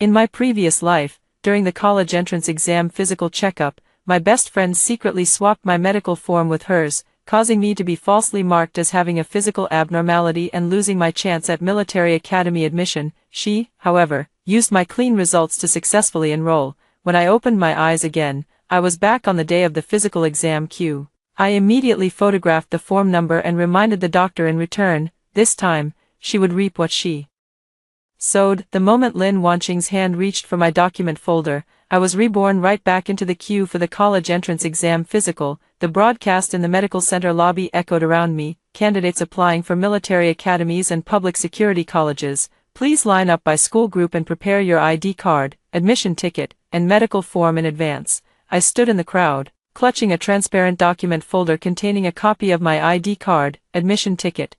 In my previous life, during the college entrance exam physical checkup, my best friend secretly swapped my medical form with hers, causing me to be falsely marked as having a physical abnormality and losing my chance at military academy admission. She, however, used my clean results to successfully enroll. When I opened my eyes again, I was back on the day of the physical exam queue. I immediately photographed the form number and reminded the doctor in return, this time, she would reap what she sowed. The moment Lin Wanqing's hand reached for my document folder, I was reborn right back into the queue for the college entrance exam physical. The broadcast in the medical center lobby echoed around me, candidates applying for military academies and public security colleges, please line up by school group and prepare your ID card, admission ticket, and medical form in advance. I stood in the crowd, clutching a transparent document folder containing a copy of my ID card, admission ticket,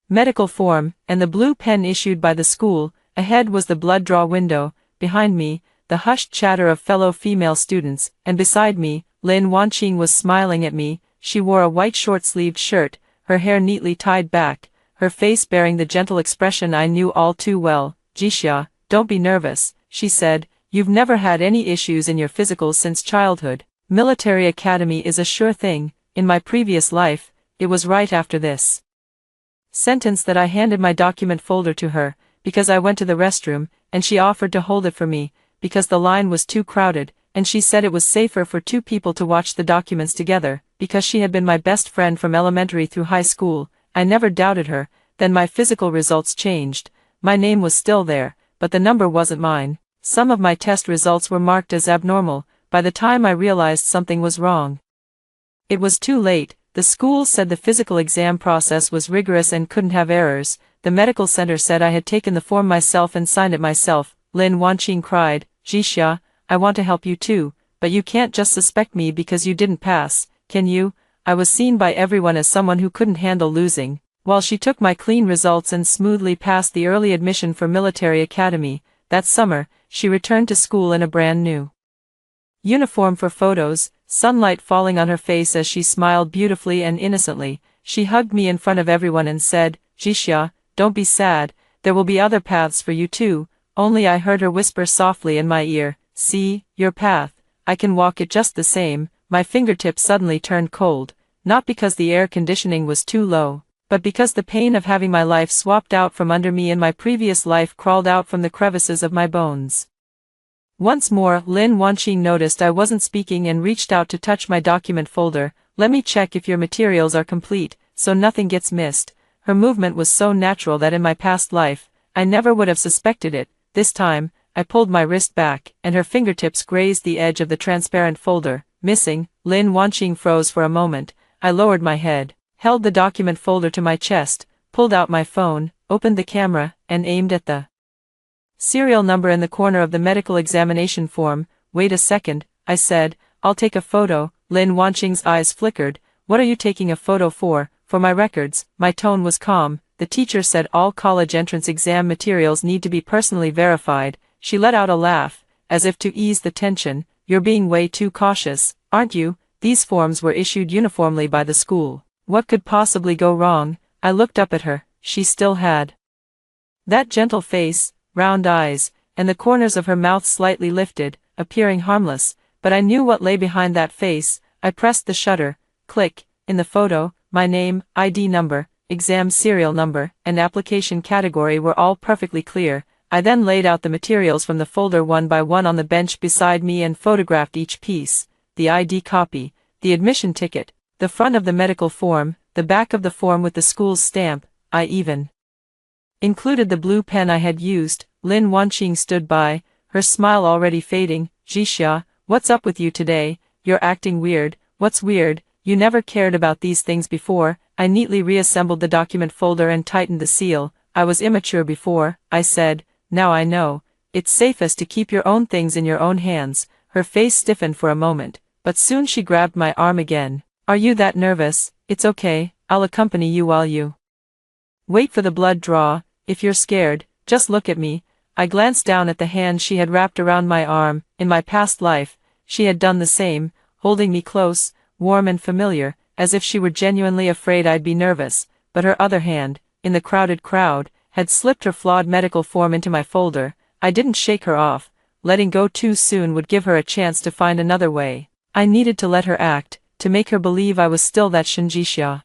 medical form, and the blue pen issued by the school. Ahead was the blood draw window, behind me, the hushed chatter of fellow female students, and beside me, Lin Wanqing was smiling at me. She wore a white short-sleeved shirt, her hair neatly tied back, her face bearing the gentle expression I knew all too well. Jixia, don't be nervous, she said, you've never had any issues in your physicals since childhood. Military academy is a sure thing. In my previous life, it was right after this sentence that I handed my document folder to her, because I went to the restroom, and she offered to hold it for me, because the line was too crowded, and she said it was safer for two people to watch the documents together, because she had been my best friend from elementary through high school. I never doubted her. Then my physical results changed. My name was still there, but the number wasn't mine. Some of my test results were marked as abnormal. By the time I realized something was wrong, it was too late. The school said the physical exam process was rigorous and couldn't have errors. The medical center said I had taken the form myself and signed it myself. Lin Wanqing cried, Jixia, I want to help you too, but you can't just suspect me because you didn't pass, can you? I was seen by everyone as someone who couldn't handle losing. While she took my clean results and smoothly passed the early admission for military academy, that summer, she returned to school in a brand new uniform for photos, sunlight falling on her face as she smiled beautifully and innocently. She hugged me in front of everyone and said, Jixia, don't be sad, there will be other paths for you too. Only I heard her whisper softly in my ear, see, your path, I can walk it just the same. My fingertips suddenly turned cold, not because the air conditioning was too low, but because the pain of having my life swapped out from under me in my previous life crawled out from the crevices of my bones. Once more, Lin Wanqing noticed I wasn't speaking and reached out to touch my document folder. Let me check if your materials are complete, so nothing gets missed. Her movement was so natural that in my past life, I never would have suspected it. This time, I pulled my wrist back, and her fingertips grazed the edge of the transparent folder. Missing. Lin Wanqing froze for a moment. I lowered my head, held the document folder to my chest, pulled out my phone, opened the camera, and aimed at the serial number in the corner of the medical examination form. Wait a second, I said, I'll take a photo. Lin Wanqing's eyes flickered. What are you taking a photo for? For my records. My tone was calm. The teacher said all college entrance exam materials need to be personally verified. She let out a laugh, as if to ease the tension. You're being way too cautious, aren't you? These forms were issued uniformly by the school. What could possibly go wrong? I looked up at her. She still had that gentle face, round eyes, and the corners of her mouth slightly lifted, appearing harmless, but I knew what lay behind that face. I pressed the shutter. Click. In the photo, my name, ID number, exam serial number, and application category were all perfectly clear. I then laid out the materials from the folder one by one on the bench beside me and photographed each piece: the ID copy, the admission ticket, the front of the medical form, the back of the form with the school's stamp. I even included the blue pen I had used. Lin Wanqing stood by, her smile already fading. Jixia, what's up with you today? You're acting weird. What's weird? You never cared about these things before. I neatly reassembled the document folder and tightened the seal. I was immature before, I said. Now I know. It's safest to keep your own things in your own hands. Her face stiffened for a moment, but soon she grabbed my arm again. Are you that nervous? It's okay, I'll accompany you while you wait for the blood draw. If you're scared, just look at me. I glanced down at the hand she had wrapped around my arm. In my past life, she had done the same, holding me close, warm and familiar, as if she were genuinely afraid I'd be nervous. But her other hand, in the crowded crowd, had slipped her flawed medical form into my folder. I didn't shake her off. Letting go too soon would give her a chance to find another way. I needed to let her act, to make her believe I was still that Shinjisha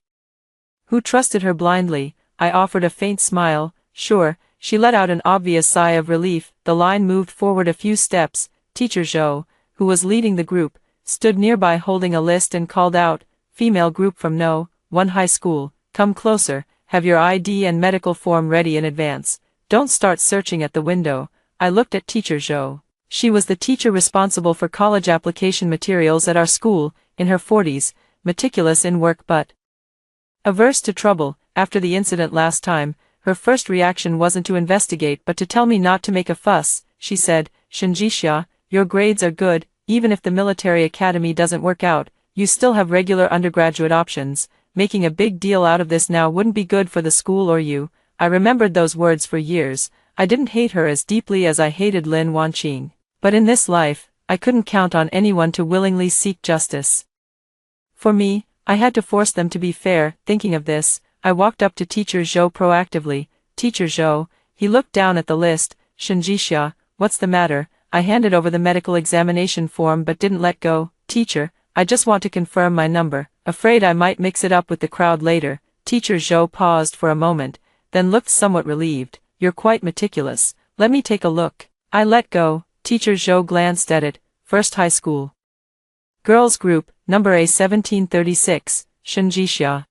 who trusted her blindly. I offered a faint smile. Sure. She let out an obvious sigh of relief. The line moved forward a few steps. Teacher Zhou, who was leading the group, stood nearby holding a list and called out, "Female group from No. 1 high school, come closer, have your ID and medical form ready in advance. Don't start searching at the window." I looked at Teacher Zhou. She was the teacher responsible for college application materials at our school, in her 40s, meticulous in work but averse to trouble. After the incident last time, her first reaction wasn't to investigate but to tell me not to make a fuss. She said, "Shinjisha, your grades are good, even if the military academy doesn't work out, you still have regular undergraduate options. Making a big deal out of this now wouldn't be good for the school or you." I remembered those words for years. I didn't hate her as deeply as I hated Lin Wanqing. But in this life, I couldn't count on anyone to willingly seek justice for me. I had to force them to be fair. Thinking of this, I walked up to Teacher Zhou proactively. "Teacher Zhou," he looked down at the list. "Shinjisha, what's the matter?" I handed over the medical examination form but didn't let go. "Teacher, I just want to confirm my number. Afraid I might mix it up with the crowd later." Teacher Zhou paused for a moment, then looked somewhat relieved. "You're quite meticulous. Let me take a look." I let go. Teacher Zhou glanced at it. "First high school. Girls group, number A1736, Shinjisha."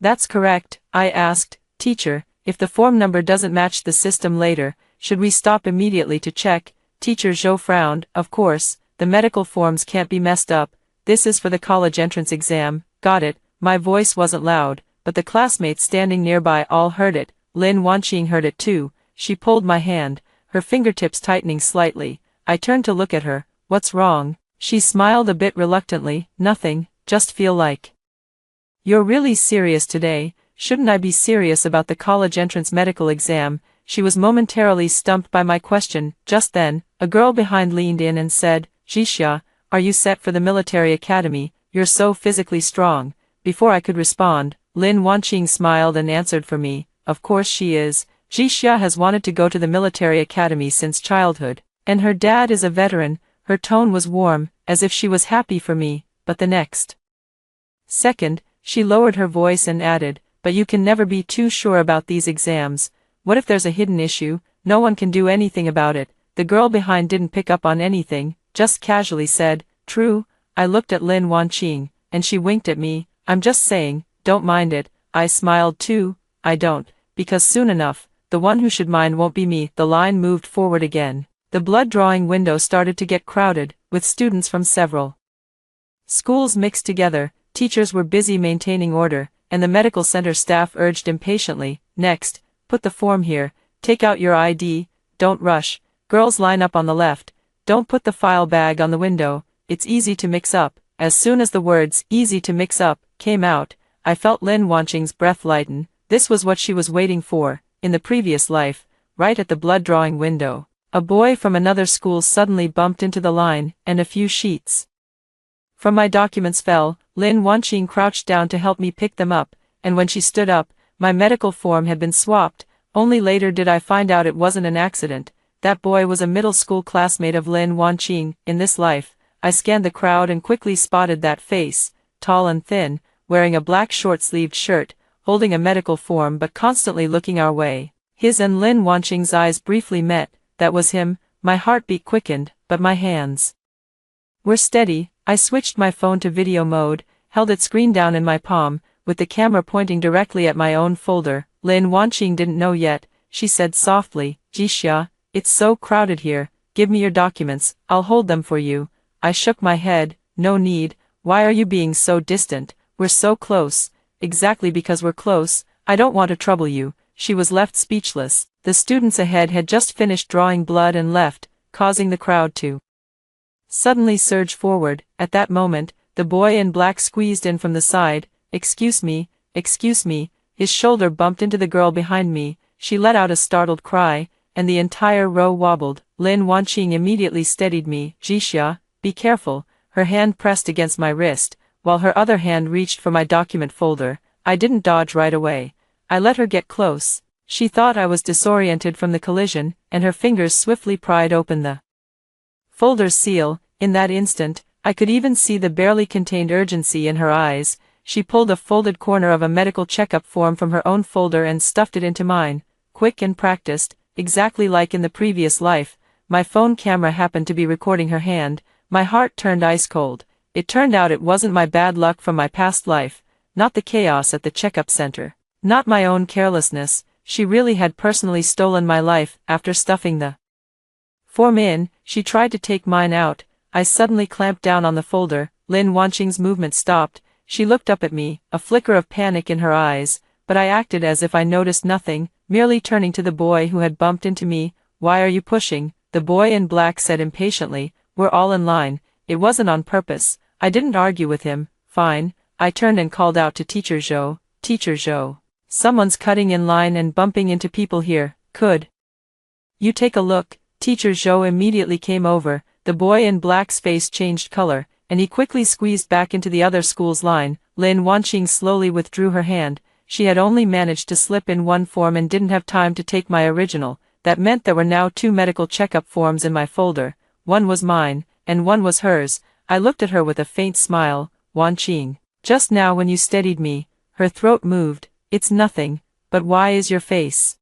"That's correct." I asked, "Teacher, if the form number doesn't match the system later, should we stop immediately to check?" Teacher Zhou frowned. "Of course, the medical forms can't be messed up. This is for the college entrance exam." "Got it." My voice wasn't loud, but the classmates standing nearby all heard it. Lin Wanqing heard it too. She pulled my hand, her fingertips tightening slightly. I turned to look at her. "What's wrong?" She smiled a bit reluctantly. "Nothing, just feel like you're really serious today." "Shouldn't I be serious about the college entrance medical exam?" She was momentarily stumped by my question. Just then, a girl behind leaned in and said, "Jixia, are you set for the military academy? You're so physically strong." Before I could respond, Lin Wanqing smiled and answered for me, "Of course she is. Jixia has wanted to go to the military academy since childhood, and her dad is a veteran." Her tone was warm, as if she was happy for me, but the next second, she lowered her voice and added, "But you can never be too sure about these exams. What if there's a hidden issue? No one can do anything about it." The girl behind didn't pick up on anything, just casually said, "True." I looked at Lin Wanqing, and she winked at me. "I'm just saying, don't mind it." I smiled too. "I don't, because soon enough, the one who should mind won't be me." The line moved forward again. The blood-drawing window started to get crowded, with students from several schools mixed together. Teachers were busy maintaining order, and the medical center staff urged impatiently, "Next, put the form here, take out your ID, don't rush." Girls line up on the left. "Don't put the file bag on the window, it's easy to mix up." As soon as the words, "easy to mix up," came out, I felt Lin Wanqing's breath lighten. This was what she was waiting for, in the previous life, right at the blood-drawing window. A boy from another school suddenly bumped into the line, and a few sheets from my documents fell. Lin Wanqing crouched down to help me pick them up, and when she stood up, my medical form had been swapped. Only later did I find out it wasn't an accident. That boy was a middle school classmate of Lin Wanqing. In this life, I scanned the crowd and quickly spotted that face, tall and thin, wearing a black short-sleeved shirt, holding a medical form but constantly looking our way. His and Lin Wanqing's eyes briefly met. That was him. My heartbeat quickened, but my hands were steady. I switched my phone to video mode, held its screen down in my palm, with the camera pointing directly at my own folder. Lin Wanqing didn't know yet. She said softly, "Jixia, it's so crowded here. Give me your documents, I'll hold them for you." I shook my head. "No need. Why are you being so distant? We're so close." "Exactly because we're close, I don't want to trouble you." She was left speechless. The students ahead had just finished drawing blood and left, causing the crowd to suddenly surge forward. At that moment, the boy in black squeezed in from the side. Excuse me." His shoulder bumped into the girl behind me. She let out a startled cry, and the entire row wobbled. Lin Wanqing immediately steadied me. "Jixia, be careful." Her hand pressed against my wrist, while her other hand reached for my document folder. I didn't dodge right away. I let her get close. She thought I was disoriented from the collision, and her fingers swiftly pried open the folder's seal. In that instant, I could even see the barely contained urgency in her eyes. She pulled a folded corner of a medical checkup form from her own folder and stuffed it into mine, quick and practiced, exactly like in the previous life. My phone camera happened to be recording her hand. My heart turned ice cold. It turned out it wasn't my bad luck from my past life, not the chaos at the checkup center, not my own carelessness. She really had personally stolen my life. After stuffing the form in, she tried to take mine out. I suddenly clamped down on the folder. Lin Wanqing's movement stopped. She looked up at me, a flicker of panic in her eyes, but I acted as if I noticed nothing, merely turning to the boy who had bumped into me. "Why are you pushing?" the boy in black said impatiently. "We're all in line. It wasn't on purpose." I didn't argue with him. "Fine." I turned and called out to Teacher Zhou. "Teacher Zhou, someone's cutting in line and bumping into people here. Could you take a look?" Teacher Zhou immediately came over. The boy in black's face changed color, and he quickly squeezed back into the other school's line. Lin Wanqing slowly withdrew her hand. She had only managed to slip in one form and didn't have time to take my original. That meant there were now 2 medical checkup forms in my folder. One was mine, and one was hers. I looked at her with a faint smile. "Wanqing, just now when you steadied me," her throat moved. "It's nothing, but why is your face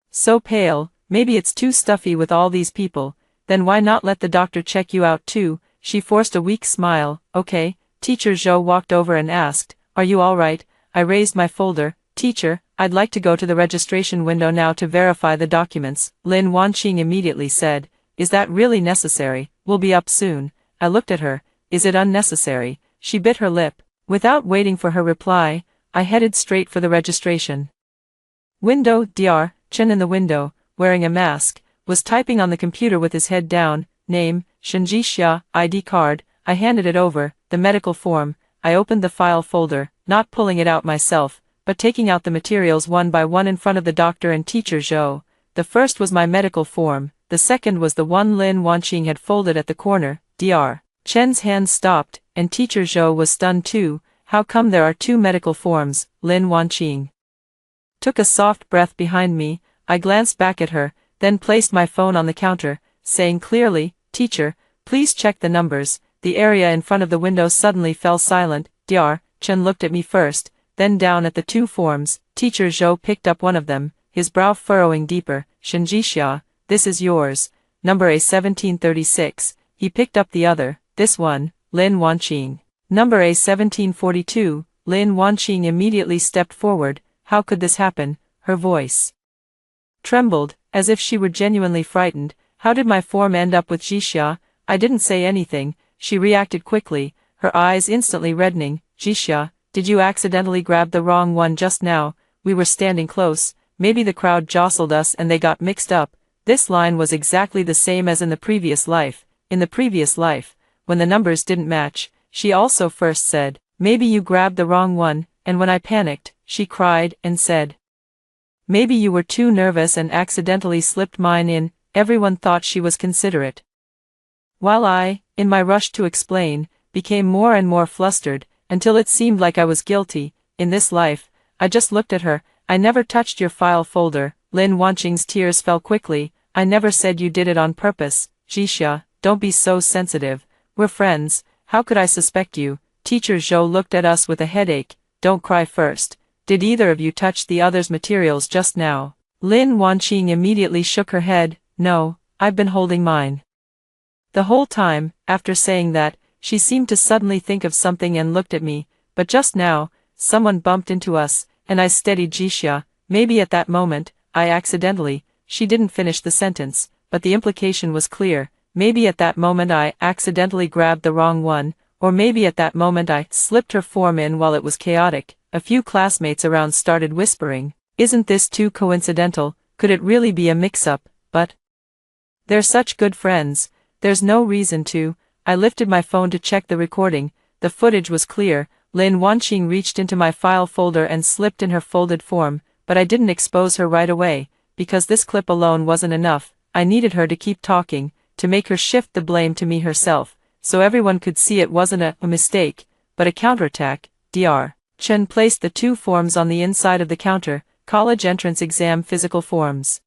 so pale?" "Maybe it's too stuffy with all these people." "Then why not let the doctor check you out too?" She forced a weak smile. "Okay." Teacher Zhou walked over and asked, "Are you all right?" I raised my folder. "Teacher, I'd like to go to the registration window now to verify the documents." Lin Wanqing immediately said, "Is that really necessary? We'll be up soon." I looked at her. "Is it unnecessary?" She bit her lip. Without waiting for her reply, I headed straight for the registration window. Dr. Chen in the window, wearing a mask, was typing on the computer with his head down. Name, Shenji Xia, ID card. I handed it over, the medical form. I opened the file folder, not pulling it out myself, but taking out the materials one by one in front of the doctor and Teacher Zhou. The first was my medical form, the second was the one Lin Wanqing had folded at the corner. Dr. Chen's hand stopped, and Teacher Zhou was stunned too. "How come there are 2 medical forms?" Lin Wanqing took a soft breath behind me. I glanced back at her, then placed my phone on the counter, saying clearly, "Teacher, please check the numbers." The area in front of the window suddenly fell silent. Dr. Chen looked at me first, then down at the 2 forms. Teacher Zhou picked up one of them, his brow furrowing deeper. "Shenji Xia, this is yours. Number A1736. He picked up the other. "This one, Lin Wanqing. Number A1742. Lin Wanqing immediately stepped forward. "How could this happen?" Her voice trembled, as if she were genuinely frightened. "How did my form end up with Jixia?" I didn't say anything. She reacted quickly, her eyes instantly reddening. "Jixia, did you accidentally grab the wrong one just now?" We were standing close. Maybe the crowd jostled us and they got mixed up. This line was exactly the same as in the previous life. In the previous life, when the numbers didn't match, she also first said, "Maybe you grabbed the wrong one," and when I panicked, she cried and said, "Maybe you were too nervous and accidentally slipped mine in." Everyone thought she was considerate, while I, in my rush to explain, became more and more flustered, until it seemed like I was guilty. In this life, I just looked at her. "I never touched your file folder." Lin Wanqing's tears fell quickly. "I never said you did it on purpose. Jixia, don't be so sensitive. We're friends. How could I suspect you?" Teacher Zhou looked at us with a headache. "Don't cry first. Did either of you touch the other's materials just now?" Lin Wanqing immediately shook her head. "No, I've been holding mine the whole time." After saying that, she seemed to suddenly think of something and looked at me. "But just now, someone bumped into us, and I steadied Jixia. Maybe at that moment, I accidentally." She didn't finish the sentence, but the implication was clear. Maybe at that moment I accidentally grabbed the wrong one, or maybe at that moment I slipped her form in while it was chaotic. A few classmates around started whispering, "Isn't this too coincidental? Could it really be a mix-up?" But they're such good friends. There's no reason to. I lifted my phone to check the recording. The footage was clear. Lin Wanqing reached into my file folder and slipped in her folded form, but I didn't expose her right away, because this clip alone wasn't enough. I needed her to keep talking, to make her shift the blame to me herself, so everyone could see it wasn't a mistake, but a counterattack. Dr. Chen placed the 2 forms on the inside of the counter, college entrance exam physical forms.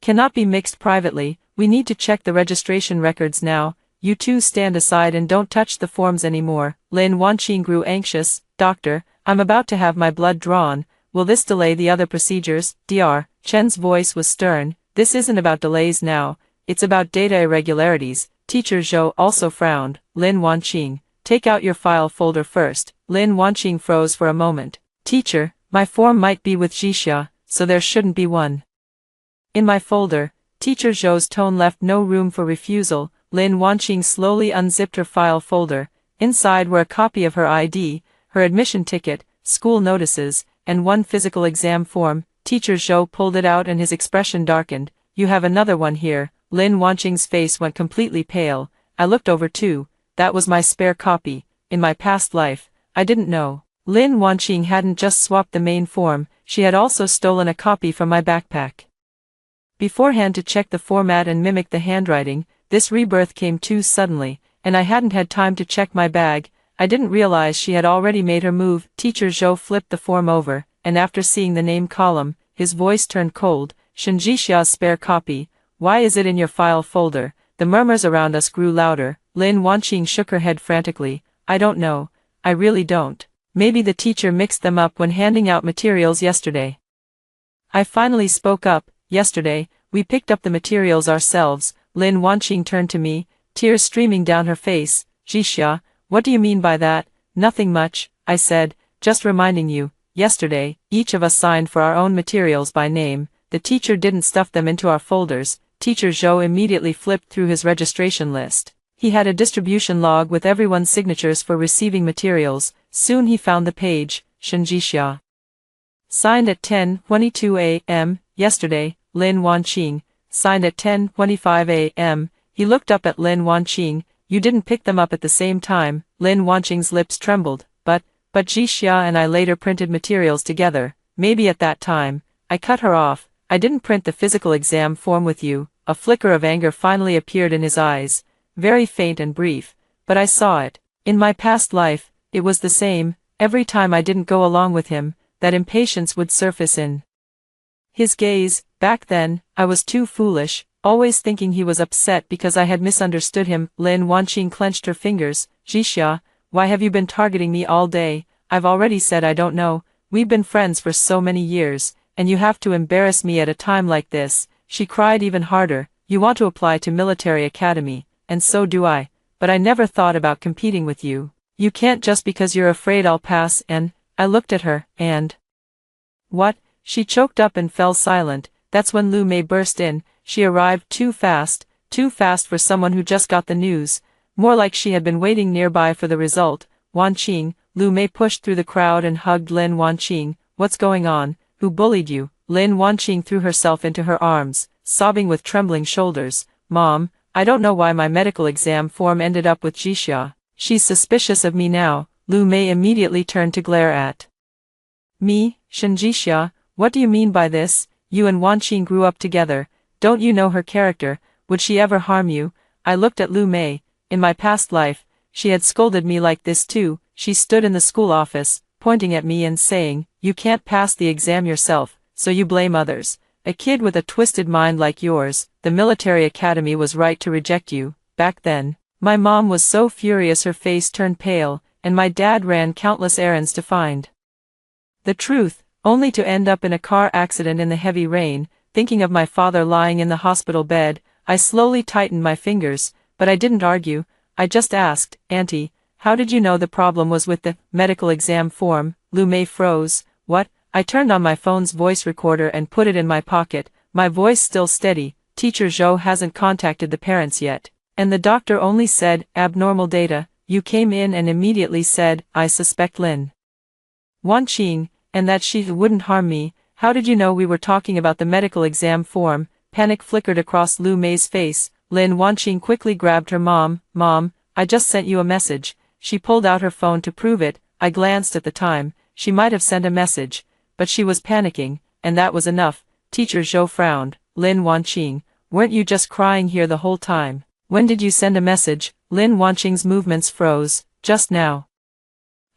Cannot be mixed privately, we need to check the registration records now, you two stand aside and don't touch the forms anymore. Lin Wanqing grew anxious. Doctor, I'm about to have my blood drawn, will this delay the other procedures? Dr. Chen's voice was stern, this isn't about delays now, it's about data irregularities. Teacher Zhou also frowned. Lin Wanqing, take out your file folder first. Lin Wanqing froze for a moment. Teacher, my form might be with Jixia, so there shouldn't be one in my folder. Teacher Zhou's tone left no room for refusal. Lin Wanqing slowly unzipped her file folder. Inside were a copy of her ID, her admission ticket, school notices, and one physical exam form. Teacher Zhou pulled it out and his expression darkened. You have another one here. Lin Wanqing's face went completely pale. I looked over too. That was my spare copy. In my past life, I didn't know. Lin Wanqing hadn't just swapped the main form, she had also stolen a copy from my backpack. Beforehand to check the format and mimic the handwriting, this rebirth came too suddenly, and I hadn't had time to check my bag. I didn't realize she had already made her move. Teacher Zhou flipped the form over, and after seeing the name column, his voice turned cold. Shenjixia's spare copy, why is it in your file folder? The murmurs around us grew louder. Lin Wanqing shook her head frantically. I don't know, I really don't. Maybe the teacher mixed them up when handing out materials yesterday. I finally spoke up. Yesterday, we picked up the materials ourselves. Lin Wanqing turned to me, tears streaming down her face. Jixia, what do you mean by that? Nothing much, I said, just reminding you. Yesterday, each of us signed for our own materials by name. The teacher didn't stuff them into our folders. Teacher Zhou immediately flipped through his registration list. He had a distribution log with everyone's signatures for receiving materials. Soon he found the page. Shenjixia signed at 10:22 a.m. yesterday. Lin Wanqing signed at 10:25 a.m. He looked up at Lin Wanqing. You didn't pick them up at the same time. Lin Wanqing's lips trembled. But Jixia and I later printed materials together. Maybe at that time. I cut her off. I didn't print the physical exam form with you. A flicker of anger finally appeared in his eyes. Very faint and brief. But I saw it. In my past life, it was the same. Every time I didn't go along with him, that impatience would surface in his gaze. Back then, I was too foolish, always thinking he was upset because I had misunderstood him. Lin Wanqing clenched her fingers. Jixia, why have you been targeting me all day? I've already said I don't know. We've been friends for so many years, and you have to embarrass me at a time like this. She cried even harder. You want to apply to military academy, and so do I, but I never thought about competing with you. You can't just because you're afraid I'll pass. And I looked at her, and what? She choked up and fell silent. That's when Lu Mei burst in. She arrived too fast for someone who just got the news. More like she had been waiting nearby for the result. Wanqing, Lu Mei pushed through the crowd and hugged Lin Wanqing. What's going on? Who bullied you? Lin Wanqing threw herself into her arms, sobbing with trembling shoulders. Mom, I don't know why my medical exam form ended up with Jixia. She's suspicious of me now. Lu Mei immediately turned to glare at me. Shenjixia, what do you mean by this? You and Wanqing grew up together. Don't you know her character? Would she ever harm you? I looked at Lu Mei. In my past life, she had scolded me like this too. She stood in the school office, pointing at me and saying, you can't pass the exam yourself, so you blame others. A kid with a twisted mind like yours, the military academy was right to reject you. Back then, my mom was so furious her face turned pale, and my dad ran countless errands to find the truth, only to end up in a car accident in the heavy rain. Thinking of my father lying in the hospital bed, I slowly tightened my fingers, but I didn't argue. I just asked, Auntie, how did you know the problem was with the medical exam form? Lu Mei froze. What? I turned on my phone's voice recorder and put it in my pocket, my voice still steady. Teacher Zhou hasn't contacted the parents yet, and the doctor only said, abnormal data. You came in and immediately said, I suspect Lin Wanqing, and that she wouldn't harm me. How did you know we were talking about the medical exam form? Panic flickered across Lu Mei's face. Lin Wanqing quickly grabbed her mom. Mom, I just sent you a message. She pulled out her phone to prove it. I glanced at the time. She might have sent a message, but she was panicking, and that was enough. Teacher Zhou frowned. Lin Wanqing, weren't you just crying here the whole time? When did you send a message? Lin Wanqing's movements froze. Just now,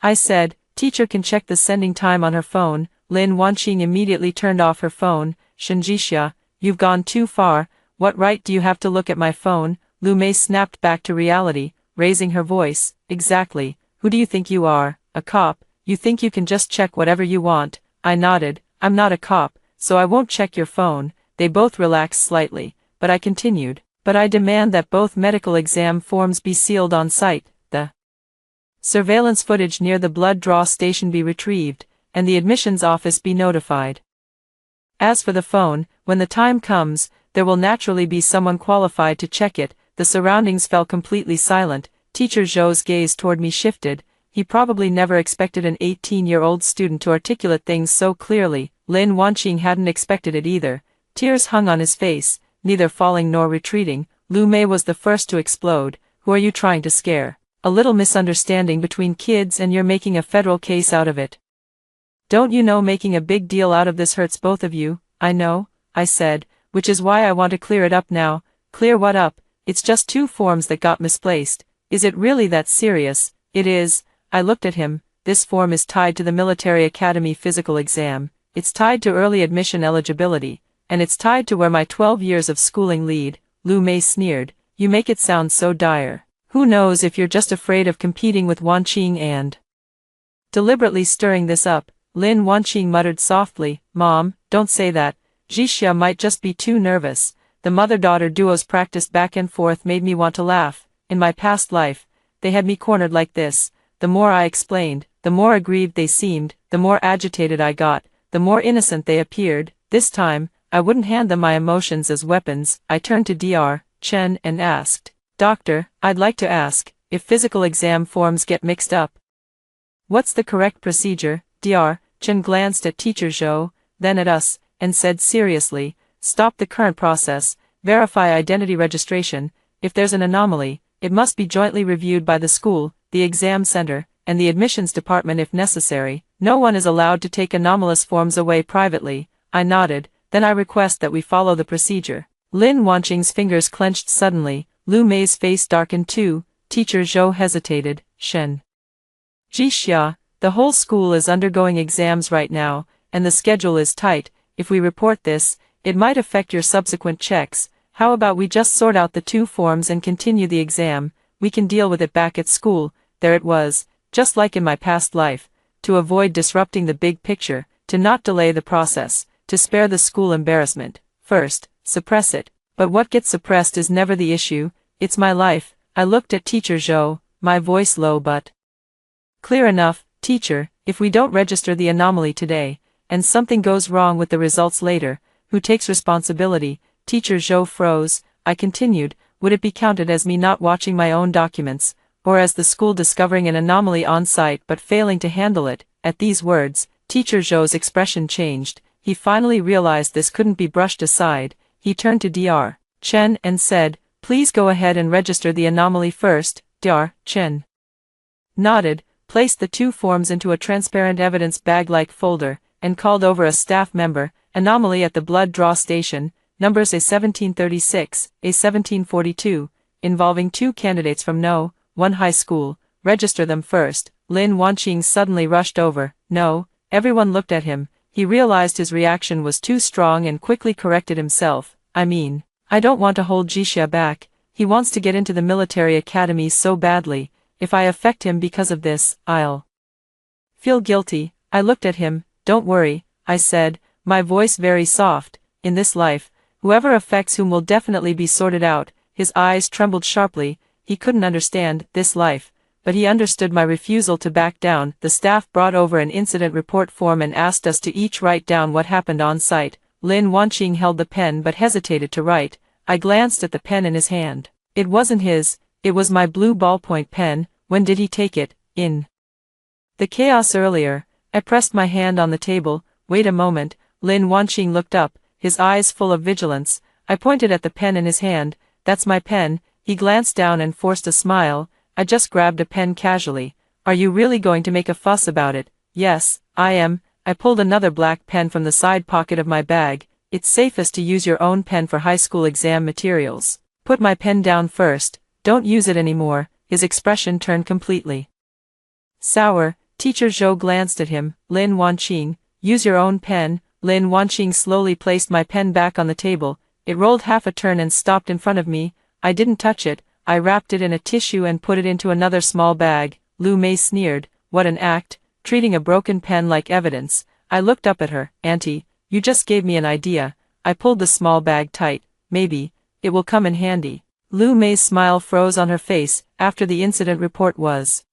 I said. Teacher can check the sending time on her phone. Lin Wanqing immediately turned off her phone. Shenjixia, you've gone too far. What right do you have to look at my phone? Lu Mei snapped back to reality, raising her voice. Exactly, who do you think you are? A cop? You think you can just check whatever you want? I nodded. I'm not a cop, so I won't check your phone. They both relaxed slightly, but I continued. But I demand that both medical exam forms be sealed on site, the surveillance footage near the blood draw station be retrieved, and the admissions office be notified. As for the phone, when the time comes, there will naturally be someone qualified to check it. The surroundings fell completely silent. Teacher Zhou's gaze toward me shifted. He probably never expected an 18-year-old student to articulate things so clearly. Lin Wanqing hadn't expected it either. Tears hung on his face, neither falling nor retreating. Lu Mei was the first to explode. Who are you trying to scare? A little misunderstanding between kids and you're making a federal case out of it. Don't you know making a big deal out of this hurts both of you? I know, I said, which is why I want to clear it up now. Clear what up? It's just 2 forms that got misplaced. Is it really that serious? It is. I looked at him. This form is tied to the military academy physical exam. It's tied to early admission eligibility. And it's tied to where my 12 years of schooling lead. Lu Mei sneered. You make it sound so dire. Who knows if you're just afraid of competing with Wanqing and... Deliberately stirring this up, Lin Wanqing muttered softly, Mom, don't say that. Jixia might just be too nervous. The mother-daughter duo's practice back and forth made me want to laugh. In my past life, they had me cornered like this. The more I explained, the more aggrieved they seemed, the more agitated I got, the more innocent they appeared. This time, I wouldn't hand them my emotions as weapons. I turned to Dr. Chen and asked, Doctor, I'd like to ask, if physical exam forms get mixed up, what's the correct procedure? Dr. Chen glanced at Teacher Zhou, then at us, and said seriously, stop the current process, verify identity registration. If there's an anomaly, it must be jointly reviewed by the school, the exam center, and the admissions department if necessary. No one is allowed to take anomalous forms away privately. I nodded. Then I request that we follow the procedure. Lin Wanqing's fingers clenched suddenly. Lu Mei's face darkened too. Teacher Zhou hesitated. Shen Jixia, the whole school is undergoing exams right now, and the schedule is tight. If we report this, it might affect your subsequent checks. How about we just sort out the 2 forms and continue the exam? We can deal with it back at school. There it was, just like in my past life. To avoid disrupting the big picture, to not delay the process, to spare the school embarrassment. First, suppress it. But what gets suppressed is never the issue. It's my life. I looked at Teacher Zhou, my voice low but clear enough. Teacher, if we don't register the anomaly today, and something goes wrong with the results later, who takes responsibility? Teacher Zhou froze. I continued, would it be counted as me not watching my own documents, or as the school discovering an anomaly on site but failing to handle it? At these words, Teacher Zhou's expression changed. He finally realized this couldn't be brushed aside. He turned to Dr. Chen and said, please go ahead and register the anomaly first. Dr. Chen nodded, placed the 2 forms into a transparent evidence bag-like folder, and called over a staff member. Anomaly at the blood draw station, numbers A1736, A1742, involving 2 candidates from No. 1 high school. Register them first. Lin Wanqing suddenly rushed over. No. Everyone looked at him. He realized his reaction was too strong and quickly corrected himself. I mean, I don't want to hold Jixia back. He wants to get into the military academy so badly. If I affect him because of this, I'll feel guilty. I looked at him. Don't worry, I said, my voice very soft. In this life, whoever affects whom will definitely be sorted out. His eyes trembled sharply. He couldn't understand this life, but he understood my refusal to back down. The staff brought over an incident report form and asked us to each write down what happened on site. Lin Wanqing held the pen but hesitated to write. I glanced at the pen in his hand. It wasn't his, it was my blue ballpoint pen. When did he take it? In the chaos earlier. I pressed my hand on the table. Wait a moment. Lin Wanqing looked up, his eyes full of vigilance. I pointed at the pen in his hand. That's my pen. He glanced down and forced a smile. I just grabbed a pen casually. Are you really going to make a fuss about it? Yes, I am. I pulled another black pen from the side pocket of my bag. It's safest to use your own pen for high school exam materials. Put my pen down first. Don't use it anymore. His expression turned completely sour. Teacher Zhou glanced at him. Lin Wanqing, Use your own pen. Lin Wanqing slowly placed my pen back on the table. It rolled half a turn and stopped in front of me. I didn't touch it. I wrapped it in a tissue and put it into another small bag. Lu Mei sneered. What an act, treating a broken pen like evidence. I looked up at her. Auntie, you just gave me an idea. I pulled the small bag tight. Maybe it will come in handy. Lu Mei's smile froze on her face. After the incident report was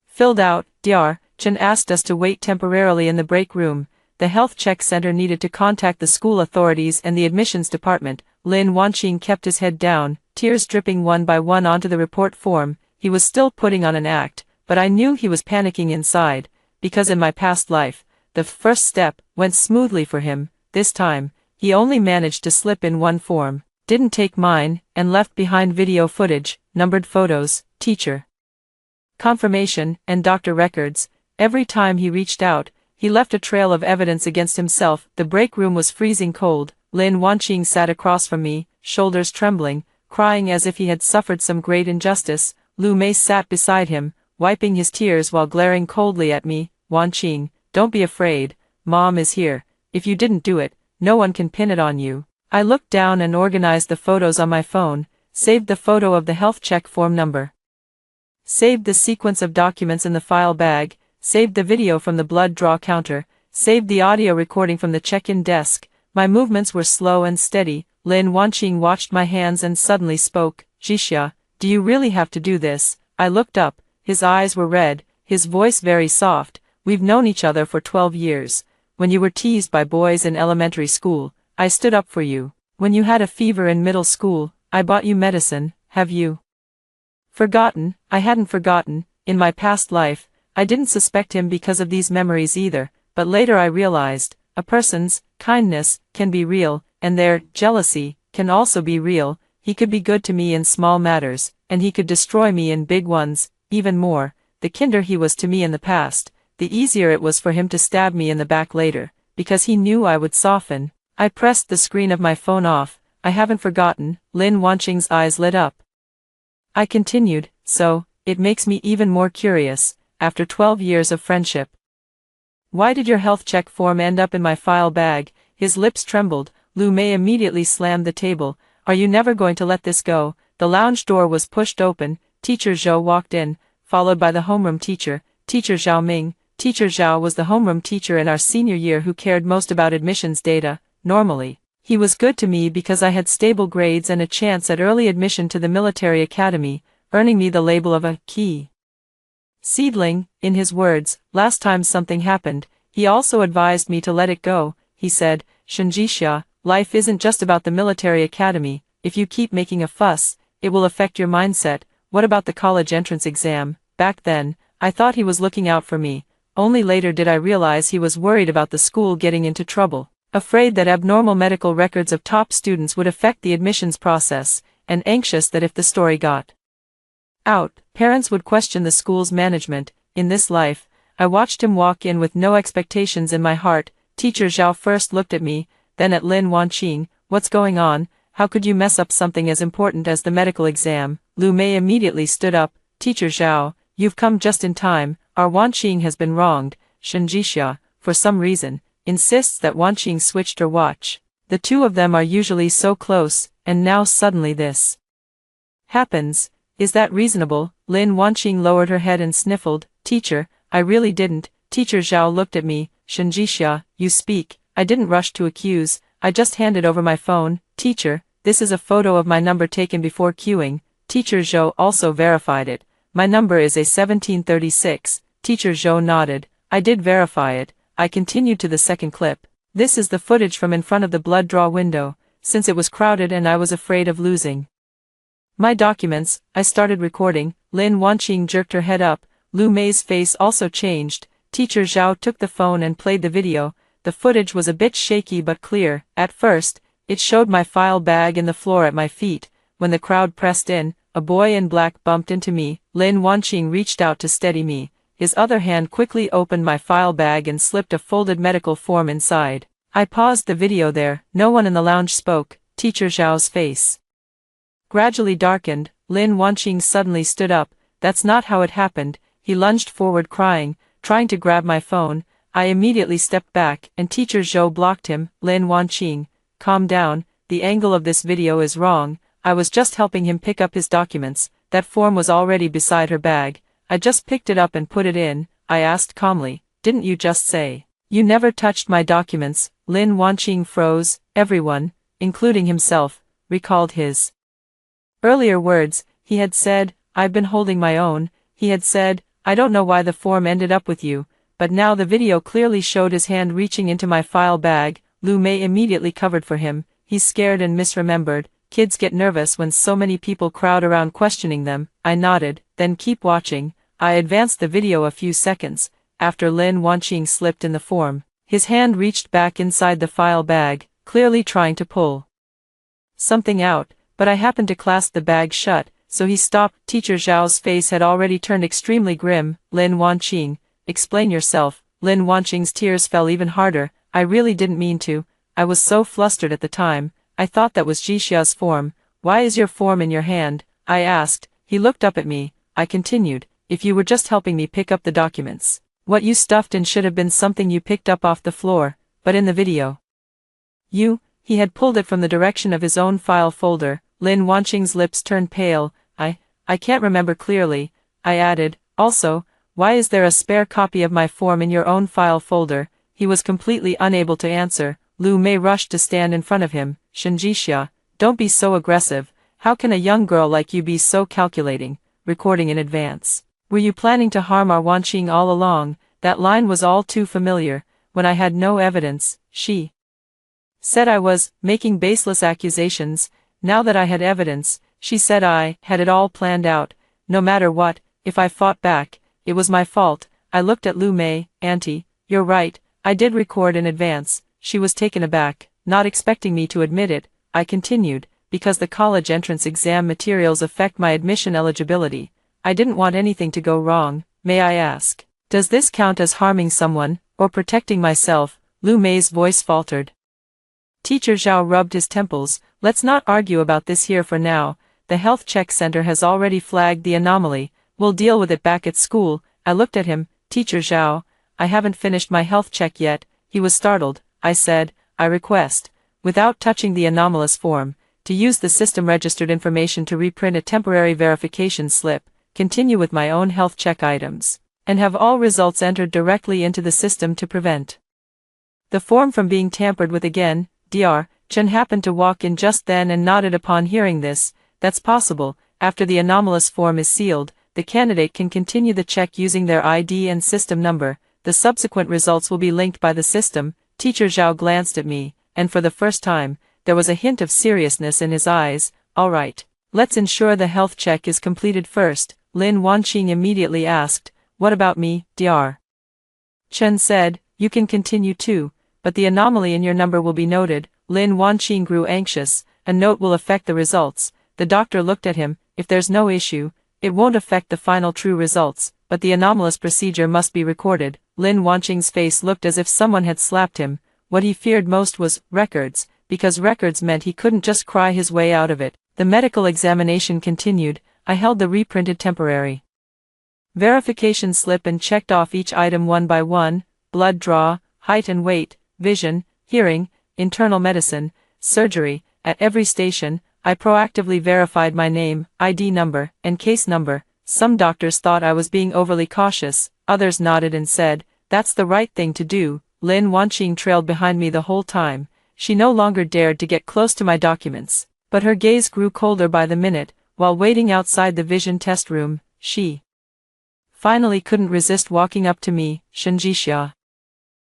filled out, Dr. Chen asked us to wait temporarily in the break room. The health check center needed to contact the school authorities and the admissions department. Lin Wanqing kept his head down, tears dripping one by one onto the report form. He was still putting on an act, but I knew he was panicking inside, because in my past life, the first step went smoothly for him. This time, he only managed to slip in one form, didn't take mine, and left behind video footage, numbered photos, teacher confirmation, and doctor records. Every time he reached out, he left a trail of evidence against himself. The break room was freezing cold. Lin Wanqing sat across from me, shoulders trembling, crying as if he had suffered some great injustice. Lu Mei sat beside him, wiping his tears while glaring coldly at me. Wanqing, don't be afraid. Mom is here. If you didn't do it, no one can pin it on you. I looked down and organized the photos on my phone, saved the photo of the health check form number, saved the sequence of documents in the file bag, saved the video from the blood draw counter, saved the audio recording from the check-in desk. My movements were slow and steady. Lin Wanqing watched my hands and suddenly spoke. Jixia, do you really have to do this? I looked up. His eyes were red, his voice very soft. We've known each other for 12 years. When you were teased by boys in elementary school, I stood up for you. When you had a fever in middle school, I bought you medicine. Have you forgotten? I hadn't forgotten. In my past life, I didn't suspect him because of these memories either, but later I realized, a person's kindness can be real, and their jealousy can also be real. He could be good to me in small matters, and he could destroy me in big ones. Even more, the kinder he was to me in the past, the easier it was for him to stab me in the back later, because he knew I would soften. I pressed the screen of my phone off. I haven't forgotten. Lin Wanqing's eyes lit up. I continued, so, it makes me even more curious, after 12 years of friendship. Why did your health check form end up in my file bag? His lips trembled. Lu Mei immediately slammed the table. Are you never going to let this go? The lounge door was pushed open. Teacher Zhou walked in, followed by the homeroom teacher, Teacher Zhao Ming. Teacher Zhao was the homeroom teacher in our senior year who cared most about admissions data. Normally, he was good to me because I had stable grades and a chance at early admission to the military academy, earning me the label of a key seedling. In his words, last time something happened, he also advised me to let it go. He said, Shenjixia, life isn't just about the military academy. If you keep making a fuss, it will affect your mindset. What about the college entrance exam? Back then, I thought he was looking out for me. Only later did I realize he was worried about the school getting into trouble, afraid that abnormal medical records of top students would affect the admissions process, and anxious that if the story got out, parents would question the school's management. In this life, I watched him walk in with no expectations in my heart. Teacher Zhao first looked at me, then at Lin Wanqing. What's going on? How could you mess up something as important as the medical exam? Lu Mei immediately stood up. Teacher Zhao, you've come just in time. Our Wanqing has been wronged. Shenjixia, for some reason, insists that Wanqing switched her watch. The two of them are usually so close, and now suddenly this happens. Is that reasonable? Lin Wanqing lowered her head and sniffled. Teacher, I really didn't. Teacher Zhao looked at me. Shenjixia, you speak. I didn't rush to accuse. I just handed over my phone. Teacher, this is a photo of my number taken before queuing. Teacher Zhou also verified it. My number is A1736. Teacher Zhou nodded. I did verify it. I continued to the second clip. This is the footage from in front of the blood draw window, since it was crowded and I was afraid of losing my documents. I started recording. Lin Wanqing jerked her head up. Lu Mei's face also changed. Teacher Zhao took the phone and played the video. The footage was a bit shaky but clear. At first, it showed my file bag in the floor at my feet. When the crowd pressed in, a boy in black bumped into me. Lin Wanqing reached out to steady me. His other hand quickly opened my file bag and slipped a folded medical form inside. I paused the video there. No one in the lounge spoke. Teacher Zhao's face gradually darkened. Lin Wanqing suddenly stood up. That's not how it happened. He lunged forward crying, trying to grab my phone. I immediately stepped back, and Teacher Zhou blocked him. Lin Wanqing, calm down, the angle of this video is wrong. I was just helping him pick up his documents. That form was already beside her bag. I just picked it up and put it in. I asked calmly, didn't you just say you never touched my documents? Lin Wanqing froze. Everyone, including himself, recalled his earlier words. He had said, I've been holding my own. He had said, I don't know why the form ended up with you, but now the video clearly showed his hand reaching into my file bag. Lu Mei immediately covered for him. He's scared and misremembered. Kids get nervous when so many people crowd around questioning them. I nodded, then keep watching. I advanced the video a few seconds. After Lin Wanqing slipped in the form, his hand reached back inside the file bag, clearly trying to pull something out, but I happened to clasp the bag shut, so he stopped. Teacher Zhao's face had already turned extremely grim. Lin Wanqing, explain yourself. Lin Wanqing's tears fell even harder. I really didn't mean to. I was so flustered at the time. I thought that was Jixia's form. Why is your form in your hand? I asked. He looked up at me. I continued, if you were just helping me pick up the documents, what you stuffed in should have been something you picked up off the floor, but in the video, he had pulled it from the direction of his own file folder. Lin Wanqing's lips turned pale. I can't remember clearly. I added, also, why is there a spare copy of my form in your own file folder? He was completely unable to answer. Lu Mei rushed to stand in front of him. Shenjixia, don't be so aggressive. How can a young girl like you be so calculating? Recording in advance. Were you planning to harm our Wanqing all along? That line was all too familiar. When I had no evidence, she said I was making baseless accusations. Now that I had evidence, she said I had it all planned out. No matter what, if I fought back, it was my fault. I looked at Lu Mei. Auntie, you're right, I did record in advance. She was taken aback, not expecting me to admit it. I continued, because the college entrance exam materials affect my admission eligibility. I didn't want anything to go wrong. May I ask, does this count as harming someone, or protecting myself? Lu Mei's voice faltered. Teacher Zhao rubbed his temples. Let's not argue about this here for now. The health check center has already flagged the anomaly. We'll deal with it back at school. I looked at him. Teacher Zhao, I haven't finished my health check yet. He was startled. I said, I request, without touching the anomalous form, to use the system-registered information to reprint a temporary verification slip, continue with my own health check items, and have all results entered directly into the system to prevent the form from being tampered with again. Dr. Chen happened to walk in just then and nodded upon hearing this. That's possible. After the anomalous form is sealed, the candidate can continue the check using their ID and system number. The subsequent results will be linked by the system. Teacher Zhao glanced at me, and for the first time, there was a hint of seriousness in his eyes. All right, let's ensure the health check is completed first. Lin Wanqing immediately asked, what about me? Dr. Chen said, you can continue too, but the anomaly in your number will be noted. Lin Wanqing grew anxious. A note will affect the results. The doctor looked at him. If there's no issue, it won't affect the final true results, but the anomalous procedure must be recorded. Lin Wanqing's face looked as if someone had slapped him. What he feared most was records, because records meant he couldn't just cry his way out of it. The medical examination continued. I held the reprinted temporary verification slip and checked off each item one by one: blood draw, height and weight, vision, hearing, internal medicine, surgery. At every station, I proactively verified my name, ID number, and case number. Some doctors thought I was being overly cautious, others nodded and said, that's the right thing to do. Lin Wanqing trailed behind me the whole time. She no longer dared to get close to my documents, but her gaze grew colder by the minute. While waiting outside the vision test room, she finally couldn't resist walking up to me. Shenjixia.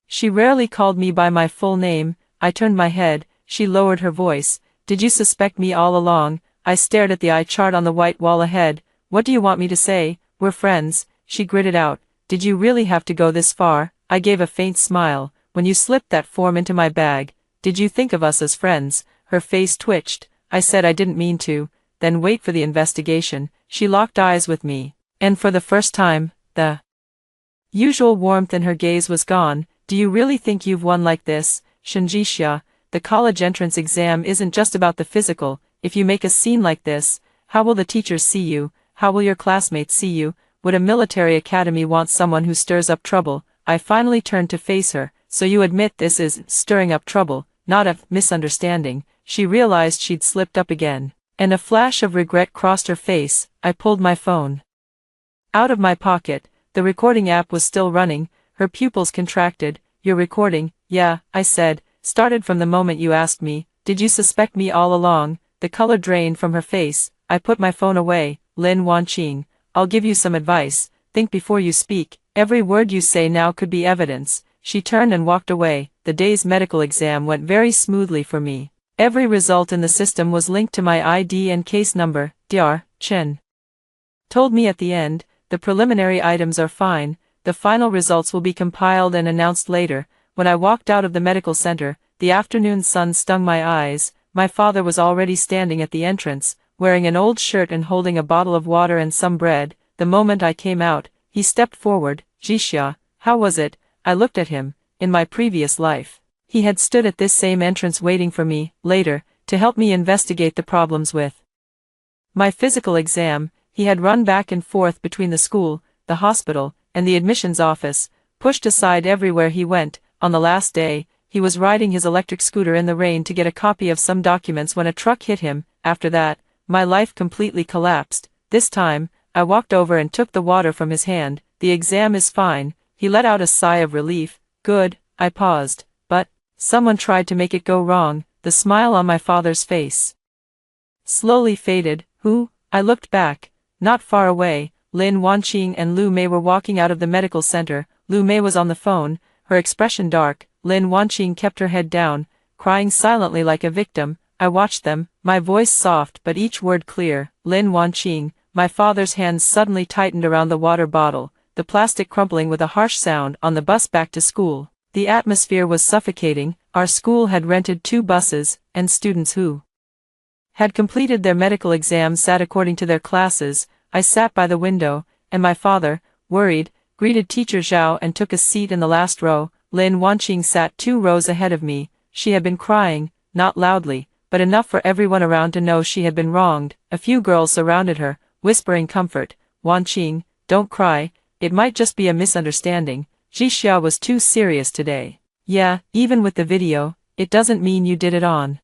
She rarely called me by my full name. I turned my head. She lowered her voice. Did you suspect me all along? I stared at the eye chart on the white wall ahead. What do you want me to say? We're friends. She gritted out. Did you really have to go this far? I gave a faint smile. When you slipped that form into my bag, did you think of us as friends? Her face twitched. I said I didn't mean to. Then wait for the investigation. She locked eyes with me, and for the first time, the usual warmth in her gaze was gone. Do you really think you've won like this? Shenjixia, the college entrance exam isn't just about the physical. If you make a scene like this, how will the teachers see you? How will your classmates see you? Would a military academy want someone who stirs up trouble? I finally turned to face her. So you admit this is stirring up trouble, not a misunderstanding. She realized she'd slipped up again, and a flash of regret crossed her face. I pulled my phone out of my pocket. The recording app was still running. Her pupils contracted. You're recording? Yeah, I said. Started from the moment you asked me. Did you suspect me all along? The color drained from her face. I put my phone away. Lin Wanqing, I'll give you some advice. Think before you speak. Every word you say now could be evidence. She turned and walked away. The day's medical exam went very smoothly for me. Every result in the system was linked to my ID and case number. Dr. Chen told me at the end, the preliminary items are fine. The final results will be compiled and announced later. When I walked out of the medical center, the afternoon sun stung my eyes. My father was already standing at the entrance, wearing an old shirt and holding a bottle of water and some bread. The moment I came out, he stepped forward. Jixia, how was it? I looked at him. In my previous life, he had stood at this same entrance waiting for me, later, to help me investigate the problems with my physical exam. He had run back and forth between the school, the hospital, and the admissions office, pushed aside everywhere he went. On the last day, he was riding his electric scooter in the rain to get a copy of some documents when a truck hit him. After that, my life completely collapsed. This time, I walked over and took the water from his hand. The exam is fine. He let out a sigh of relief. Good. I paused. But someone tried to make it go wrong. The smile on my father's face slowly faded. Who? I looked back. Not far away, Lin Wanqing and Lu Mei were walking out of the medical center. Lu Mei was on the phone, her expression dark. Lin Wanqing kept her head down, crying silently like a victim. I watched them, my voice soft but each word clear. Lin Wanqing, my father's hands suddenly tightened around the water bottle, the plastic crumpling with a harsh sound. On the bus back to school, the atmosphere was suffocating. Our school had rented 2 buses, and students who had completed their medical exams sat according to their classes. I sat by the window, and my father, worried, greeted Teacher Zhao and took a seat in the last row. Lin Wanqing sat 2 rows ahead of me. She had been crying, not loudly, but enough for everyone around to know she had been wronged. A few girls surrounded her, whispering comfort. Wanqing, don't cry, it might just be a misunderstanding. Jixia was too serious today. Yeah, even with the video, it doesn't mean you did it on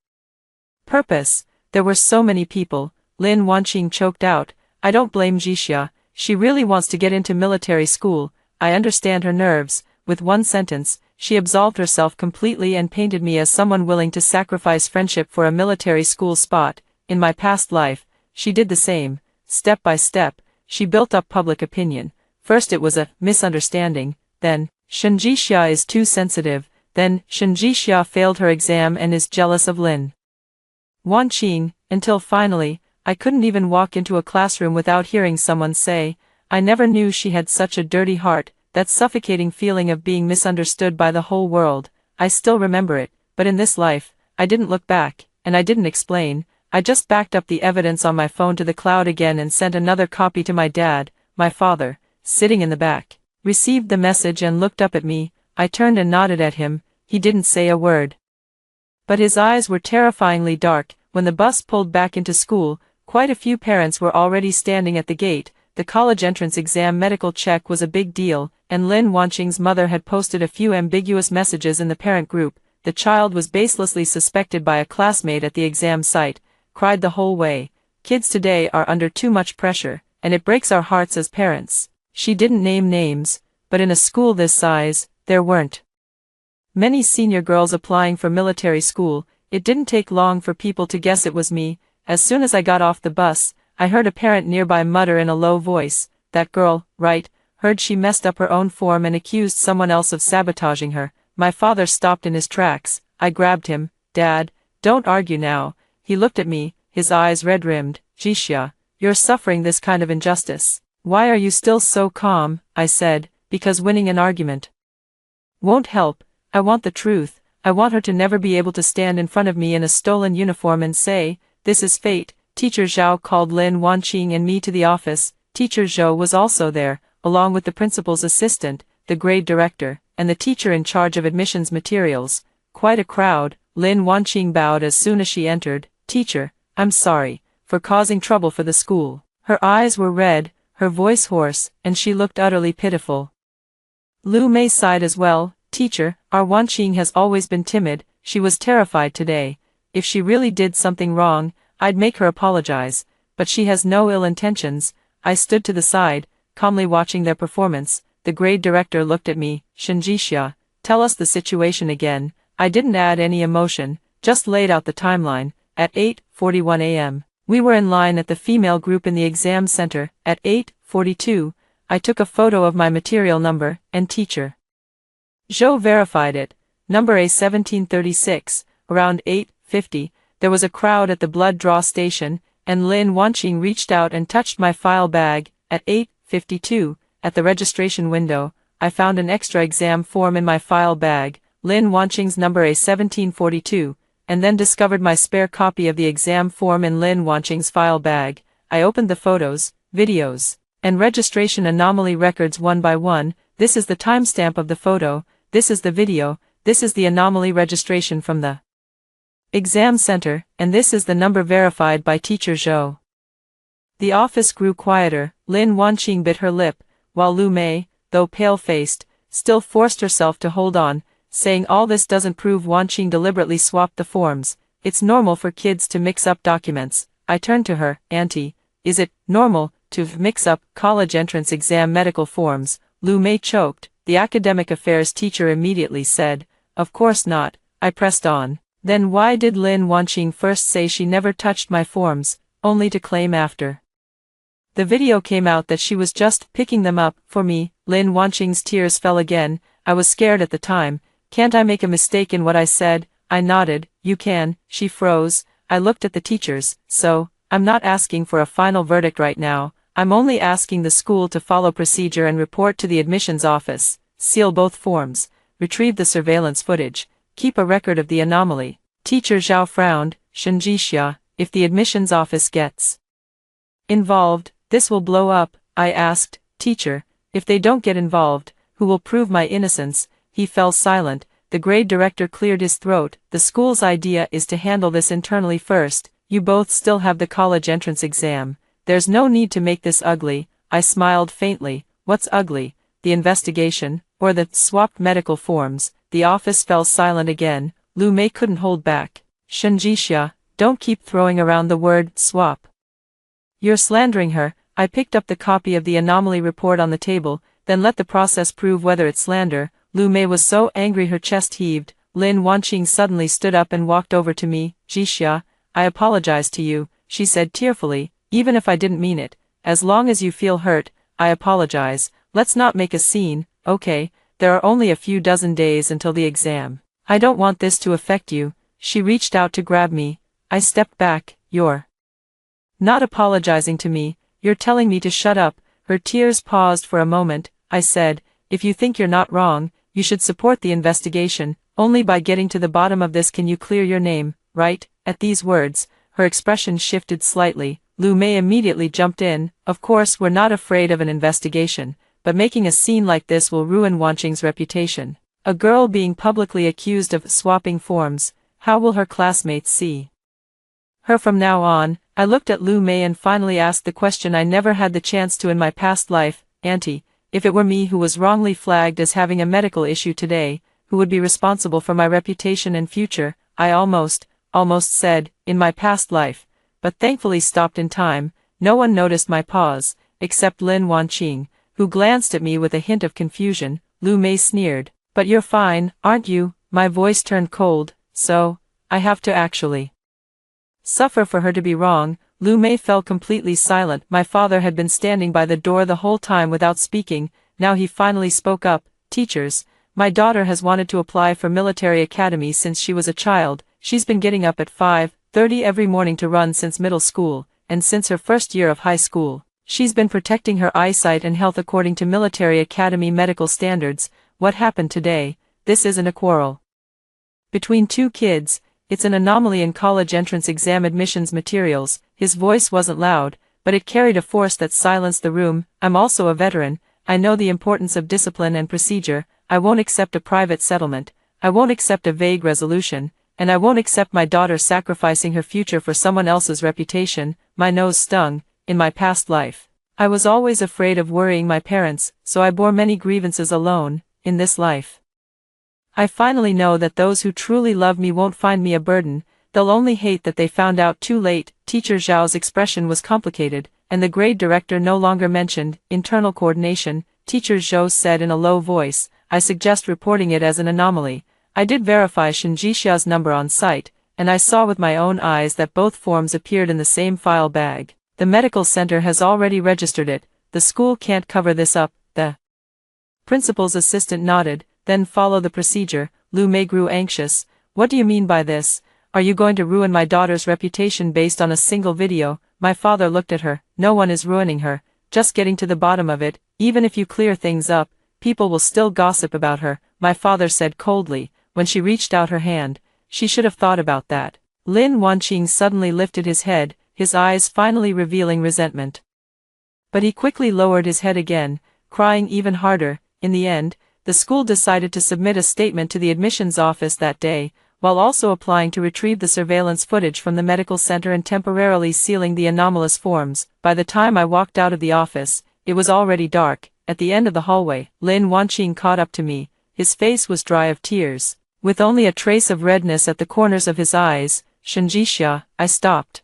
purpose. There were so many people. Lin Wanqing choked out. I don't blame Jixia. She really wants to get into military school. I understand her nerves. With one sentence, she absolved herself completely and painted me as someone willing to sacrifice friendship for a military school spot. In my past life, she did the same. Step by step, she built up public opinion. First it was a misunderstanding, then, Shen Jixia is too sensitive, then, Shen Jixia failed her exam and is jealous of Lin Wanqing, until finally, I couldn't even walk into a classroom without hearing someone say, I never knew she had such a dirty heart. That suffocating feeling of being misunderstood by the whole world. I still remember it, but in this life, I didn't look back, and I didn't explain. I just backed up the evidence on my phone to the cloud again and sent another copy to my dad. My father, sitting in the back, received the message and looked up at me. I turned and nodded at him. He didn't say a word, but his eyes were terrifyingly dark. When the bus pulled back into school, quite a few parents were already standing at the gate. The college entrance exam medical check was a big deal, and Lin Wanqing's mother had posted a few ambiguous messages in the parent group. The child was baselessly suspected by a classmate at the exam site, cried the whole way. Kids today are under too much pressure, and it breaks our hearts as parents. She didn't name names, but in a school this size, there weren't many senior girls applying for military school. It didn't take long for people to guess it was me. As soon as I got off the bus, I heard a parent nearby mutter in a low voice, that girl, right? Heard she messed up her own form and accused someone else of sabotaging her. My father stopped in his tracks. I grabbed him. Dad, don't argue now. He looked at me, his eyes red-rimmed. Jixia, you're suffering this kind of injustice. Why are you still so calm? I said, because winning an argument won't help. I want the truth. I want her to never be able to stand in front of me in a stolen uniform and say, this is fate. Teacher Zhao called Lin Wanqing and me to the office. Teacher Zhou was also there, along with the principal's assistant, the grade director, and the teacher in charge of admissions materials. Quite a crowd. Lin Wanqing bowed as soon as she entered. Teacher, I'm sorry for causing trouble for the school. Her eyes were red, her voice hoarse, and she looked utterly pitiful. Lu Mei sighed as well. Teacher, our Wanqing has always been timid, she was terrified today. If she really did something wrong, I'd make her apologize, but she has no ill intentions. I stood to the side, calmly watching their performance. The grade director looked at me. Shinjixia, tell us the situation again. I didn't add any emotion, just laid out the timeline. At 8:41 a.m. we were in line at the female group in the exam center. At 8:42, I took a photo of my material number, and teacher Zhou verified it. Number A1736. Around 8:50, there was a crowd at the blood draw station, and Lin Wanqing reached out and touched my file bag. At 8:52, at the registration window, I found an extra exam form in my file bag, Lin Wanqing's number A1742, and then discovered my spare copy of the exam form in Lin Wanqing's file bag. I opened the photos, videos, and registration anomaly records one by one. This is the timestamp of the photo, this is the video, this is the anomaly registration from the exam center, and this is the number verified by teacher Zhou. The office grew quieter. Lin Wanqing bit her lip, while Lu Mei, though pale-faced, still forced herself to hold on, saying all this doesn't prove Wanqing deliberately swapped the forms. It's normal for kids to mix up documents. I turned to her. Auntie, is it normal to mix up college entrance exam medical forms? Lu Mei choked. The academic affairs teacher immediately said, of course not. I pressed on. Then why did Lin Wanqing first say she never touched my forms, only to claim after the video came out that she was just picking them up for me? Lin Wanqing's tears fell again. I was scared at the time. Can't I make a mistake in what I said? I nodded. You can. She froze. I looked at the teachers. So, I'm not asking for a final verdict right now. I'm only asking the school to follow procedure and report to the admissions office, seal both forms, retrieve the surveillance footage, keep a record of the anomaly. Teacher Zhao frowned. Shinjixia, if the admissions office gets involved, this will blow up. I asked. Teacher, if they don't get involved, who will prove my innocence? He fell silent. The grade director cleared his throat. The school's idea is to handle this internally first. You both still have the college entrance exam. There's no need to make this ugly. I smiled faintly. What's ugly? The investigation, or the swapped medical forms? The office fell silent again. Lu Mei couldn't hold back. Shinjixia, don't keep throwing around the word swap. You're slandering her. I picked up the copy of the anomaly report on the table, then let the process prove whether it's slander. Lu Mei was so angry her chest heaved. Lin Wanqing suddenly stood up and walked over to me. Jixia, I apologize to you, she said tearfully, even if I didn't mean it. As long as you feel hurt, I apologize. Let's not make a scene, okay? There are only a few dozen days until the exam. I don't want this to affect you. She reached out to grab me. I stepped back. You're not apologizing to me, you're telling me to shut up. Her tears paused for a moment. I said, if you think you're not wrong, you should support the investigation. Only by getting to the bottom of this can you clear your name, right? At these words, her expression shifted slightly. Lu Mei immediately jumped in. Of course we're not afraid of an investigation, but making a scene like this will ruin Wanqing's reputation. A girl being publicly accused of swapping forms, how will her classmates see her from now on? I looked at Lu Mei and finally asked the question I never had the chance to in my past life. Auntie, if it were me who was wrongly flagged as having a medical issue today, who would be responsible for my reputation and future? I almost said, in my past life, but thankfully stopped in time. No one noticed my pause, except Lin Wanqing, who glanced at me with a hint of confusion. Lu Mei sneered, but you're fine, aren't you? My voice turned cold. So, I have to actually suffer for her to be wrong. Lu Mei fell completely silent. My father had been standing by the door the whole time without speaking. Now he finally spoke up. Teachers, my daughter has wanted to apply for military academy since she was a child. She's been getting up at 5:30 every morning to run since middle school, and since her first year of high school. She's been protecting her eyesight and health according to military academy medical standards. What happened today? This isn't a quarrel between two kids. It's an anomaly in college entrance exam admissions materials. His voice wasn't loud, but it carried a force that silenced the room. I'm also a veteran. I know the importance of discipline and procedure. I won't accept a private settlement. I won't accept a vague resolution. And I won't accept my daughter sacrificing her future for someone else's reputation. My nose stung. In my past life, I was always afraid of worrying my parents, so I bore many grievances alone. in this life. I finally know that those who truly love me won't find me a burden, they'll only hate that they found out too late. Teacher Zhao's expression was complicated, and the grade director no longer mentioned internal coordination. Teacher Zhou said in a low voice, I suggest reporting it as an anomaly. I did verify Shen Jixia's number on site, and I saw with my own eyes that both forms appeared in the same file bag. The medical center has already registered it, the school can't cover this up. The principal's assistant nodded, then follow the procedure. Lu Mei grew anxious. What do you mean by this? Are you going to ruin my daughter's reputation based on a single video? My father looked at her. No one is ruining her, just getting to the bottom of it. Even if you clear things up, people will still gossip about her, my father said coldly. When she reached out her hand, she should have thought about that. Lin Wanqing suddenly lifted his head, his eyes finally revealing resentment. But he quickly lowered his head again, crying even harder. In the end, the school decided to submit a statement to the admissions office that day, while also applying to retrieve the surveillance footage from the medical center and temporarily sealing the anomalous forms. By the time I walked out of the office, it was already dark. At the end of the hallway, Lin Wanqing caught up to me. His face was dry of tears, with only a trace of redness at the corners of his eyes. Shen Jixia, I stopped.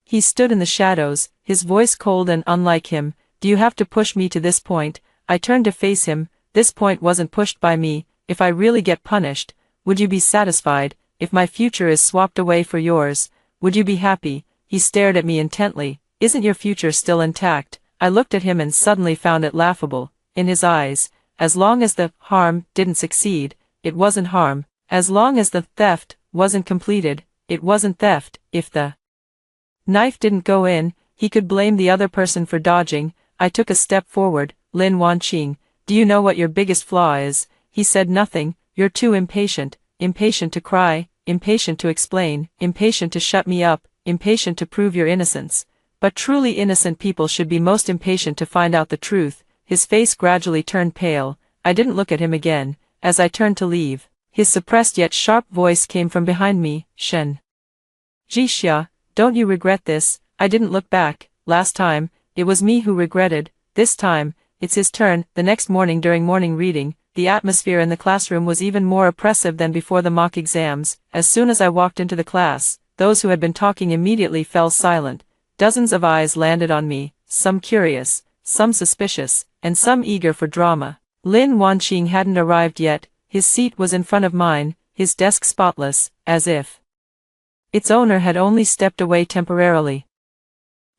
He stood in the shadows, his voice cold and unlike him. Do you have to push me to this point? I turned to face him. This point wasn't pushed by me. If I really get punished, would you be satisfied? If my future is swapped away for yours, would you be happy? He stared at me intently. Isn't your future still intact? I looked at him and suddenly found it laughable. In his eyes, as long as the harm didn't succeed, it wasn't harm. As long as the theft wasn't completed, it wasn't theft. If the knife didn't go in, he could blame the other person for dodging. I took a step forward. Lin Wanqing, do you know what your biggest flaw is? He said nothing. You're too impatient. Impatient to cry, impatient to explain, impatient to shut me up, impatient to prove your innocence. But truly innocent people should be most impatient to find out the truth. His face gradually turned pale. I didn't look at him again. As I turned to leave, his suppressed yet sharp voice came from behind me. Shen Jixia, don't you regret this? I didn't look back. Last time, it was me who regretted. This time, it's his turn. The next morning during morning reading, the atmosphere in the classroom was even more oppressive than before the mock exams. As soon as I walked into the class, those who had been talking immediately fell silent. Dozens of eyes landed on me, some curious, some suspicious, and some eager for drama. Lin Wanqing hadn't arrived yet. His seat was in front of mine, his desk spotless, as if its owner had only stepped away temporarily.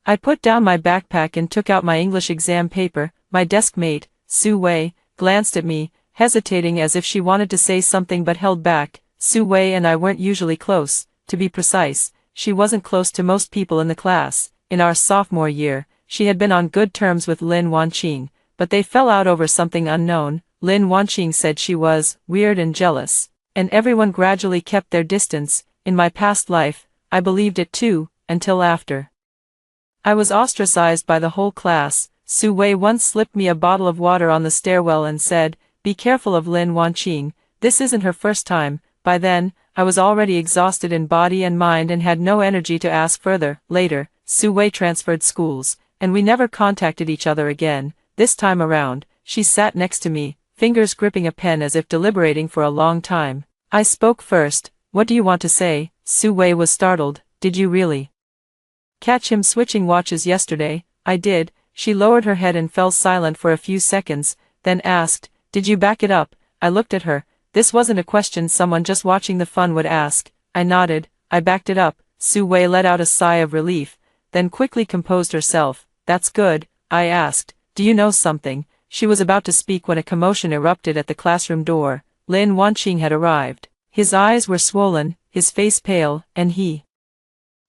I put down my backpack and took out my English exam paper. My desk mate, Su Wei, glanced at me, hesitating as if she wanted to say something but held back. Su Wei and I weren't usually close. To be precise, she wasn't close to most people in the class. In our sophomore year, she had been on good terms with Lin Wanqing, but they fell out over something unknown. Lin Wanqing said she was weird and jealous, and everyone gradually kept their distance. In my past life, I believed it too, until after I was ostracized by the whole class. Su Wei once slipped me a bottle of water on the stairwell and said, "Be careful of Lin Wanqing, this isn't her first time." By then, I was already exhausted in body and mind and had no energy to ask further. Later, Su Wei transferred schools, and we never contacted each other again. This time around, she sat next to me, fingers gripping a pen as if deliberating for a long time. I spoke first. What do you want to say? Su Wei was startled. Did you really catch him switching watches yesterday? I did. She lowered her head and fell silent for a few seconds, then asked, "Did you back it up?" I looked at her. This wasn't a question someone just watching the fun would ask. I nodded. I backed it up. Su Wei let out a sigh of relief, then quickly composed herself. "That's good." I asked, "Do you know something?" She was about to speak when a commotion erupted at the classroom door. Lin Wanqing had arrived. His eyes were swollen, his face pale, and he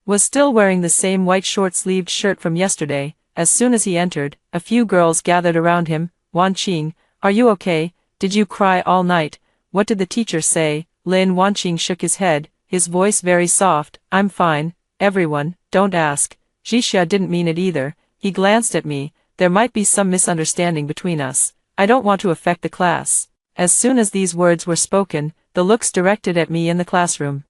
was still wearing the same white short-sleeved shirt from yesterday. As soon as he entered, a few girls gathered around him. "Wanqing, are you okay? Did you cry all night? What did the teacher say?" Lin Wanqing shook his head, his voice very soft. "I'm fine." "Everyone, don't ask. Jixia didn't mean it either." He glanced at me. "There might be some misunderstanding between us. I don't want to affect the class." As soon as these words were spoken, the looks directed at me in the classroom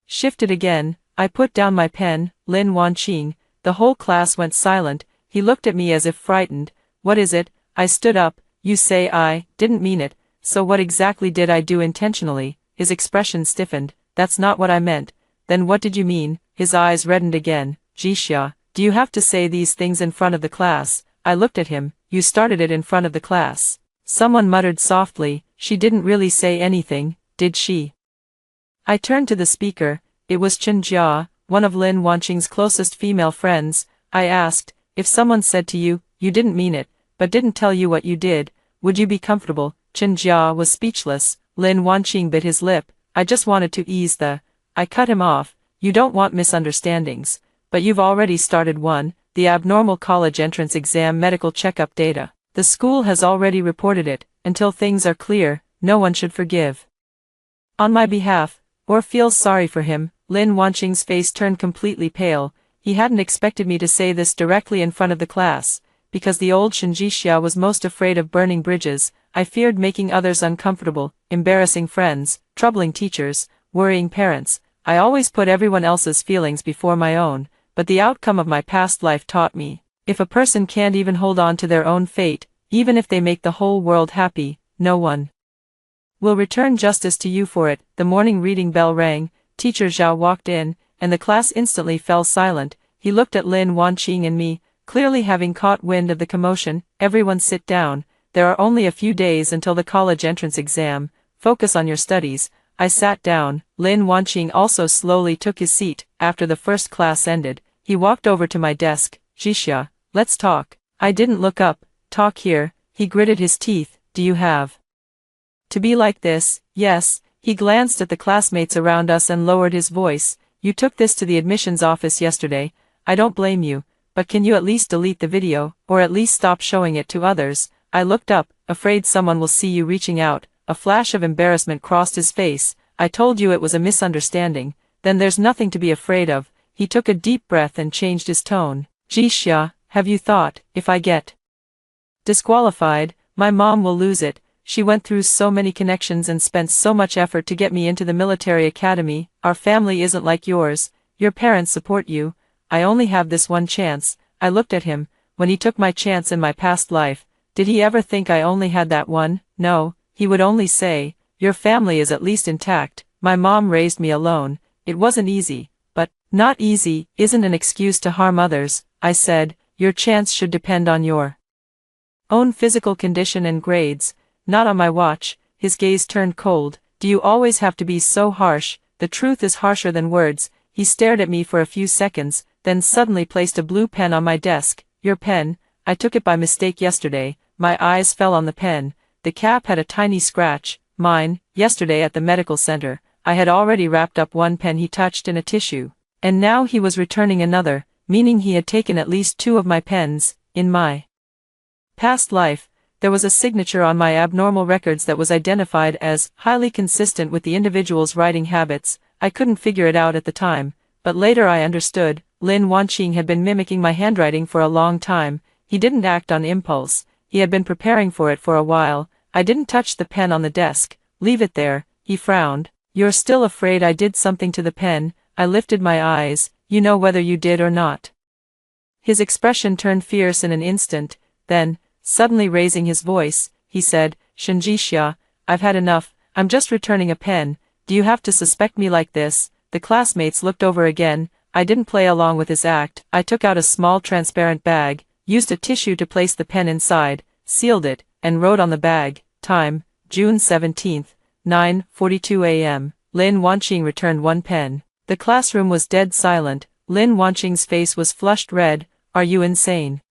shifted again. I put down my pen. Lin Wanqing. The whole class went silent. He looked at me as if frightened. "What is it?" I stood up. You say I didn't mean it, so what exactly did I do intentionally? His expression stiffened. That's not what I meant. Then what did you mean? His eyes reddened again. Jixia, do you have to say these things in front of the class? I looked at him. You started it in front of the class. Someone muttered softly. She didn't really say anything, did she? I turned to the speaker. It was Chen Jia, one of Lin Wanqing's closest female friends. I asked, if someone said to you, you didn't mean it, but didn't tell you what you did, would you be comfortable? Chen Jia was speechless. Lin Wanqing bit his lip. I just wanted to ease the... I cut him off. You don't want misunderstandings. But you've already started one, the abnormal college entrance exam medical checkup data. The school has already reported it. Until things are clear, no one should forgive. On my behalf, or feels sorry for him. Lin Wanqing's face turned completely pale. He hadn't expected me to say this directly in front of the class. Because the old Shinjixia was most afraid of burning bridges, I feared making others uncomfortable, embarrassing friends, troubling teachers, worrying parents. I always put everyone else's feelings before my own, but the outcome of my past life taught me, if a person can't even hold on to their own fate, even if they make the whole world happy, no one will return justice to you for it. The morning reading bell rang, Teacher Zhao walked in, and the class instantly fell silent. He looked at Lin Wanqing and me, clearly having caught wind of the commotion. Everyone sit down. There are only a few days until the college entrance exam. Focus on your studies. I sat down. Lin Wanqing also slowly took his seat. After the first class ended, he walked over to my desk. Jixia, let's talk. I didn't look up. Talk here. He gritted his teeth. Do you have to be like this? Yes. He glanced at the classmates around us and lowered his voice. You took this to the admissions office yesterday. I don't blame you, but can you at least delete the video, or at least stop showing it to others? I looked up, afraid someone will see you reaching out. A flash of embarrassment crossed his face. I told you it was a misunderstanding. Then there's nothing to be afraid of. He took a deep breath and changed his tone. Jixia, have you thought, if I get disqualified, my mom will lose it. She went through so many connections and spent so much effort to get me into the military academy. Our family isn't like yours. Your parents support you. I only have this one chance. I looked at him. When he took my chance in my past life, did he ever think I only had that one? No, he would only say, your family is at least intact. My mom raised me alone. It wasn't easy, but not easy isn't an excuse to harm others. I said, your chance should depend on your own physical condition and grades, not on my watch. His gaze turned cold. Do you always have to be so harsh? The truth is harsher than words. He stared at me for a few seconds, then suddenly placed a blue pen on my desk. Your pen? I took it by mistake yesterday. My eyes fell on the pen. The cap had a tiny scratch. Mine, yesterday at the medical center. I had already wrapped up one pen he touched in a tissue. And now he was returning another, meaning he had taken at least 2 of my pens. In my past life, there was a signature on my abnormal records that was identified as highly consistent with the individual's writing habits. I couldn't figure it out at the time, but later I understood. Lin Wanqing had been mimicking my handwriting for a long time. He didn't act on impulse. He had been preparing for it for a while. I didn't touch the pen on the desk. Leave it there. He frowned. You're still afraid I did something to the pen? I lifted my eyes. You know whether you did or not. His expression turned fierce in an instant. Then, suddenly raising his voice, he said, Shinjixia, I've had enough. I'm just returning a pen. Do you have to suspect me like this? The classmates looked over again. I didn't play along with his act. I took out a small transparent bag, used a tissue to place the pen inside, sealed it, and wrote on the bag, time, June 17th, 9:42 a.m. Lin Wanqing returned one pen. The classroom was dead silent. Lin Wanqing's face was flushed red. Are you insane?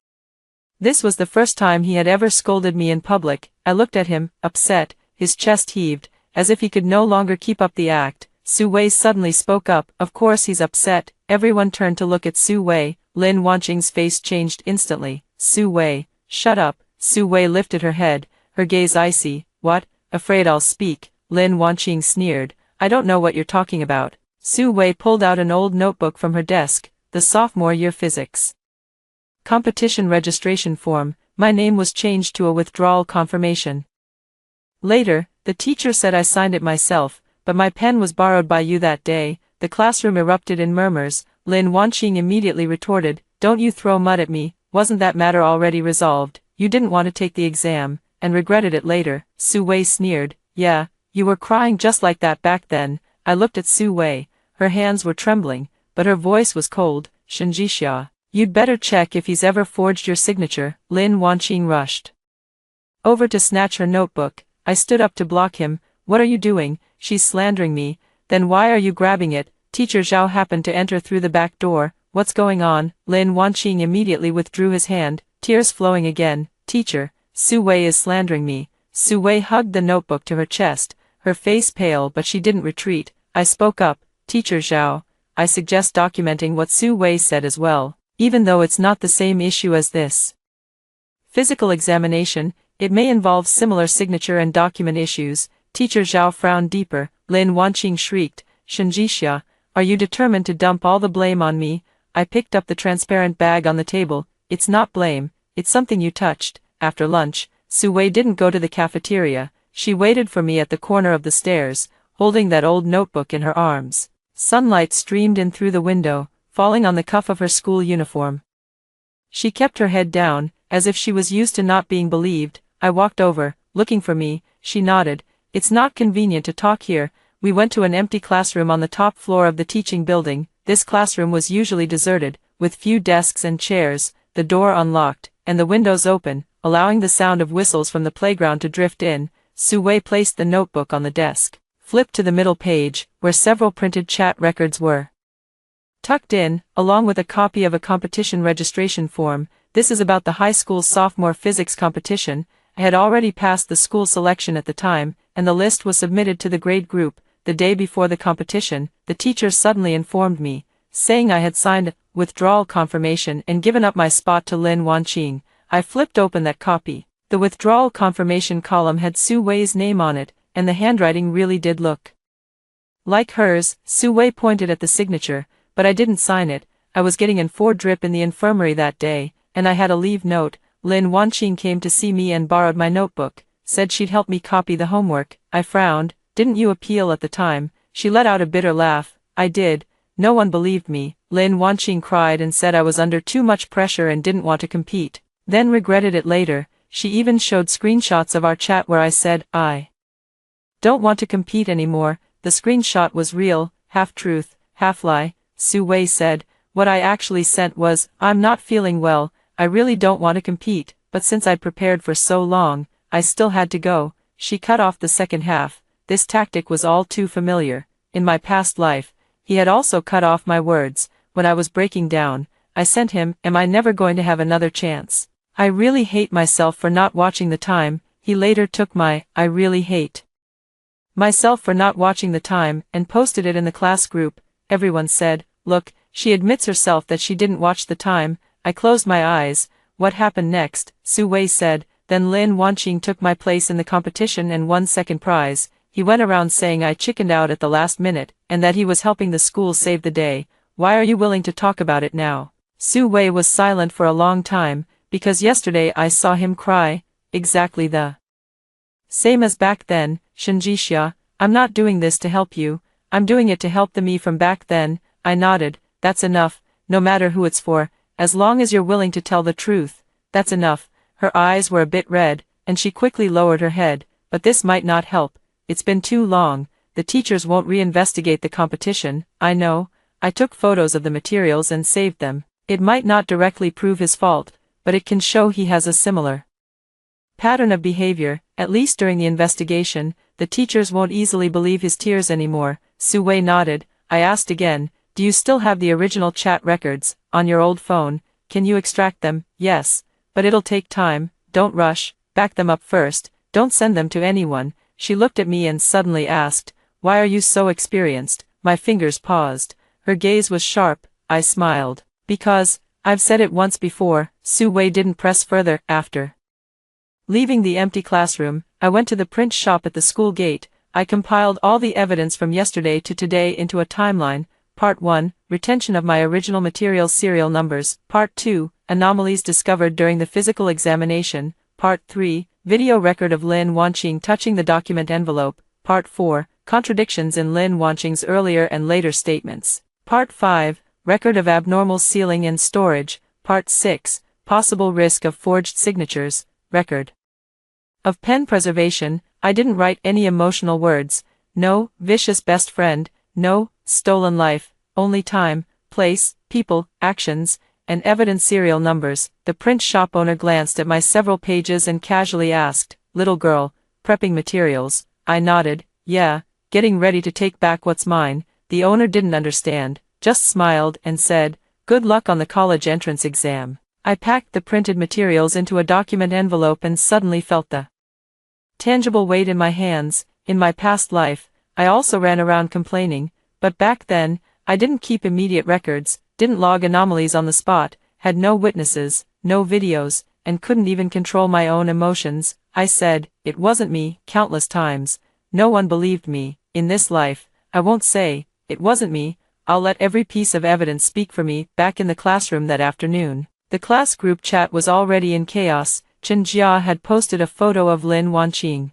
This was the first time he had ever scolded me in public. I looked at him, upset. His chest heaved, as if he could no longer keep up the act. Su Wei suddenly spoke up. Of course he's upset. Everyone turned to look at Su Wei. Lin Wanqing's face changed instantly. Su Wei, shut up. Su Wei lifted her head, her gaze icy. What? Afraid I'll speak? Lin Wanqing sneered. I don't know what you're talking about. Su Wei pulled out an old notebook from her desk. The sophomore year physics competition registration form. My name was changed to a withdrawal confirmation. Later, the teacher said I signed it myself, but my pen was borrowed by you that day. The classroom erupted in murmurs. Lin Wanqing immediately retorted, don't you throw mud at me. Wasn't that matter already resolved? You didn't want to take the exam. and regretted it later, Su Wei sneered. Yeah, you were crying just like that back then. I looked at Su Wei. Her hands were trembling, but her voice was cold. Shinjixia, you'd better check if he's ever forged your signature. Lin Wanqing rushed over to snatch her notebook. I stood up to block him. What are you doing? She's slandering me. Then why are you grabbing it? Teacher Zhao happened to enter through the back door. What's going on? Lin Wanqing immediately withdrew his hand, tears flowing again. Teacher, Su Wei is slandering me. Su Wei hugged the notebook to her chest, her face pale, but she didn't retreat. I spoke up. Teacher Zhao, I suggest documenting what Su Wei said as well, even though it's not the same issue as this physical examination. It may involve similar signature and document issues. Teacher Zhao frowned deeper. Lin Wanqing shrieked. Shinjixia, are you determined to dump all the blame on me? I picked up the transparent bag on the table. It's not blame, it's something you touched. After lunch, Su Wei didn't go to the cafeteria. She waited for me at the corner of the stairs, holding that old notebook in her arms. Sunlight streamed in through the window, falling on the cuff of her school uniform. She kept her head down, as if she was used to not being believed. I walked over, looking for me. She nodded. It's not convenient to talk here. We went to an empty classroom on the top floor of the teaching building. This classroom was usually deserted, with few desks and chairs, the door unlocked, and the windows open, allowing the sound of whistles from the playground to drift in. Su Wei placed the notebook on the desk, flipped to the middle page, where several printed chat records were tucked in, along with a copy of a competition registration form. This is about the high school sophomore physics competition. I had already passed the school selection at the time, and the list was submitted to the grade group. The day before the competition, the teacher suddenly informed me, saying I had signed withdrawal confirmation and given up my spot to Lin Wanqing. I flipped open that copy. The withdrawal confirmation column had Su Wei's name on it, and the handwriting really did look like hers. Su Wei pointed at the signature, but I didn't sign it. I was getting in for drip in the infirmary that day, and I had a leave note. Lin Wanqing came to see me and borrowed my notebook, said she'd help me copy the homework. I frowned. Didn't you appeal at the time? She let out a bitter laugh. I did. No one believed me. Lin Wanqing cried and said I was under too much pressure and didn't want to compete. Then regretted it later. She even showed screenshots of our chat where I said, I don't want to compete anymore. The screenshot was real, half truth, half lie. Su Wei said, what I actually sent was, I'm not feeling well, I really don't want to compete, but since I'd prepared for so long, I still had to go. She cut off the second half. This tactic was all too familiar. In my past life, he had also cut off my words. When I was breaking down, I sent him, am I never going to have another chance? I really hate myself for not watching the time. He later took my, I really hate myself for not watching the time, and posted it in the class group. Everyone said, look, she admits herself that she didn't watch the time. I closed my eyes. What happened next? Su Wei said, then Lin Wanqing took my place in the competition and won second prize. He went around saying I chickened out at the last minute, and that he was helping the school save the day. Why are you willing to talk about it now? Su Wei was silent for a long time, because yesterday I saw him cry, exactly the same as back then. Shinjixia, I'm not doing this to help you, I'm doing it to help the me from back then. I nodded. That's enough, no matter who it's for, as long as you're willing to tell the truth. That's enough. Her eyes were a bit red, and she quickly lowered her head, but this might not help. It's been too long. The teachers won't reinvestigate the competition. I know. I took photos of the materials and saved them. It might not directly prove his fault, but it can show he has a similar pattern of behavior. At least during the investigation, the teachers won't easily believe his tears anymore. Su Wei nodded. I asked again, do you still have the original chat records on your old phone? Can you extract them? Yes, but it'll take time. Don't rush. Back them up first. Don't send them to anyone. She looked at me and suddenly asked, why are you so experienced? My fingers paused. Her gaze was sharp. I smiled. Because, I've said it once before. Su Wei didn't press further. After leaving the empty classroom, I went to the print shop at the school gate. I compiled all the evidence from yesterday to today into a timeline. Part 1, retention of my original material serial numbers. Part 2, anomalies discovered during the physical examination. Part 3, video record of Lin Wanqing touching the document envelope. Part 4, contradictions in Lin Wanqing's earlier and later statements. Part 5, record of abnormal sealing and storage. Part 6, possible risk of forged signatures. Record Of pen preservation, I didn't write any emotional words. No vicious best friend, no stolen life, only time, place, people, actions, and evident serial numbers. The print shop owner glanced at my several pages and casually asked, "Little girl, prepping materials?" I nodded, "Yeah, getting ready to take back what's mine." The owner didn't understand, just smiled and said, "Good luck on the college entrance exam." I packed the printed materials into a document envelope and suddenly felt the tangible weight in my hands. In my past life, I also ran around complaining, but back then, I didn't keep immediate records, didn't log anomalies on the spot, had no witnesses, no videos, and couldn't even control my own emotions. I said, "It wasn't me," countless times. No one believed me. In this life, I won't say, "It wasn't me." I'll let every piece of evidence speak for me. Back in the classroom that afternoon, the class group chat was already in chaos. Chen Jia had posted a photo of Lin Wanqing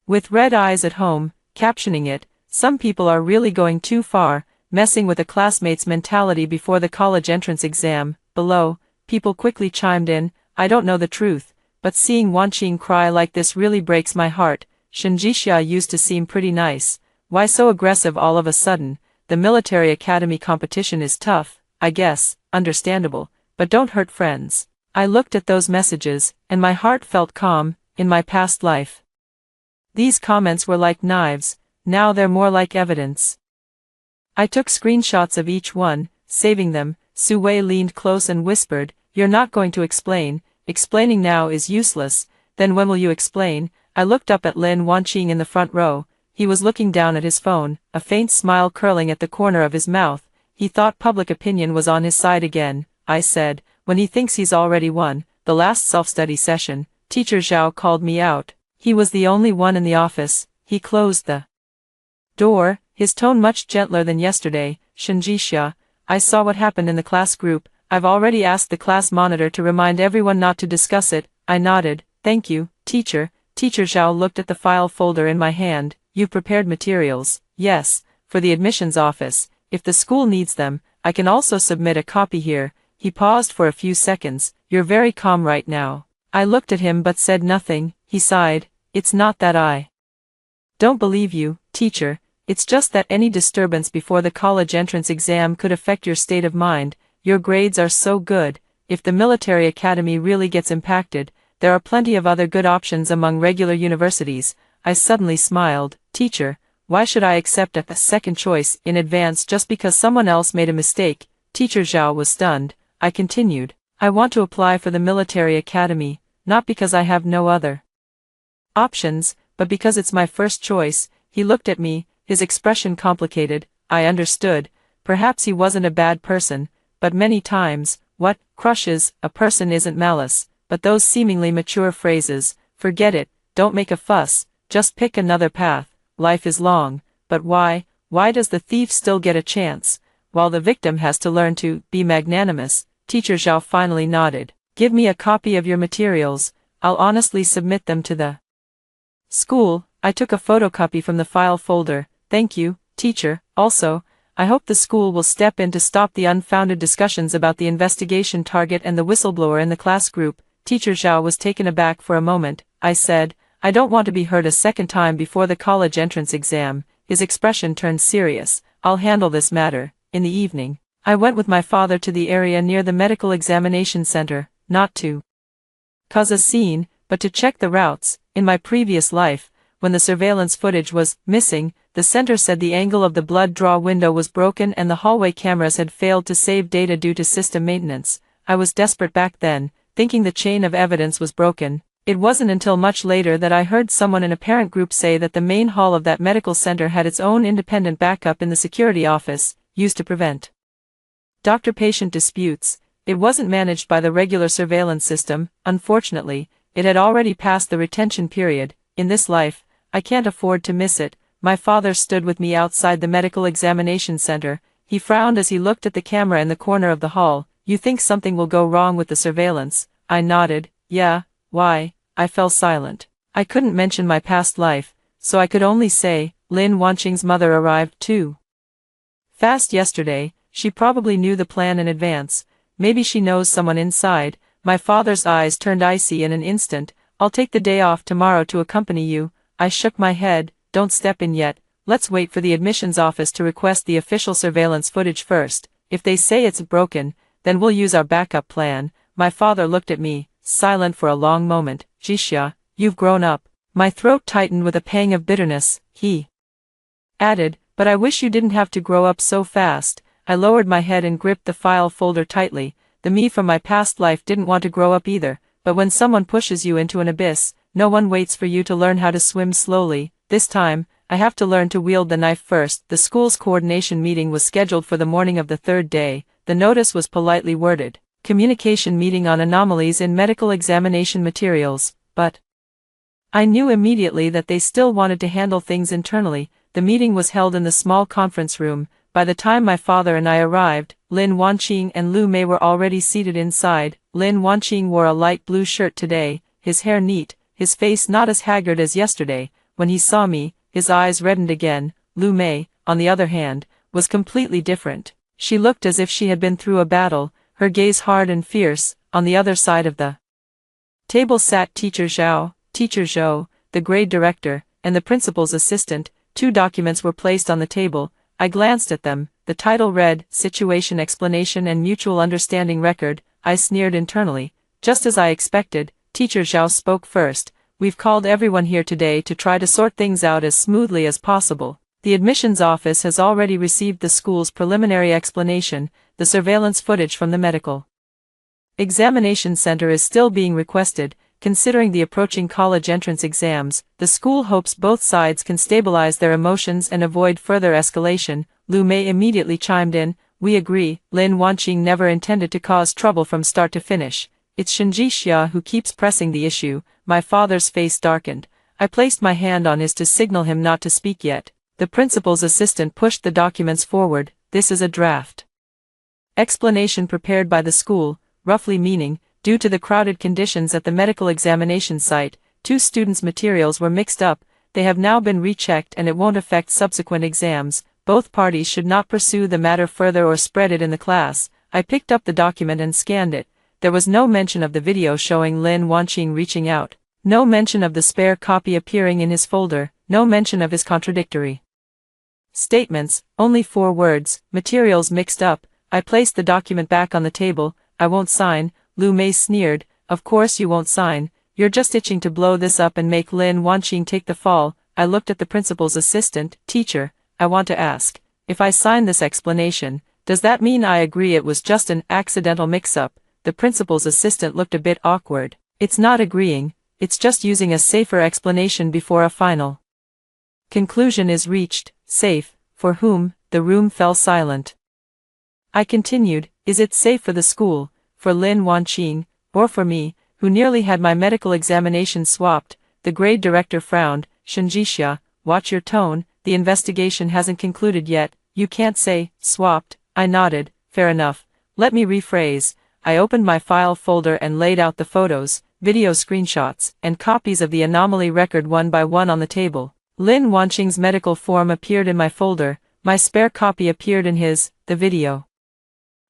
with red eyes at home, captioning it, "Some people are really going too far, messing with a classmate's mentality before the college entrance exam." Below, people quickly chimed in, "I don't know the truth, but seeing Wanqing cry like this really breaks my heart. Chen Jixia used to seem pretty nice. Why so aggressive all of a sudden? The military academy competition is tough, I guess, understandable, but don't hurt friends." I looked at those messages, and my heart felt calm. In my past life, these comments were like knives, now they're more like evidence. I took screenshots of each one, saving them. Su Wei leaned close and whispered, "You're not going to explain. Explaining now is useless. Then when will you explain?" I looked up at Lin Wanqing in the front row. He was looking down at his phone, a faint smile curling at the corner of his mouth. He thought public opinion was on his side again. I said, "When he thinks he's already won." The last self-study session, Teacher Zhao called me out. He was the only one in the office. He closed the door, his tone much gentler than yesterday. "Chen Jixia, I saw what happened in the class group. I've already asked the class monitor to remind everyone not to discuss it." I nodded. "Thank you, teacher." Teacher Zhao looked at the file folder in my hand. "You've prepared materials?" "Yes, for the admissions office. If the school needs them, I can also submit a copy here." He paused for a few seconds. "You're very calm right now." I looked at him but said nothing. He sighed. "It's not that I don't believe you, teacher. It's just that any disturbance before the college entrance exam could affect your state of mind. Your grades are so good. If the military academy really gets impacted, there are plenty of other good options among regular universities." I suddenly smiled. "Teacher, why should I accept a second choice in advance just because someone else made a mistake?" Teacher Zhao was stunned. I continued, "I want to apply for the military academy, not because I have no other options, but because it's my first choice." He looked at me, his expression complicated. I understood. Perhaps he wasn't a bad person, but many times, what crushes a person isn't malice, but those seemingly mature phrases. "Forget it, don't make a fuss, just pick another path. Life is long." But why does the thief still get a chance, while the victim has to learn to be magnanimous? Teacher Zhao finally nodded. "Give me a copy of your materials. I'll honestly submit them to the school." I took a photocopy from the file folder. "Thank you, teacher. Also, I hope the school will step in to stop the unfounded discussions about the investigation target and the whistleblower in the class group." Teacher Zhao was taken aback for a moment. I said, "I don't want to be hurt a second time before the college entrance exam." His expression turned serious. "I'll handle this matter." In the evening, I went with my father to the area near the medical examination center, not to cause a scene, but to check the routes. In my previous life, when the surveillance footage was missing, the center said the angle of the blood draw window was broken and the hallway cameras had failed to save data due to system maintenance. I was desperate back then, thinking the chain of evidence was broken. It wasn't until much later that I heard someone in a parent group say that the main hall of that medical center had its own independent backup in the security office, used to prevent doctor-patient disputes. It wasn't managed by the regular surveillance system. Unfortunately, it had already passed the retention period. In this life, I can't afford to miss it. My father stood with me outside the medical examination center. He frowned as he looked at the camera in the corner of the hall. "You think something will go wrong with the surveillance?" I nodded. "Yeah, why?" I fell silent. I couldn't mention my past life, so I could only say, "Lin Wanqing's mother arrived too fast yesterday. She probably knew the plan in advance. Maybe she knows someone inside." My father's eyes turned icy in an instant. I'll take the day off tomorrow to accompany you. I shook my head. Don't step in yet. Let's wait for the admissions office to request the official surveillance footage first. If they say it's broken, then we'll use our backup plan. My father looked at me, silent for a long moment. Jixia, you've grown up. My throat tightened with a pang of bitterness. He added, but I wish you didn't have to grow up so fast. I lowered my head and gripped the file folder tightly. The me from my past life didn't want to grow up either, but when someone pushes you into an abyss, no one waits for you to learn how to swim slowly. This time, I have to learn to wield the knife first. The school's coordination meeting was scheduled for the morning of the third day. The notice was politely worded. Communication meeting on anomalies in medical examination materials, but I knew immediately that they still wanted to handle things internally. The meeting was held in the small conference room. By the time my father and I arrived, Lin Wanqing and Lu Mei were already seated inside. Lin Wanqing wore a light blue shirt today, his hair neat, his face not as haggard as yesterday. When he saw me, his eyes reddened again. Lu Mei, on the other hand, was completely different. She looked as if she had been through a battle, her gaze hard and fierce. On the other side of the table sat Teacher Zhou, the grade director, and the principal's assistant. 2 documents were placed on the table. I glanced at them. The title read, Situation Explanation and Mutual Understanding Record. I sneered internally. Just as I expected, Teacher Zhou spoke first. We've called everyone here today to try to sort things out as smoothly as possible. The admissions office has already received the school's preliminary explanation. The surveillance footage from the medical examination center is still being requested. Considering the approaching college entrance exams, the school hopes both sides can stabilize their emotions and avoid further escalation. Lu Mei immediately chimed in. We agree. Lin Wanqing never intended to cause trouble from start to finish. It's Shenji Xia who keeps pressing the issue. My father's face darkened. I placed my hand on his to signal him not to speak yet. The principal's assistant pushed the documents forward. This is a draft explanation prepared by the school, roughly meaning, due to the crowded conditions at the medical examination site, 2 students' materials were mixed up. They have now been rechecked and it won't affect subsequent exams. Both parties should not pursue the matter further or spread it in the class. I picked up the document and scanned it. There was no mention of the video showing Lin Wanqing reaching out. No mention of the spare copy appearing in his folder. No mention of his contradictory statements. Only 4 words. Materials mixed up. I placed the document back on the table. I won't sign. Lu Mei sneered. Of course you won't sign. You're just itching to blow this up and make Lin Wanqing take the fall. I looked at the principal's assistant. Teacher, I want to ask, if I sign this explanation, does that mean I agree it was just an accidental mix-up? The principal's assistant looked a bit awkward. It's not agreeing, it's just using a safer explanation before a final conclusion is reached. Safe, for whom? The room fell silent. I continued, is it safe for the school, for Lin Wanqing, or for me, who nearly had my medical examination swapped? The grade director frowned. Shenji Xia, watch your tone, the investigation hasn't concluded yet. You can't say, swapped. I nodded. Fair enough. Let me rephrase. I opened my file folder and laid out the photos, video screenshots, and copies of the anomaly record one by one on the table. Lin Wanqing's medical form appeared in my folder. My spare copy appeared in his. The video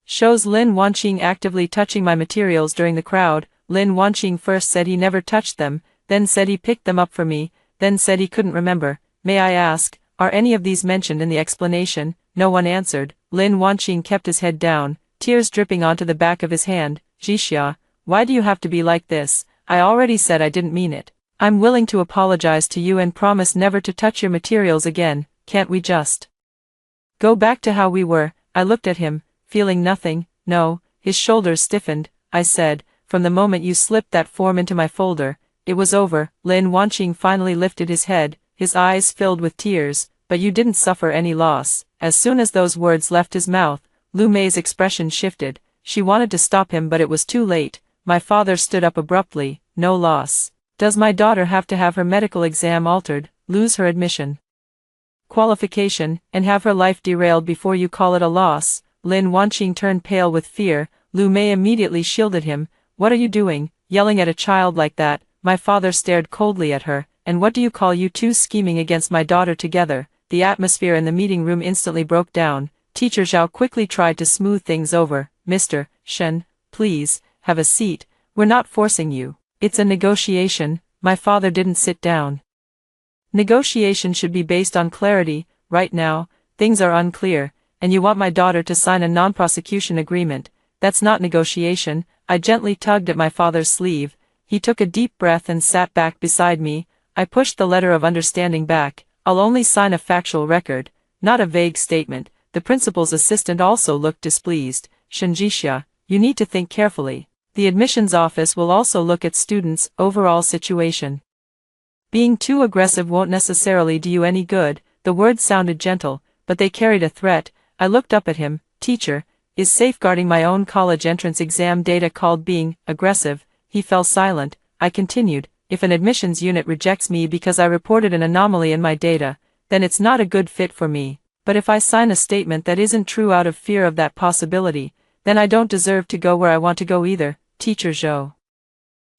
shows Lin Wanqing actively touching my materials during the crowd. Lin Wanqing first said he never touched them, then said he picked them up for me, then said he couldn't remember. May I ask, are any of these mentioned in the explanation? No one answered. Lin Wanqing kept his head down, tears dripping onto the back of his hand. Jixia, why do you have to be like this? I already said I didn't mean it. I'm willing to apologize to you and promise never to touch your materials again. Can't we just go back to how we were? I looked at him, feeling nothing. No. His shoulders stiffened. I said, from the moment you slipped that form into my folder, it was over. Lin Wanqing finally lifted his head, his eyes filled with tears. But you didn't suffer any loss. As soon as those words left his mouth, Lu Mei's expression shifted. She wanted to stop him but it was too late. My father stood up abruptly. No loss. Does my daughter have to have her medical exam altered, lose her admission qualification, and have her life derailed before you call it a loss? Lin Wanqing turned pale with fear. Lu Mei immediately shielded him. What are you doing, yelling at a child like that? My father stared coldly at her. And what do you call you two scheming against my daughter together? The atmosphere in the meeting room instantly broke down. Teacher Zhao quickly tried to smooth things over. Mr. Shen, please, have a seat. We're not forcing you. It's a negotiation, my father didn't sit down. Negotiation should be based on clarity. Right now, things are unclear, and you want my daughter to sign a non-prosecution agreement. That's not negotiation. I gently tugged at my father's sleeve. He took a deep breath and sat back beside me. I pushed the letter of understanding back. I'll only sign a factual record, not a vague statement. The principal's assistant also looked displeased. Shinjisha, you need to think carefully. The admissions office will also look at students' overall situation. Being too aggressive won't necessarily do you any good. The words sounded gentle, but they carried a threat. I looked up at him. Teacher, is safeguarding my own college entrance exam data called being aggressive? He fell silent. I continued, if an admissions unit rejects me because I reported an anomaly in my data, then it's not a good fit for me. But if I sign a statement that isn't true out of fear of that possibility, then I don't deserve to go where I want to go either. Teacher Zhou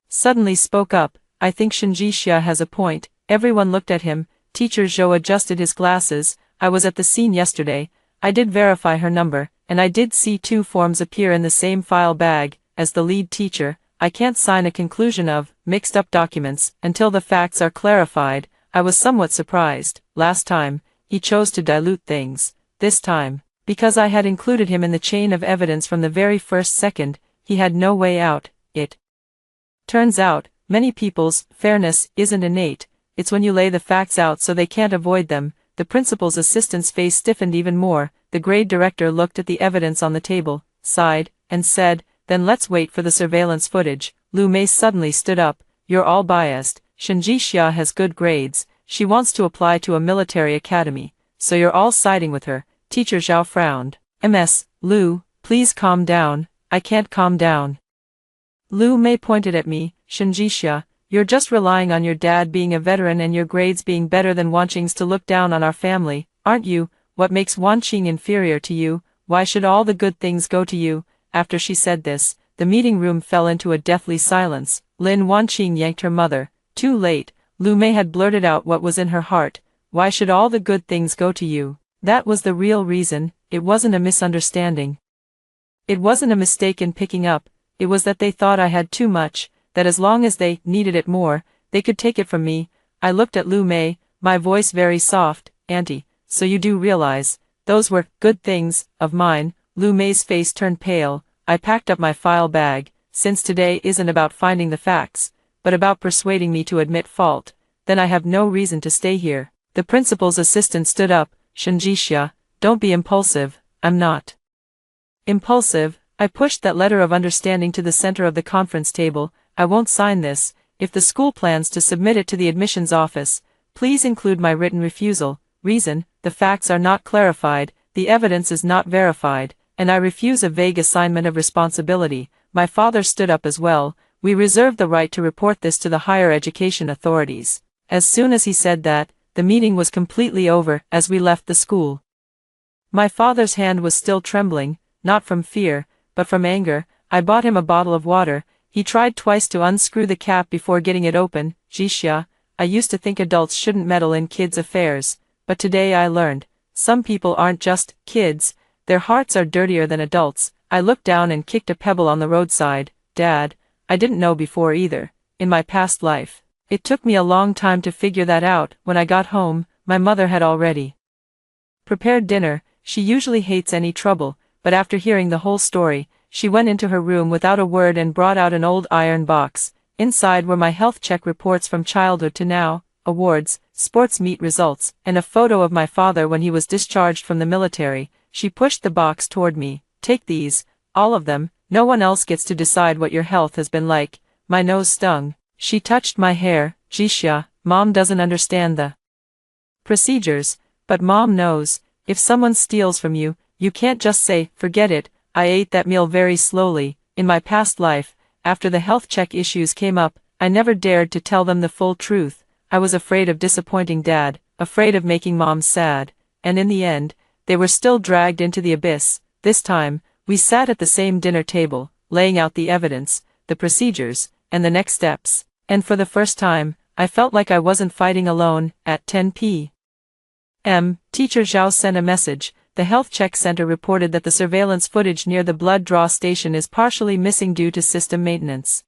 suddenly spoke up. I think Shinjisha has a point. Everyone looked at him. Teacher Zhou adjusted his glasses. I was at the scene yesterday. I did verify her number, and I did see 2 forms appear in the same file bag. As the lead teacher, I can't sign a conclusion of mixed-up documents until the facts are clarified. I was somewhat surprised. Last time, he chose to dilute things. This time, because I had included him in the chain of evidence from the very first second, he had no way out. It turns out, many people's fairness isn't innate. It's when you lay the facts out so they can't avoid them. The principal's assistant's face stiffened even more. The grade director looked at the evidence on the table, sighed, and said, then let's wait for the surveillance footage. Lu Mei suddenly stood up. You're all biased. Shinjisha has good grades. She wants to apply to a military academy, so you're all siding with her. Teacher Zhao frowned. Ms. Lu, please calm down. I can't calm down. Lu Mei pointed at me. Shinjisha, you're just relying on your dad being a veteran and your grades being better than Wanqing's to look down on our family, aren't you? What makes Wanqing inferior to you? Why should all the good things go to you? After she said this, the meeting room fell into a deathly silence. Lin Wanqing yanked her mother. Too late. Lu Mei had blurted out what was in her heart. Why should all the good things go to you? That was the real reason. It wasn't a misunderstanding. It wasn't a mistake in picking up. It was that they thought I had too much, that as long as they needed it more, they could take it from me. I looked at Lu Mei, my voice very soft. Auntie, so you do realize, those were good things of mine. Lu Mei's face turned pale. I packed up my file bag. Since today isn't about finding the facts, but about persuading me to admit fault, then I have no reason to stay here. The principal's assistant stood up. Shinjisha, don't be impulsive. I'm not impulsive. I pushed that letter of understanding to the center of the conference table. I won't sign this. If the school plans to submit it to the admissions office, please include my written refusal. Reason, the facts are not clarified, the evidence is not verified, and I refuse a vague assignment of responsibility. My father stood up as well. We reserve the right to report this to the higher education authorities. As soon as he said that, the meeting was completely over as we left the school. My father's hand was still trembling, not from fear, but from anger. I bought him a bottle of water. He tried twice to unscrew the cap before getting it open. Jixia, I used to think adults shouldn't meddle in kids' affairs, but today I learned, some people aren't just kids, their hearts are dirtier than adults. I looked down and kicked a pebble on the roadside. Dad, I didn't know before either, in my past life. It took me a long time to figure that out. When I got home, my mother had already prepared dinner. She usually hates any trouble, but after hearing the whole story, she went into her room without a word and brought out an old iron box. Inside were my health check reports from childhood to now, awards, sports meet results, and a photo of my father when he was discharged from the military. She pushed the box toward me. Take these, all of them. No one else gets to decide what your health has been like. My nose stung. She touched my hair. Jixia, Mom doesn't understand the procedures, but Mom knows. If someone steals from you, you can't just say, forget it. I ate that meal very slowly. In my past life, after the health check issues came up, I never dared to tell them the full truth. I was afraid of disappointing Dad, afraid of making Mom sad, and in the end, they were still dragged into the abyss. This time, we sat at the same dinner table, laying out the evidence, the procedures, and the next steps, and for the first time, I felt like I wasn't fighting alone. At 10 p.m., Teacher Zhao sent a message. The health check center reported that the surveillance footage near the blood draw station is partially missing due to system maintenance.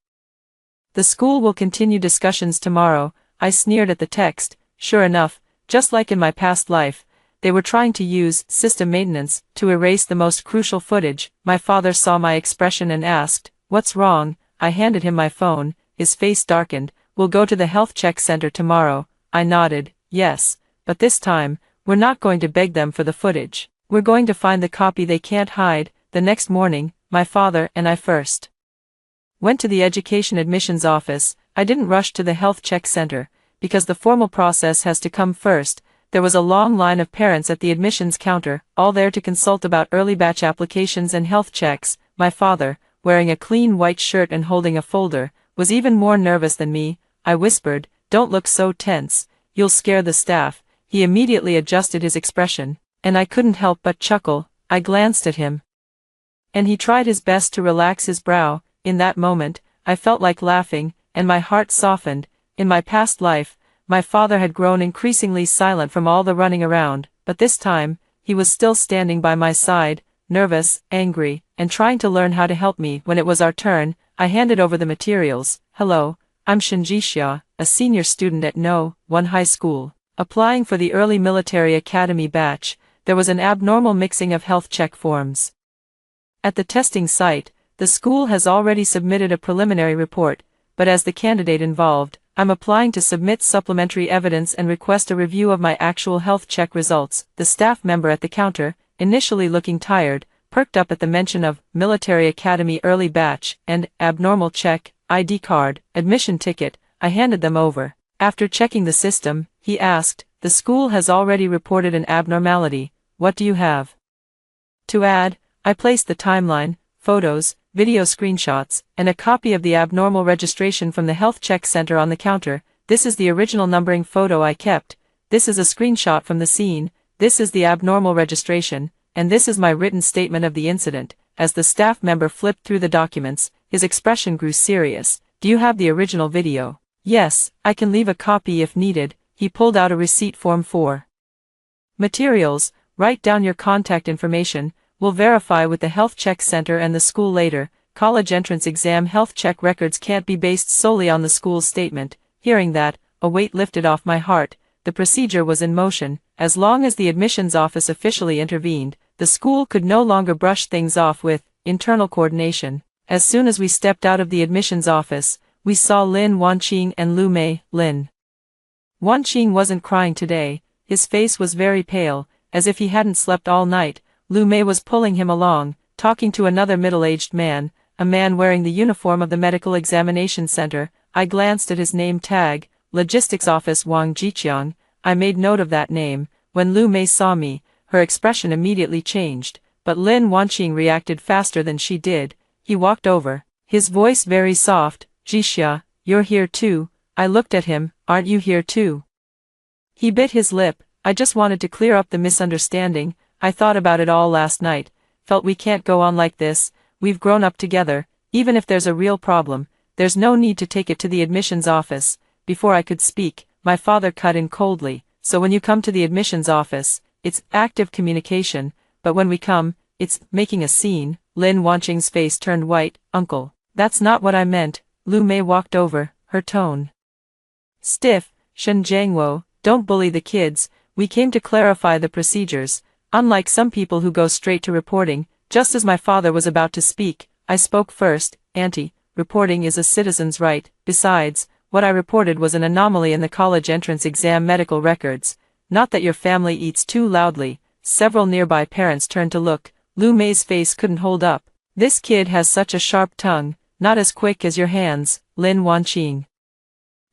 The school will continue discussions tomorrow. I sneered at the text. Sure enough, just like in my past life, they were trying to use system maintenance to erase the most crucial footage. My father saw my expression and asked, "What's wrong?" I handed him my phone. His face darkened. "We'll go to the health check center tomorrow." I nodded. "Yes, but this time, we're not going to beg them for the footage. We're going to find the copy they can't hide." The next morning, my father and I first went to the education admissions office. I didn't rush to the health check center, because the formal process has to come first. There was a long line of parents at the admissions counter, all there to consult about early batch applications and health checks. My father, wearing a clean white shirt and holding a folder, was even more nervous than me. I whispered, "Don't look so tense, you'll scare the staff." He immediately adjusted his expression, and I couldn't help but chuckle. I glanced at him, and he tried his best to relax his brow. In that moment, I felt like laughing, and my heart softened. In my past life, my father had grown increasingly silent from all the running around, but this time, he was still standing by my side, nervous, angry, and trying to learn how to help me. When it was our turn, I handed over the materials. "Hello, I'm Shinjishia, a senior student at No. 1 High School, applying for the early military academy batch." There was an abnormal mixing of health check forms at the testing site. The school has already submitted a preliminary report, but as the candidate involved, I'm applying to submit supplementary evidence and request a review of my actual health check results. The staff member at the counter, initially looking tired, perked up at the mention of military academy early batch and abnormal check, ID card, admission ticket. I handed them over. After checking the system, he asked, "The school has already reported an abnormality. What do you have to add?" I placed the timeline, photos, video screenshots, and a copy of the abnormal registration from the health check center on the counter. "This is the original numbering photo I kept. This is a screenshot from the scene. This is the abnormal registration, and this is my written statement of the incident." As the staff member flipped through the documents, his expression grew serious. "Do you have the original video?" "Yes, I can leave a copy if needed." He pulled out a receipt form for materials. "Write down your contact information. We'll verify with the health check center and the school later. College entrance exam health check records can't be based solely on the school's statement." Hearing that, a weight lifted off my heart. The procedure was in motion. As long as the admissions office officially intervened, the school could no longer brush things off with internal coordination. As soon as we stepped out of the admissions office, we saw Lin Wanqing and Lu Mei. Lin Wanqing wasn't crying today. His face was very pale, as if he hadn't slept all night. Lu Mei was pulling him along, talking to another middle-aged man, a man wearing the uniform of the medical examination center. I glanced at his name tag, Logistics Office Wang Jiqiang. I made note of that name. When Lu Mei saw me, her expression immediately changed, but Lin Wanqing reacted faster than she did. He walked over, his voice very soft. "Jixia, you're here too." I looked at him. "Aren't you here too?" He bit his lip. "I just wanted to clear up the misunderstanding. I thought about it all last night, felt we can't go on like this. We've grown up together. Even if there's a real problem, there's no need to take it to the admissions office." Before I could speak, my father cut in coldly. "So when you come to the admissions office, it's active communication, but when we come, it's making a scene." Lin Wanqing's face turned white. "Uncle, that's not what I meant." Lu Mei walked over, her tone stiff. "Shen Jiangwo, don't bully the kids. We came to clarify the procedures. Unlike some people who go straight to reporting." Just as my father was about to speak, I spoke first. "Auntie, reporting is a citizen's right. Besides, what I reported was an anomaly in the college entrance exam medical records. Not that your family eats too loudly." Several nearby parents turned to look. Lu Mei's face couldn't hold up. "This kid has such a sharp tongue, not as quick as your hands." Lin Wanqing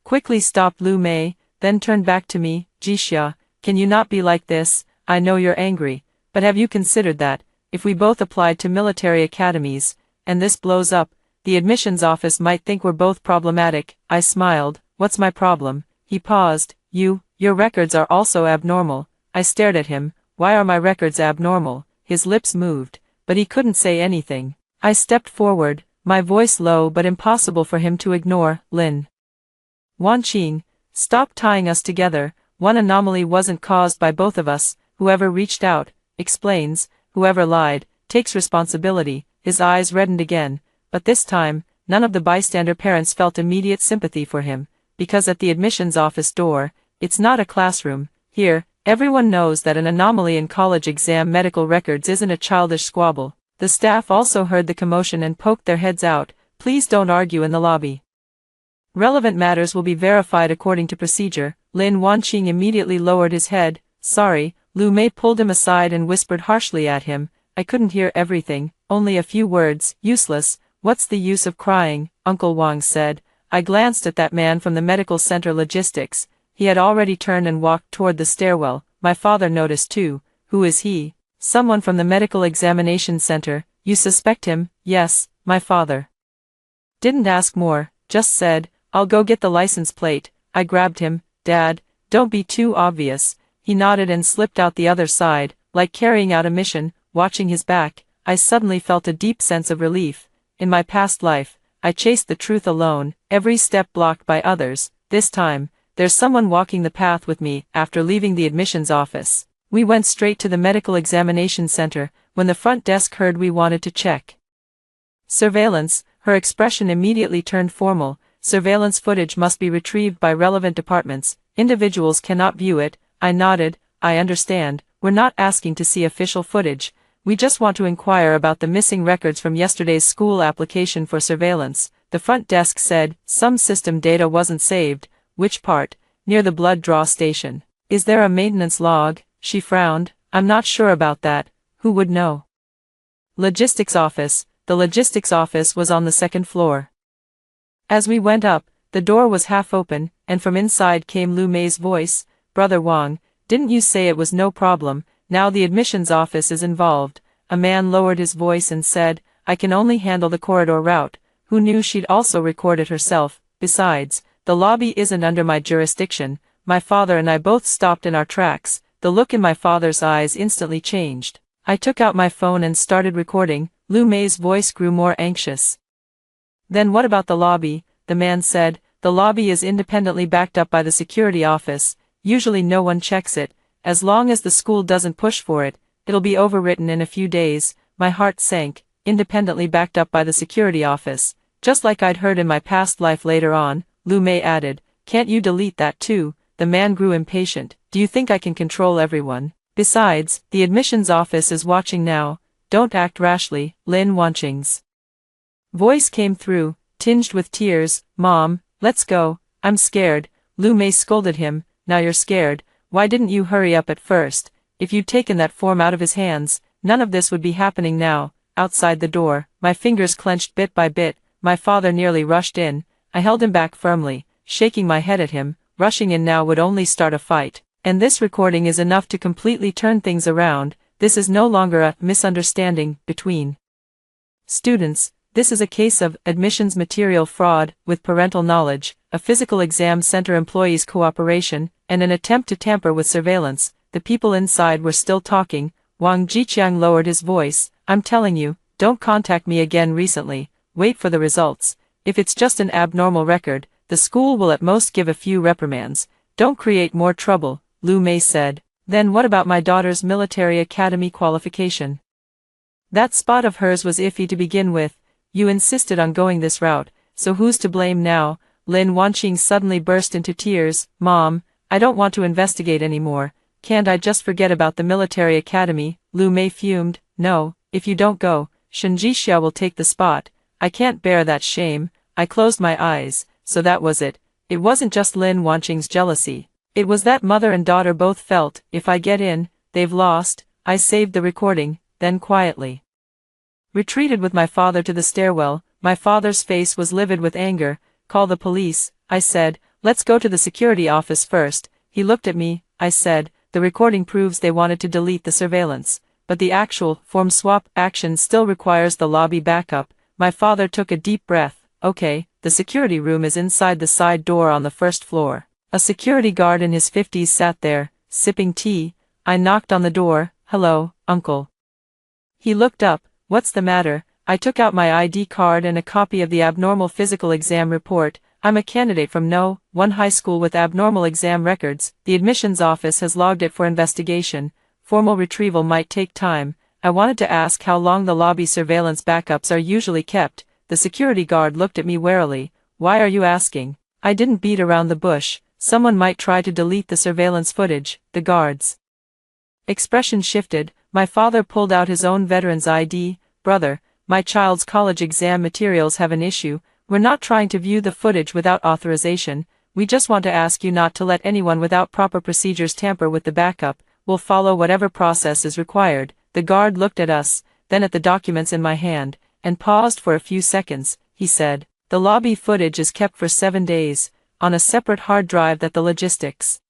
quickly stopped Lu Mei, then turned back to me. "Jixia, can you not be like this? I know you're angry, but have you considered that, if we both applied to military academies, and this blows up, the admissions office might think we're both problematic?" I smiled. "What's my problem?" He paused. Your records are also abnormal." I stared at him. "Why are my records abnormal?" His lips moved, but he couldn't say anything. I stepped forward, my voice low but impossible for him to ignore. "Lin Wanqing, stop tying us together. One anomaly wasn't caused by both of us. Whoever reached out, explains. Whoever lied, takes responsibility." His eyes reddened again, but this time, None of the bystander parents felt immediate sympathy for him, because at the admissions office door, it's not a classroom. Here, everyone knows that an anomaly in college exam medical records isn't a childish squabble. The staff also heard the commotion and poked their heads out. Please don't argue in the lobby. Relevant matters will be verified according to procedure. Lin Wanqing immediately lowered his head. Sorry. Lu Mei pulled him aside and whispered harshly at him. I couldn't hear everything, only a few words. Useless. What's the use of crying? Uncle Wang said. I glanced at that man from the medical center logistics. He had already turned and walked toward the stairwell. My father noticed too. Who is he? Someone from the medical examination center. You suspect him? Yes, my father. Didn't ask more, just said, I'll go get the license plate. I grabbed him. Dad, don't be too obvious. He nodded and slipped out the other side, like carrying out a mission. Watching his back, I suddenly felt a deep sense of relief. In my past life, I chased the truth alone, every step blocked by others. This time, there's someone walking the path with me. After leaving the admissions office, we went straight to the medical examination center. When the front desk heard we wanted to check surveillance, her expression immediately turned formal. Surveillance footage must be retrieved by relevant departments. Individuals cannot view it. I nodded. I understand. We're not asking to see official footage. We just want to inquire about the missing records from yesterday's school application for surveillance. The front desk said, some system data wasn't saved. Which part? Near the blood draw station. Is there a maintenance log? She frowned. I'm not sure about that. Who would know? Logistics office. The logistics office was on the second floor. As we went up, the door was half open, and from inside came Lu Mei's voice. Brother Wang, didn't you say it was no problem? Now the admissions office is involved. A man lowered his voice and said, I can only handle the corridor route. Who knew she'd also record it herself? Besides, the lobby isn't under my jurisdiction. My father and I both stopped in our tracks. The look in my father's eyes instantly changed. I took out my phone and started recording. Lu Mei's voice grew more anxious. Then what about the lobby? The man said, the lobby is independently backed up by the security office. Usually no one checks it. As long as the school doesn't push for it, it'll be overwritten in a few days. My heart sank. Independently backed up by the security office. Just like I'd heard in my past life later on, Lu Mei added, can't you delete that too? The man grew impatient. Do you think I can control everyone? Besides, the admissions office is watching now. Don't act rashly. Lin Wanqing's voice came through, tinged with tears. Mom, let's go. I'm scared. Lu Mei scolded him. Now you're scared. Why didn't you hurry up at first? If you'd taken that form out of his hands, none of this would be happening now. Outside the door, my fingers clenched bit by bit. My father nearly rushed in. I held him back firmly, shaking my head at him. Rushing in now would only start a fight. And this recording is enough to completely turn things around. This is no longer a misunderstanding between students. This is a case of admissions material fraud, with parental knowledge, a physical exam center employee's cooperation, and an attempt to tamper with surveillance. The people inside were still talking. Wang Jiqiang lowered his voice. I'm telling you, don't contact me again recently. Wait for the results. If it's just an abnormal record, the school will at most give a few reprimands. Don't create more trouble, Lu Mei said. Then what about my daughter's military academy qualification? That spot of hers was iffy to begin with. You insisted on going this route, so who's to blame now? Lin Wanqing suddenly burst into tears. Mom, I don't want to investigate anymore. Can't I just forget about the military academy? Lu Mei fumed. No, if you don't go, Shen Jixia will take the spot. I can't bear that shame. I closed my eyes. So that was it. It wasn't just Lin Wanqing's jealousy. It was that mother and daughter both felt, if I get in, they've lost. I saved the recording, then quietly retreated with my father to the stairwell. My father's face was livid with anger. Call the police, I said. Let's go to the security office first. He looked at me. I said, the recording proves they wanted to delete the surveillance, but the actual form swap action still requires the lobby backup. My father took a deep breath. Okay, the security room is inside the side door on the first floor. A security guard in his 50s sat there, sipping tea. I knocked on the door. Hello, uncle. He looked up. What's the matter? I took out my ID card and a copy of the abnormal physical exam report. I'm a candidate from No. 1 high school with abnormal exam records. The admissions office has logged it for investigation. Formal retrieval might take time. I wanted to ask how long the lobby surveillance backups are usually kept. The security guard looked at me warily. Why are you asking? I didn't beat around the bush. Someone might try to delete the surveillance footage. The guard's expression shifted. My father pulled out his own veteran's ID. Brother, my child's college exam materials have an issue. We're not trying to view the footage without authorization. We just want to ask you not to let anyone without proper procedures tamper with the backup. We'll follow whatever process is required. The guard looked at us, then at the documents in my hand, and paused for a few seconds. He said, the lobby footage is kept for 7 days, on a separate hard drive that the logistics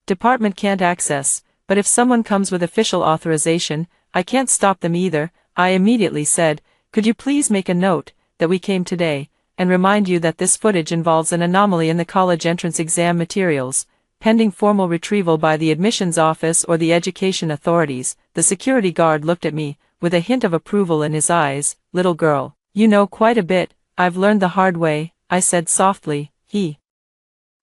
department can't access, but if someone comes with official authorization, I can't stop them either. I immediately said, could you please make a note that we came today, and remind you that this footage involves an anomaly in the college entrance exam materials, pending formal retrieval by the admissions office or the education authorities. The security guard looked at me, with a hint of approval in his eyes. Little girl, you know quite a bit. I've learned the hard way, I said softly. He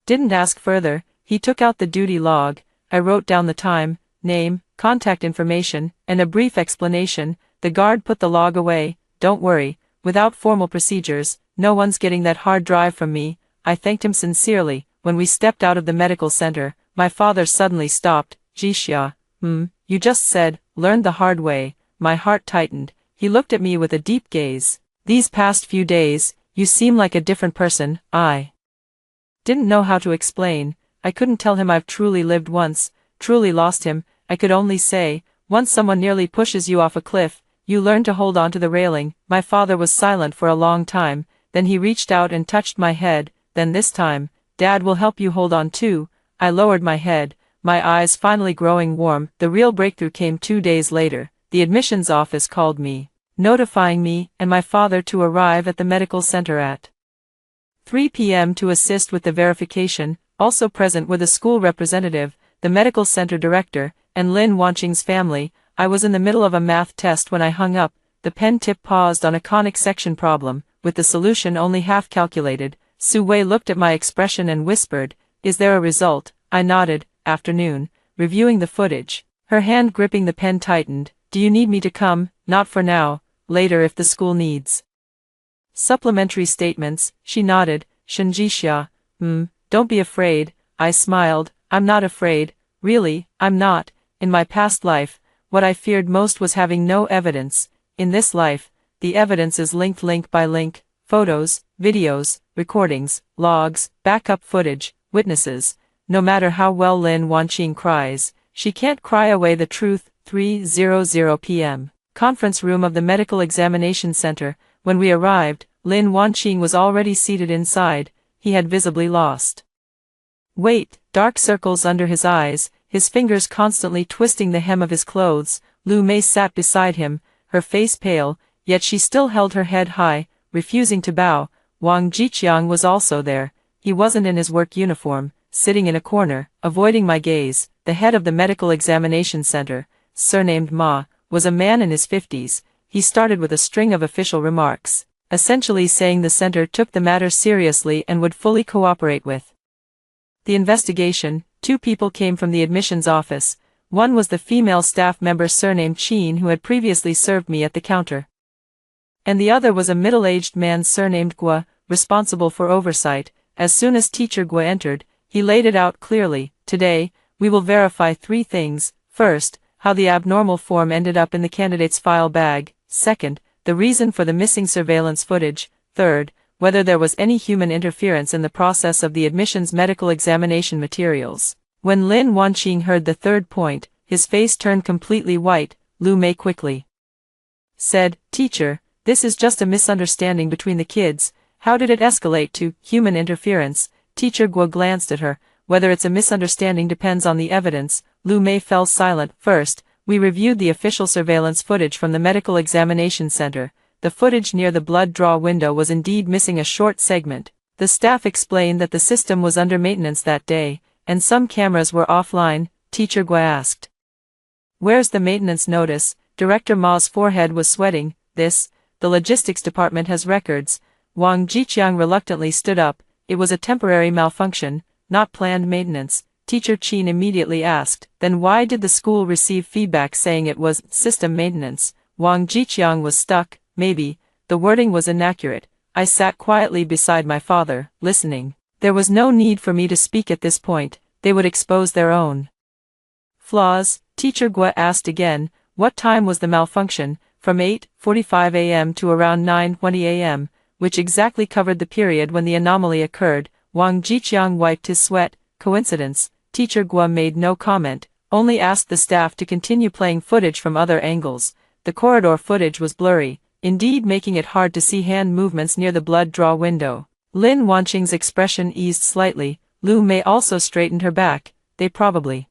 didn't ask further. He took out the duty log. I wrote down the time, name, contact information, and a brief explanation. The guard put the log away. Don't worry, without formal procedures, no one's getting that hard drive from me. I thanked him sincerely. When we stepped out of the medical center, my father suddenly stopped. Jixia, you just said, learned the hard way. My heart tightened. He looked at me with a deep gaze. These past few days, you seem like a different person. I didn't know how to explain. I couldn't tell him I've truly lived once, truly lost him. I could only say, once someone nearly pushes you off a cliff, you learn to hold on to the railing. My father was silent for a long time, then he reached out and touched my head. Then this time, Dad will help you hold on too. I lowered my head, my eyes finally growing warm. The real breakthrough came 2 days later. The admissions office called me, notifying me and my father to arrive at the medical center at 3 p.m. to assist with the verification. Also present were the school representative, the medical center director, and Lin Wanqing's family. I was in the middle of a math test when I hung up. The pen tip paused on a conic section problem, with the solution only half calculated. Su Wei looked at my expression and whispered, is there a result? I nodded. Afternoon, reviewing the footage. Her hand gripping the pen tightened. Do you need me to come? Not for now, later if the school needs supplementary statements. She nodded. Shenjixia, don't be afraid. I smiled. I'm not afraid. Really, I'm not. In my past life, what I feared most was having no evidence. In this life, the evidence is linked link by link. Photos, videos, recordings, logs, backup footage, witnesses. No matter how well Lin Wanqing cries, she can't cry away the truth. 3:00 p.m. Conference room of the Medical Examination Center. When we arrived, Lin Wanqing was already seated inside. He had visibly lost weight, dark circles under his eyes, his fingers constantly twisting the hem of his clothes. Lu Mei sat beside him, her face pale, yet she still held her head high, refusing to bow. Wang Jiqiang was also there. He wasn't in his work uniform, sitting in a corner, avoiding my gaze. The head of the Medical Examination Center, surnamed Ma, was a man in his 50s. He started with a string of official remarks, essentially saying the center took the matter seriously and would fully cooperate with the investigation. 2 people came from the admissions office. One was the female staff member surnamed Qin who had previously served me at the counter, and the other was a middle-aged man surnamed Gua, responsible for oversight. As soon as teacher Gua entered, he laid it out clearly. Today, we will verify 3 things. First, how the abnormal form ended up in the candidate's file bag. Second, the reason for the missing surveillance footage. Third, whether there was any human interference in the process of the admissions medical examination materials. When Lin Wanqing heard the third point, his face turned completely white. Lu Mei quickly said, Teacher, this is just a misunderstanding between the kids. How did it escalate to human interference? Teacher Guo glanced at her. Whether it's a misunderstanding depends on the evidence. Lu Mei fell silent. First, we reviewed the official surveillance footage from the medical examination center. The footage near the blood draw window was indeed missing a short segment. The staff explained that the system was under maintenance that day, and some cameras were offline. Teacher Guo asked, where's the maintenance notice? Director Ma's forehead was sweating. The logistics department has records. Wang Jiqiang reluctantly stood up. It was a temporary malfunction, not planned maintenance. Teacher Qin immediately asked, then why did the school receive feedback saying it was system maintenance? Wang Jiqiang was stuck. Maybe the wording was inaccurate. I sat quietly beside my father, listening. There was no need for me to speak at this point, they would expose their own flaws. Teacher Gua asked again, what time was the malfunction? From 8:45 a.m. to around 9:20 a.m., which exactly covered the period when the anomaly occurred. Wang Jiqiang wiped his sweat. Coincidence? Teacher Gua made no comment, only asked the staff to continue playing footage from other angles. The corridor footage was blurry, indeed making it hard to see hand movements near the blood draw window. Lin Wanqing's expression eased slightly. Lu Mei also straightened her back. They probably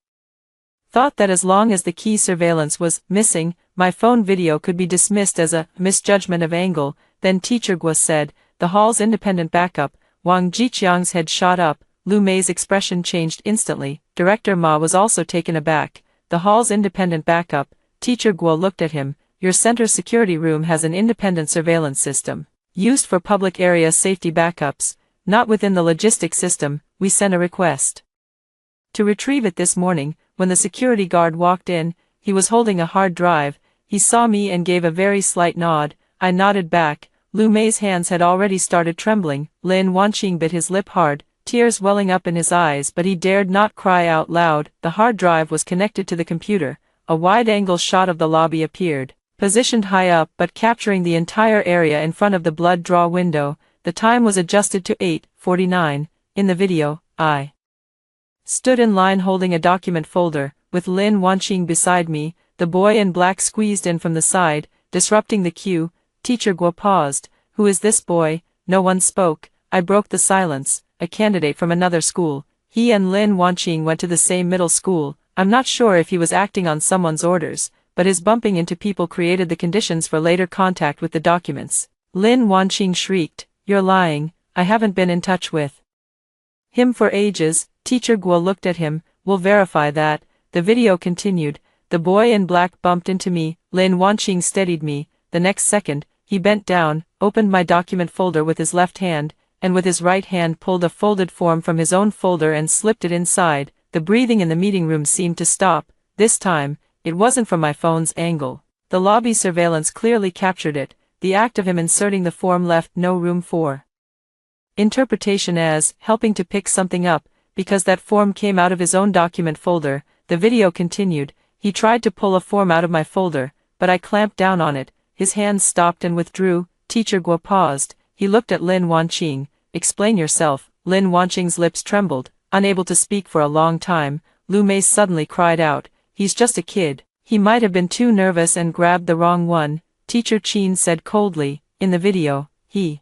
thought that as long as the key surveillance was missing, my phone video could be dismissed as a misjudgment of angle. Then Teacher Gua said, the hall's independent backup. Wang Jiqiang's head shot up. Lu Mei's expression changed instantly. Director Ma was also taken aback. The hall's independent backup. Teacher Gua looked at him. Your center security room has an independent surveillance system, used for public area safety backups, not within the logistics system. We sent a request to retrieve it this morning. When the security guard walked in, he was holding a hard drive. He saw me and gave a very slight nod. I nodded back. Lu Mei's hands had already started trembling. Lin Wanqing bit his lip hard, tears welling up in his eyes, but he dared not cry out loud. The hard drive was connected to the computer. A wide-angle shot of the lobby appeared, positioned high up but capturing the entire area in front of the blood draw window. The time was adjusted to 8:49. In the video, I stood in line holding a document folder, with Lin Wanqing beside me. The boy in black squeezed in from the side, disrupting the queue. Teacher Gua paused. Who is this boy? No one spoke. I broke the silence. A candidate from another school. He and Lin Wanqing went to the same middle school. I'm not sure if he was acting on someone's orders, but his bumping into people created the conditions for later contact with the documents. Lin Wanqing shrieked, you're lying. I haven't been in touch with him for ages. Teacher Gua looked at him. We'll verify that. The video continued. The boy in black bumped into me. Lin Wanqing steadied me. The next second, he bent down, opened my document folder with his left hand, and with his right hand pulled a folded form from his own folder and slipped it inside. The breathing in the meeting room seemed to stop. This time, it wasn't from my phone's angle. The lobby surveillance clearly captured it. The act of him inserting the form left no room for interpretation as helping to pick something up, because that form came out of his own document folder. The video continued. He tried to pull a form out of my folder, but I clamped down on it. His hands stopped and withdrew. Teacher Gua paused. He looked at Lin Wanqing. Explain yourself. Lin Wanqing's lips trembled, unable to speak for a long time. Lu Mei suddenly cried out, he's just a kid. He might have been too nervous and grabbed the wrong one. Teacher Qin said coldly, in the video, he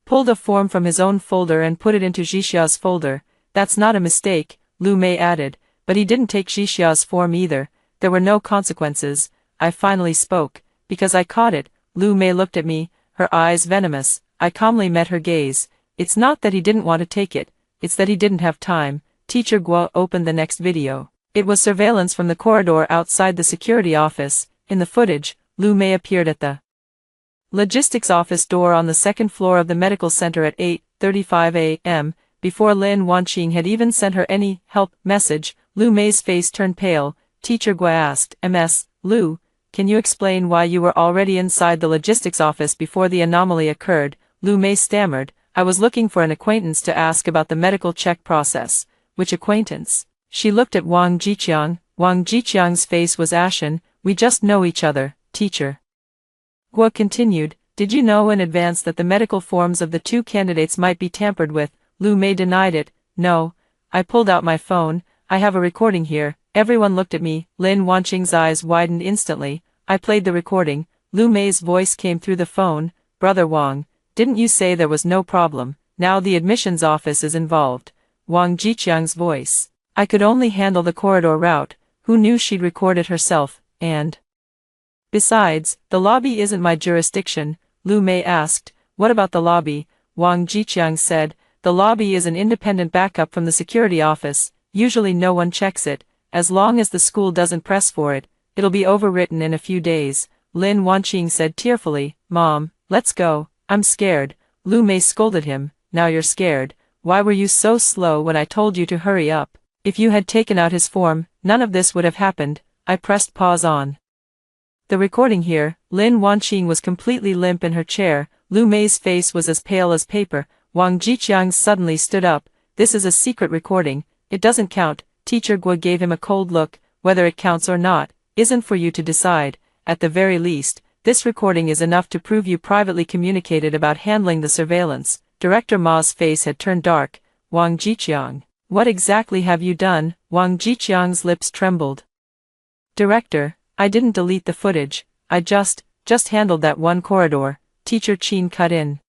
pulled a form from his own folder and put it into Jixia's folder. That's not a mistake, Lu Mei added, but he didn't take Jixia's form either. There were no consequences. I finally spoke. Because I caught it. Lu Mei looked at me, her eyes venomous. I calmly met her gaze. It's not that he didn't want to take it, it's that he didn't have time. Teacher Gua opened the next video. It was surveillance from the corridor outside the security office. In the footage, Lu Mei appeared at the logistics office door on the second floor of the medical center at 8:35 a.m., before Lin Wanqing had even sent her any help message. Lu Mei's face turned pale. Teacher Gua asked, Ms. Lu, can you explain why you were already inside the logistics office before the anomaly occurred? Lu Mei stammered, I was looking for an acquaintance to ask about the medical check process. Which acquaintance? She looked at Wang Jiqiang. Wang Jiqiang's face was ashen. We just know each other, teacher. Gua continued, did you know in advance that the medical forms of the two candidates might be tampered with? Lu Mei denied it. No. I pulled out my phone. I have a recording here. Everyone looked at me. Lin Wanqing's eyes widened instantly. I played the recording. Lu Mei's voice came through the phone. Brother Wang, didn't you say there was no problem? Now the admissions office is involved. Wang Jiqiang's voice. I could only handle the corridor route. Who knew she'd record it herself? And besides, the lobby isn't my jurisdiction. Lu Mei asked, what about the lobby? Wang Jiqiang said, the lobby is an independent backup from the security office. Usually no one checks it. As long as the school doesn't press for it, it'll be overwritten in a few days. Lin Wanqing said tearfully, Mom, let's go. I'm scared. Lu Mei scolded him. Now you're scared. Why were you so slow when I told you to hurry up? If you had taken out his form, none of this would have happened. I pressed pause on The recording here, Lin Wanqing was completely limp in her chair, Lu Mei's face was as pale as paper, Wang Jiqiang suddenly stood up. This is a secret recording, it doesn't count. Teacher Guo gave him a cold look. Whether it counts or not, isn't for you to decide. At the very least, this recording is enough to prove you privately communicated about handling the surveillance. Director Ma's face had turned dark. Wang Jiqiang, what exactly have you done? Wang Jiqiang's lips trembled. Director, I didn't delete the footage, I just handled that one corridor. Teacher Qin cut in.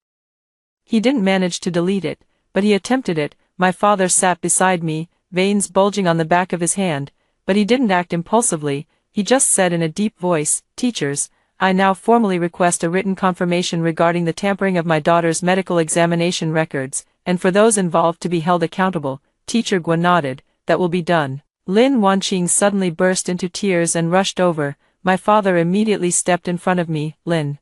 He didn't manage to delete it, but he attempted it. My father sat beside me, veins bulging on the back of his hand, but he didn't act impulsively. He just said in a deep voice, Teachers, I now formally request a written confirmation regarding the tampering of my daughter's medical examination records, and for those involved to be held accountable. Teacher Guo nodded. That will be done. Lin Wanqing suddenly burst into tears and rushed over. My father immediately stepped in front of me. Lin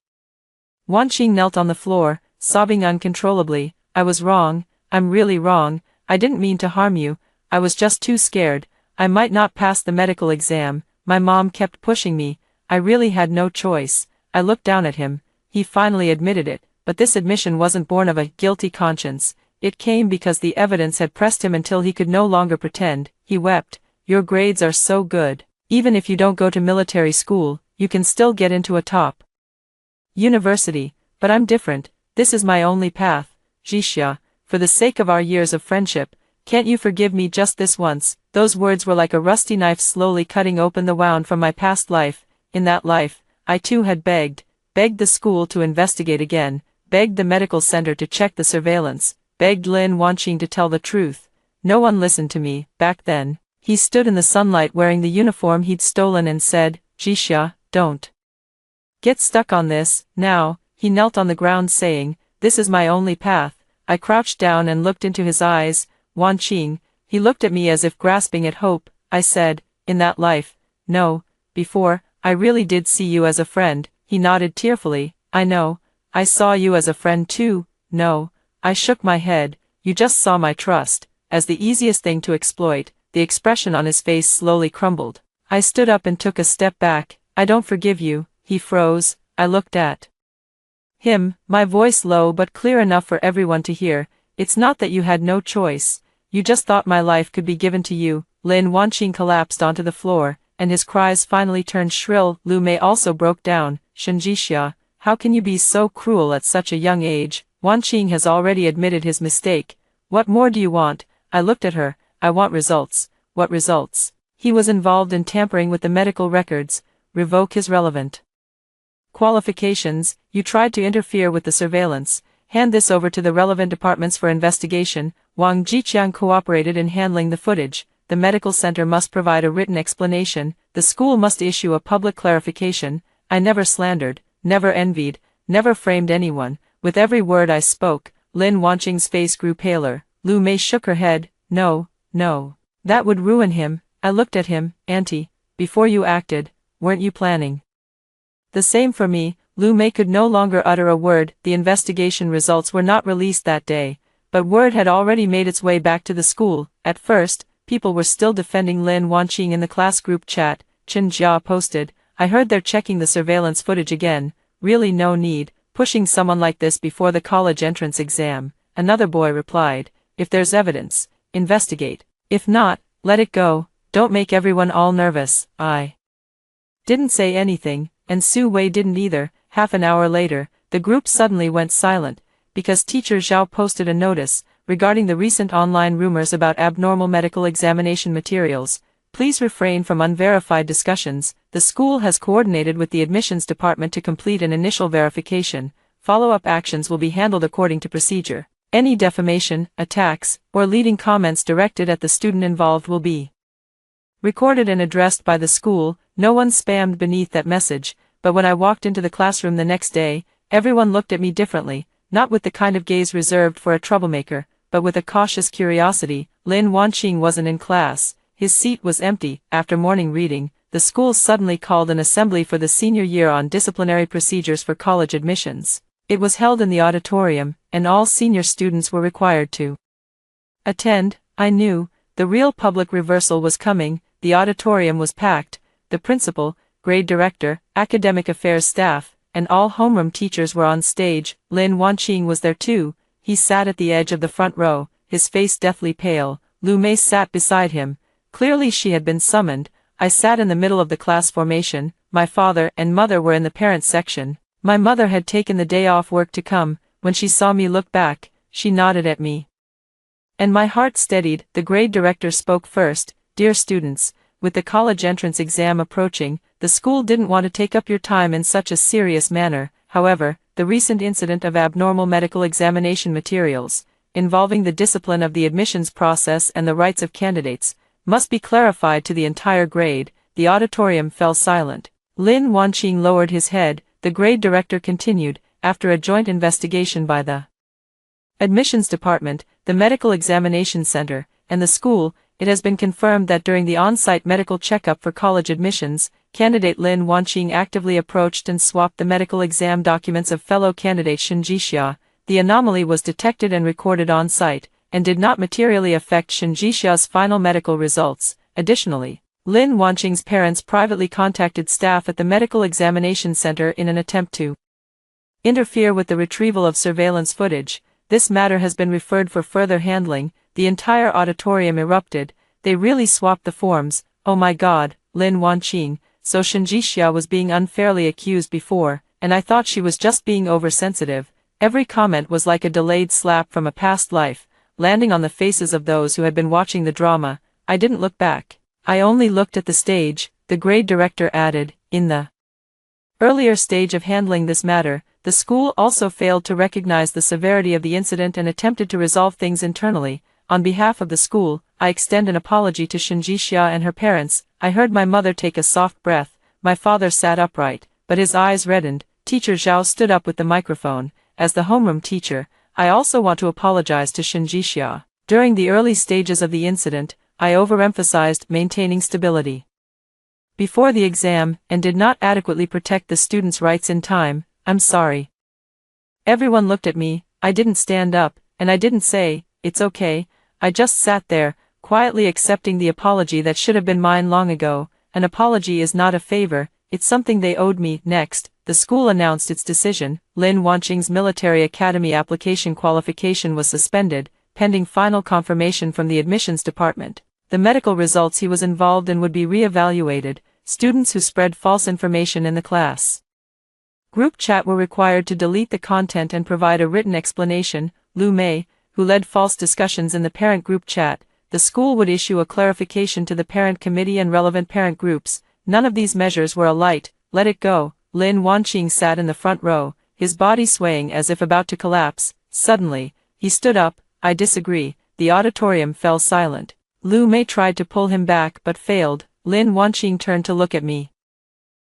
Wanqing knelt on the floor, sobbing uncontrollably. I was wrong, I'm really wrong, I didn't mean to harm you, I was just too scared, I might not pass the medical exam, my mom kept pushing me, I really had no choice. I looked down at him, he finally admitted it, but this admission wasn't born of a guilty conscience, it came because the evidence had pressed him until he could no longer pretend. He wept. Your grades are so good, even if you don't go to military school, you can still get into a top university, but I'm different, this is my only path. Jixia, for the sake of our years of friendship, can't you forgive me just this once? Those words were like a rusty knife slowly cutting open the wound from my past life. In that life, I too had begged the school to investigate again, begged the medical center to check the surveillance, begged Lin Wanqing to tell the truth. No one listened to me. Back then, he stood in the sunlight wearing the uniform he'd stolen and said, Jixia, don't get stuck on this. Now, he knelt on the ground saying, this is my only path. I crouched down and looked into his eyes. Wanqing, he looked at me as if grasping at hope. I said, in that life, no, before, I really did see you as a friend. He nodded tearfully. I know, I saw you as a friend too. No, I shook my head. You just saw my trust as the easiest thing to exploit. The expression on his face slowly crumbled. I stood up and took a step back. I don't forgive you. He froze. I looked at him, my voice low but clear enough for everyone to hear. It's not that you had no choice. You just thought my life could be given to you. Lin Wanqing collapsed onto the floor, and his cries finally turned shrill. Lu Mei also broke down. Shenjixia, how can you be so cruel at such a young age? Wanqing has already admitted his mistake. What more do you want? I looked at her. I want results. What results? He was involved in tampering with the medical records. Revoke his relevant qualifications. You tried to interfere with the surveillance. Hand this over to the relevant departments for investigation. Wang Jiqiang cooperated in handling the footage. The medical center must provide a written explanation. The school must issue a public clarification. I never slandered, never envied, never framed anyone. With every word I spoke, Lin Wanqing's face grew paler. Lu Mei shook her head. No, no. That would ruin him. I looked at him. Auntie, before you acted, weren't you planning the same for me? Lu Mei could no longer utter a word. The investigation results were not released that day, but word had already made its way back to the school. At first, people were still defending Lin Wanqing in the class group chat. Chen Jia posted, I heard they're checking the surveillance footage again. Really no need, pushing someone like this before the college entrance exam. Another boy replied, if there's evidence, investigate. If not, let it go. Don't make everyone all nervous. I didn't say anything, and Su Wei didn't either. Half an hour later, the group suddenly went silent, because teacher Zhao posted a notice regarding the recent online rumors about abnormal medical examination materials. Please refrain from unverified discussions. The school has coordinated with the admissions department to complete an initial verification. Follow-up actions will be handled according to procedure. Any defamation, attacks, or leading comments directed at the student involved will be recorded and addressed by the school. No one spammed beneath that message, but when I walked into the classroom the next day, everyone looked at me differently, not with the kind of gaze reserved for a troublemaker, but with a cautious curiosity. Lin Wanqing wasn't in class. His seat was empty. After morning reading, the school suddenly called an assembly for the senior year on disciplinary procedures for college admissions. It was held in the auditorium, and all senior students were required to attend. I knew the real public reversal was coming. The auditorium was packed. The principal, grade director, academic affairs staff, and all homeroom teachers were on stage. Lin Wanqing was there too. He sat at the edge of the front row, his face deathly pale. Lu Mei sat beside him. Clearly she had been summoned. I sat in the middle of the class formation. My father and mother were in the parents section. My mother had taken the day off work to come. When she saw me look back, she nodded at me. And my heart steadied. The grade director spoke first. Dear students, with the college entrance exam approaching, the school didn't want to take up your time in such a serious manner. However, the recent incident of abnormal medical examination materials, involving the discipline of the admissions process and the rights of candidates, must be clarified to the entire grade. The auditorium fell silent. Lin Wanqing lowered his head. The grade director continued, after a joint investigation by the admissions department, the medical examination center, and the school, it has been confirmed that during the on-site medical checkup for college admissions, candidate Lin Wanqing actively approached and swapped the medical exam documents of fellow candidate Shen Jixia. The anomaly was detected and recorded on-site, and did not materially affect Shen Jixia's final medical results. Additionally, Lin Wanqing's parents privately contacted staff at the medical examination center in an attempt to interfere with the retrieval of surveillance footage. This matter has been referred for further handling. The entire auditorium erupted. They really swapped the forms. Oh my god, Lin Wanqing, so Shen Jixia was being unfairly accused before, and I thought she was just being oversensitive. Every comment was like a delayed slap from a past life, landing on the faces of those who had been watching the drama. I didn't look back. I only looked at the stage. The grade director added, in the earlier stage of handling this matter, the school also failed to recognize the severity of the incident and attempted to resolve things internally. On behalf of the school, I extend an apology to Shen Jixia and her parents. I heard my mother take a soft breath. My father sat upright, but his eyes reddened. Teacher Zhao stood up with the microphone. As the homeroom teacher, I also want to apologize to Shen Jixia. During the early stages of the incident, I overemphasized maintaining stability before the exam and did not adequately protect the students' rights in time. I'm sorry. Everyone looked at me. I didn't stand up, and I didn't say, it's okay. I just sat there, quietly accepting the apology that should have been mine long ago. An apology is not a favor, it's something they owed me. Next, the school announced its decision. Lin Wanqing's military academy application qualification was suspended, pending final confirmation from the admissions department. The medical results he was involved in would be re-evaluated. Students who spread false information in the class group chat were required to delete the content and provide a written explanation. Lu Mei, who led false discussions in the parent group chat, the school would issue a clarification to the parent committee and relevant parent groups. None of these measures were a light. Let it go. Lin Wanqing sat in the front row, his body swaying as if about to collapse. Suddenly, he stood up. I disagree. The auditorium fell silent. Lu Mei tried to pull him back but failed. Lin Wanqing turned to look at me,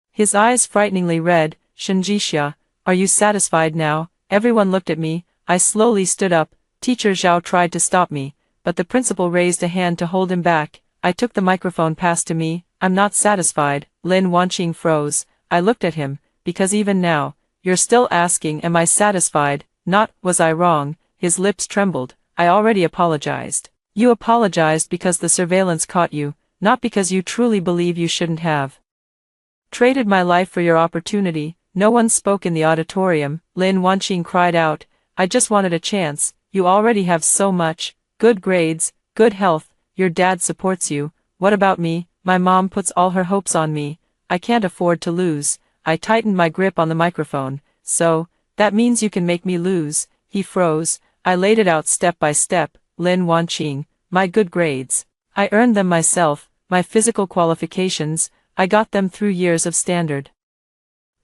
his eyes frighteningly red. Shen Jixia, are you satisfied now? Everyone looked at me. I slowly stood up. Teacher Zhao tried to stop me, but the principal raised a hand to hold him back. I took the microphone passed to me. I'm not satisfied. Lin Wanqing froze. I looked at him, because even now, you're still asking, am I satisfied? Not, was I wrong? His lips trembled. I already apologized. You apologized because the surveillance caught you, not because you truly believe you shouldn't have traded my life for your opportunity. No one spoke in the auditorium. Lin Wanqing cried out, I just wanted a chance. You already have so much. Good grades, good health, your dad supports you. What about me? My mom puts all her hopes on me. I can't afford to lose. I tightened my grip on the microphone. So, that means you can make me lose. He froze. I laid it out step by step. Lin Wanqing, my good grades. I earned them myself. My physical qualifications, I got them through years of standard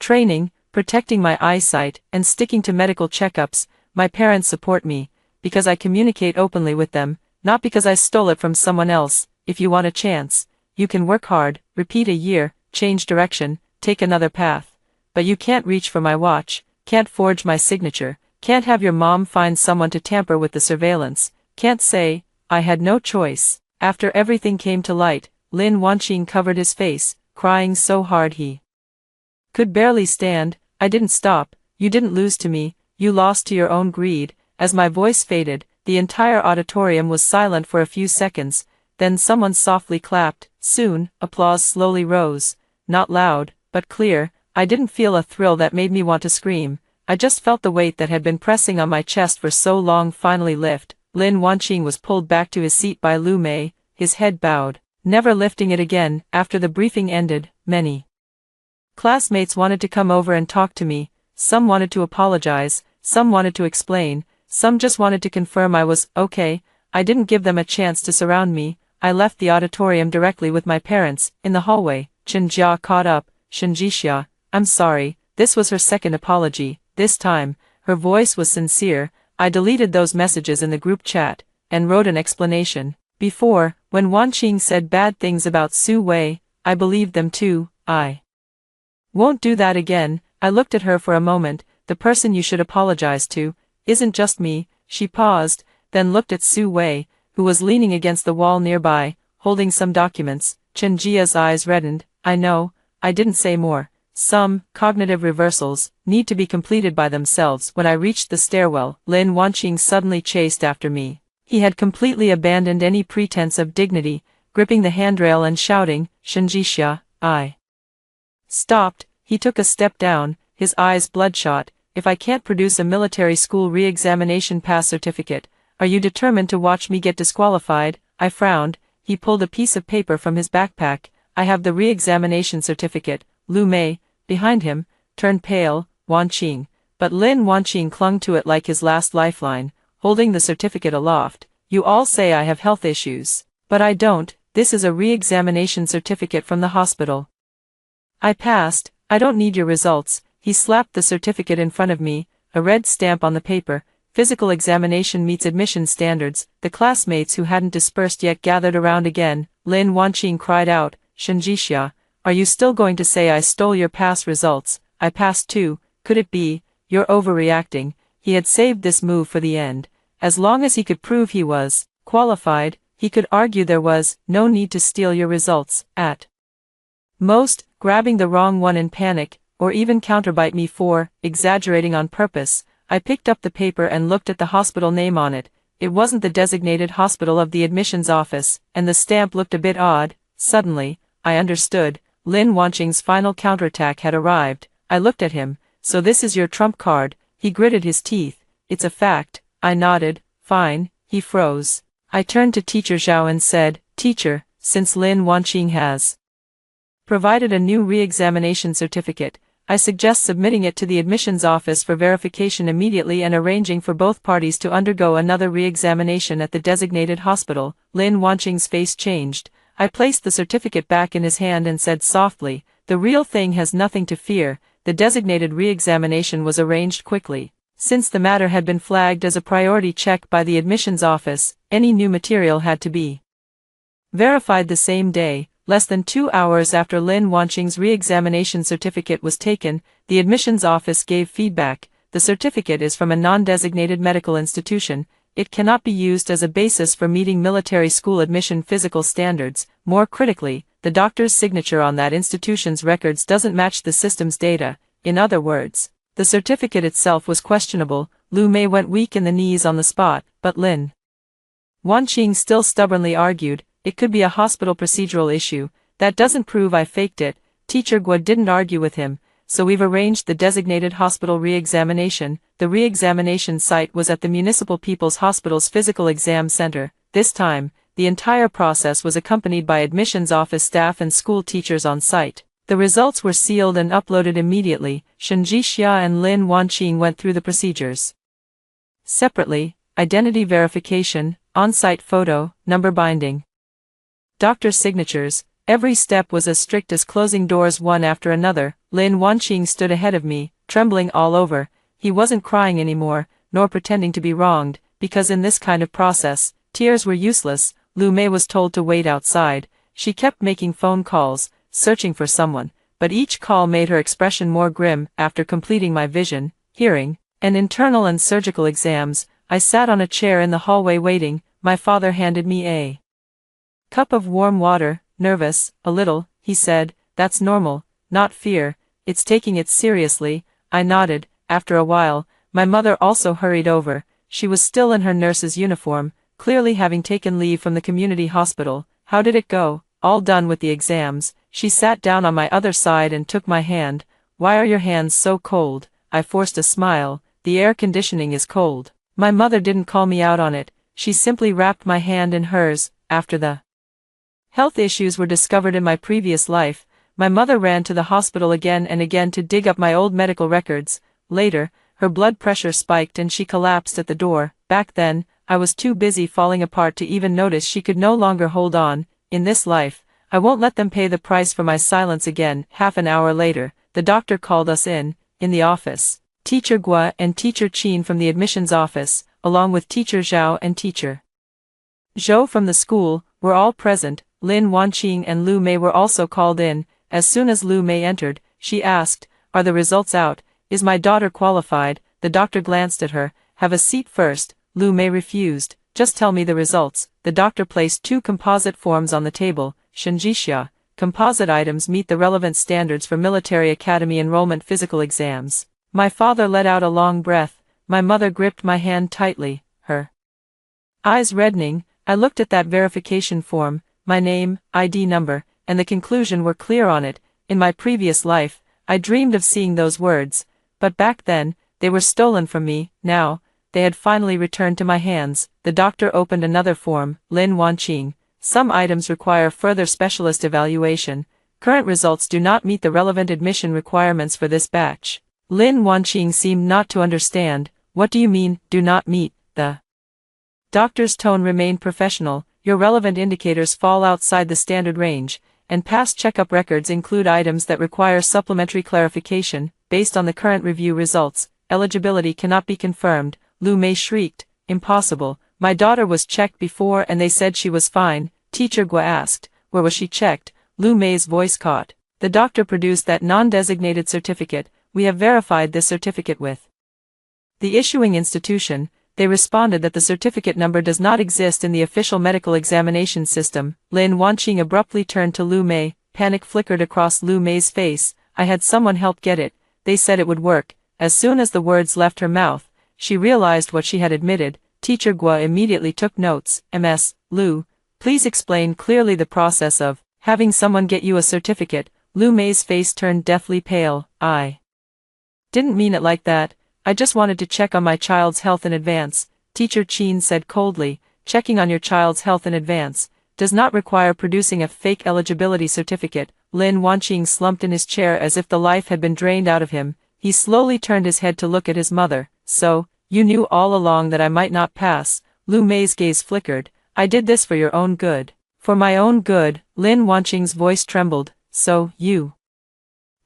training, protecting my eyesight, and sticking to medical checkups. My parents support me, because I communicate openly with them, not because I stole it from someone else. If you want a chance, you can work hard, repeat a year, change direction, take another path. But you can't reach for my watch, can't forge my signature, can't have your mom find someone to tamper with the surveillance, can't say, I had no choice. After everything came to light, Lin Wanqing covered his face, crying so hard he could barely stand. I didn't stop. You didn't lose to me, you lost to your own greed. As my voice faded, the entire auditorium was silent for a few seconds. Then someone softly clapped. Soon, applause slowly rose. Not loud, but clear. I didn't feel a thrill that made me want to scream. I just felt the weight that had been pressing on my chest for so long finally lift. Lin Wanqing was pulled back to his seat by Lu Mei, his head bowed, never lifting it again. After the briefing ended, many classmates wanted to come over and talk to me. Some wanted to apologize, some wanted to explain, some just wanted to confirm I was okay. I didn't give them a chance to surround me. I left the auditorium directly with my parents. In the hallway, Chen Jia caught up. Shenjixia, I'm sorry. This was her second apology. This time, her voice was sincere. I deleted those messages in the group chat, and wrote an explanation. Before, when Wanqing said bad things about Su Wei, I believed them too. I won't do that again. I looked at her for a moment. The person you should apologize to isn't just me. She paused, then looked at Su Wei, who was leaning against the wall nearby, holding some documents. Chen Jia's eyes reddened. I know, I didn't say more. Some cognitive reversals need to be completed by themselves. When I reached the stairwell, Lin Wanqing suddenly chased after me. He had completely abandoned any pretense of dignity, gripping the handrail and shouting, Shenjixia, I stopped. He took a step down, his eyes bloodshot. If I can't produce a military school re-examination pass certificate, are you determined to watch me get disqualified? I frowned. He pulled a piece of paper from his backpack. I have the re-examination certificate. Lu Mei, behind him, turned pale. Wanqing. But Lin Wanqing clung to it like his last lifeline, holding the certificate aloft. You all say I have health issues. But I don't. This is a re-examination certificate from the hospital. I passed. I don't need your results. He slapped the certificate in front of me, a red stamp on the paper. Physical examination meets admission standards. The classmates who hadn't dispersed yet gathered around again. Lin Wanqing cried out, Shenjixia, are you still going to say I stole your past results? I passed too. Could it be? You're overreacting. He had saved this move for the end. As long as he could prove he was qualified, he could argue there was no need to steal your results. At most, grabbing the wrong one in panic, or even counterbite me for exaggerating on purpose. I picked up the paper and looked at the hospital name on it. It wasn't the designated hospital of the admissions office, and the stamp looked a bit odd. Suddenly, I understood. Lin Wanqing's final counterattack had arrived. I looked at him. So this is your trump card. He gritted his teeth. It's a fact. I nodded. Fine. He froze. I turned to Teacher Zhao and said, Teacher, since Lin Wanqing has provided a new re-examination certificate, I suggest submitting it to the admissions office for verification immediately and arranging for both parties to undergo another re-examination at the designated hospital. Lin Wanqing's face changed. I placed the certificate back in his hand and said softly, the real thing has nothing to fear. The designated re-examination was arranged quickly. Since the matter had been flagged as a priority check by the admissions office, any new material had to be verified the same day. Less than 2 hours after Lin Wanqing's re-examination certificate was taken, the admissions office gave feedback. The certificate is from a non-designated medical institution. It cannot be used as a basis for meeting military school admission physical standards. More critically, the doctor's signature on that institution's records doesn't match the system's data. In other words, the certificate itself was questionable. Lu Mei went weak in the knees on the spot, but Lin Wanqing still stubbornly argued, it could be a hospital procedural issue. That doesn't prove I faked it. Teacher Guo didn't argue with him, so we've arranged the designated hospital re-examination. The re-examination site was at the Municipal People's Hospital's Physical Exam Center. This time, the entire process was accompanied by admissions office staff and school teachers on site. The results were sealed and uploaded immediately. Shenjixia and Lin Wanqing went through the procedures separately: identity verification, on-site photo, number binding, doctor signatures. Every step was as strict as closing doors one after another. Lin Wanqing stood ahead of me, trembling all over. He wasn't crying anymore, nor pretending to be wronged, because in this kind of process, tears were useless. Lu Mei was told to wait outside. She kept making phone calls, searching for someone, but each call made her expression more grim. After completing my vision, hearing, and internal and surgical exams, I sat on a chair in the hallway waiting. My father handed me a cup of warm water. Nervous, a little, he said, that's normal, not fear, it's taking it seriously. I nodded. After a while, my mother also hurried over. She was still in her nurse's uniform, clearly having taken leave from the community hospital. How did it go? all done with the exams, she sat down on my other side and took my hand. Why are your hands so cold? I forced a smile. The air conditioning is cold. My mother didn't call me out on it, she simply wrapped my hand in hers. After the health issues were discovered in my previous life, my mother ran to the hospital again and again to dig up my old medical records. Later, her blood pressure spiked and she collapsed at the door. Back then, I was too busy falling apart to even notice she could no longer hold on. In this life, I won't let them pay the price for my silence again. Half an hour later, the doctor called us in the office. Teacher Gua and Teacher Qin from the admissions office, along with Teacher Zhao and Teacher Zhou from the school, were all present. Lin Wanqing and Lu Mei were also called in. As soon as Lu Mei entered, she asked, "Are the results out? Is my daughter qualified?" The doctor glanced at her. "Have a seat first." Lu Mei refused. "Just tell me the results." The doctor placed 2 composite forms on the table. Shenjixia, composite items meet the relevant standards for military academy enrollment physical exams. My father let out a long breath. My mother gripped my hand tightly, her eyes reddening. I looked at that verification form. My name, ID number, and the conclusion were clear on it. In my previous life, I dreamed of seeing those words, but back then, they were stolen from me. Now, they had finally returned to my hands. The doctor opened another form. Lin Wanqing. Some items require further specialist evaluation. Current results do not meet the relevant admission requirements for this batch. Lin Wanqing seemed not to understand. What do you mean, do not meet? The doctor's tone remained professional. Your relevant indicators fall outside the standard range, and past checkup records include items that require supplementary clarification. Based on the current review results, eligibility cannot be confirmed. Lu Mei shrieked, "Impossible. My daughter was checked before and they said she was fine." Teacher Gua asked, "Where was she checked?" Lu Mei's voice caught. The doctor produced that non-designated certificate. "We have verified this certificate with the issuing institution." They responded that the certificate number does not exist in the official medical examination system. Lin Wanqing abruptly turned to Lu Mei. Panic flickered across Lu Mei's face. "I had someone help get it. They said it would work." As soon as the words left her mouth, she realized what she had admitted. Teacher Gua immediately took notes. "Ms. Lu, please explain clearly the process of having someone get you a certificate." Lu Mei's face turned deathly pale. "I didn't mean it like that. I just wanted to check on my child's health in advance." Teacher Qin said coldly, "Checking on your child's health in advance does not require producing a fake eligibility certificate." Lin Wanqing slumped in his chair as if the life had been drained out of him. He slowly turned his head to look at his mother. "So, you knew all along that I might not pass?" Lu Mei's gaze flickered. "I did this for your own good." "For my own good?" Lin Wanqing's voice trembled. "So, you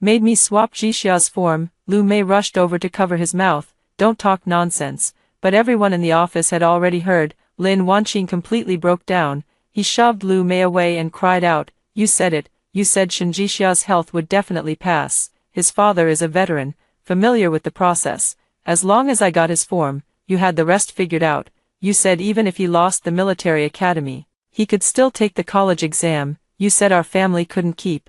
made me swap Jixia's form?" Lu Mei rushed over to cover his mouth. "Don't talk nonsense." But everyone in the office had already heard. Lin Wanqing completely broke down. He shoved Lu Mei away and cried out, "You said it. You said Shenjixia's health would definitely pass. His father is a veteran, familiar with the process. As long as I got his form, you had the rest figured out. You said even if he lost the military academy, he could still take the college exam. You said our family couldn't keep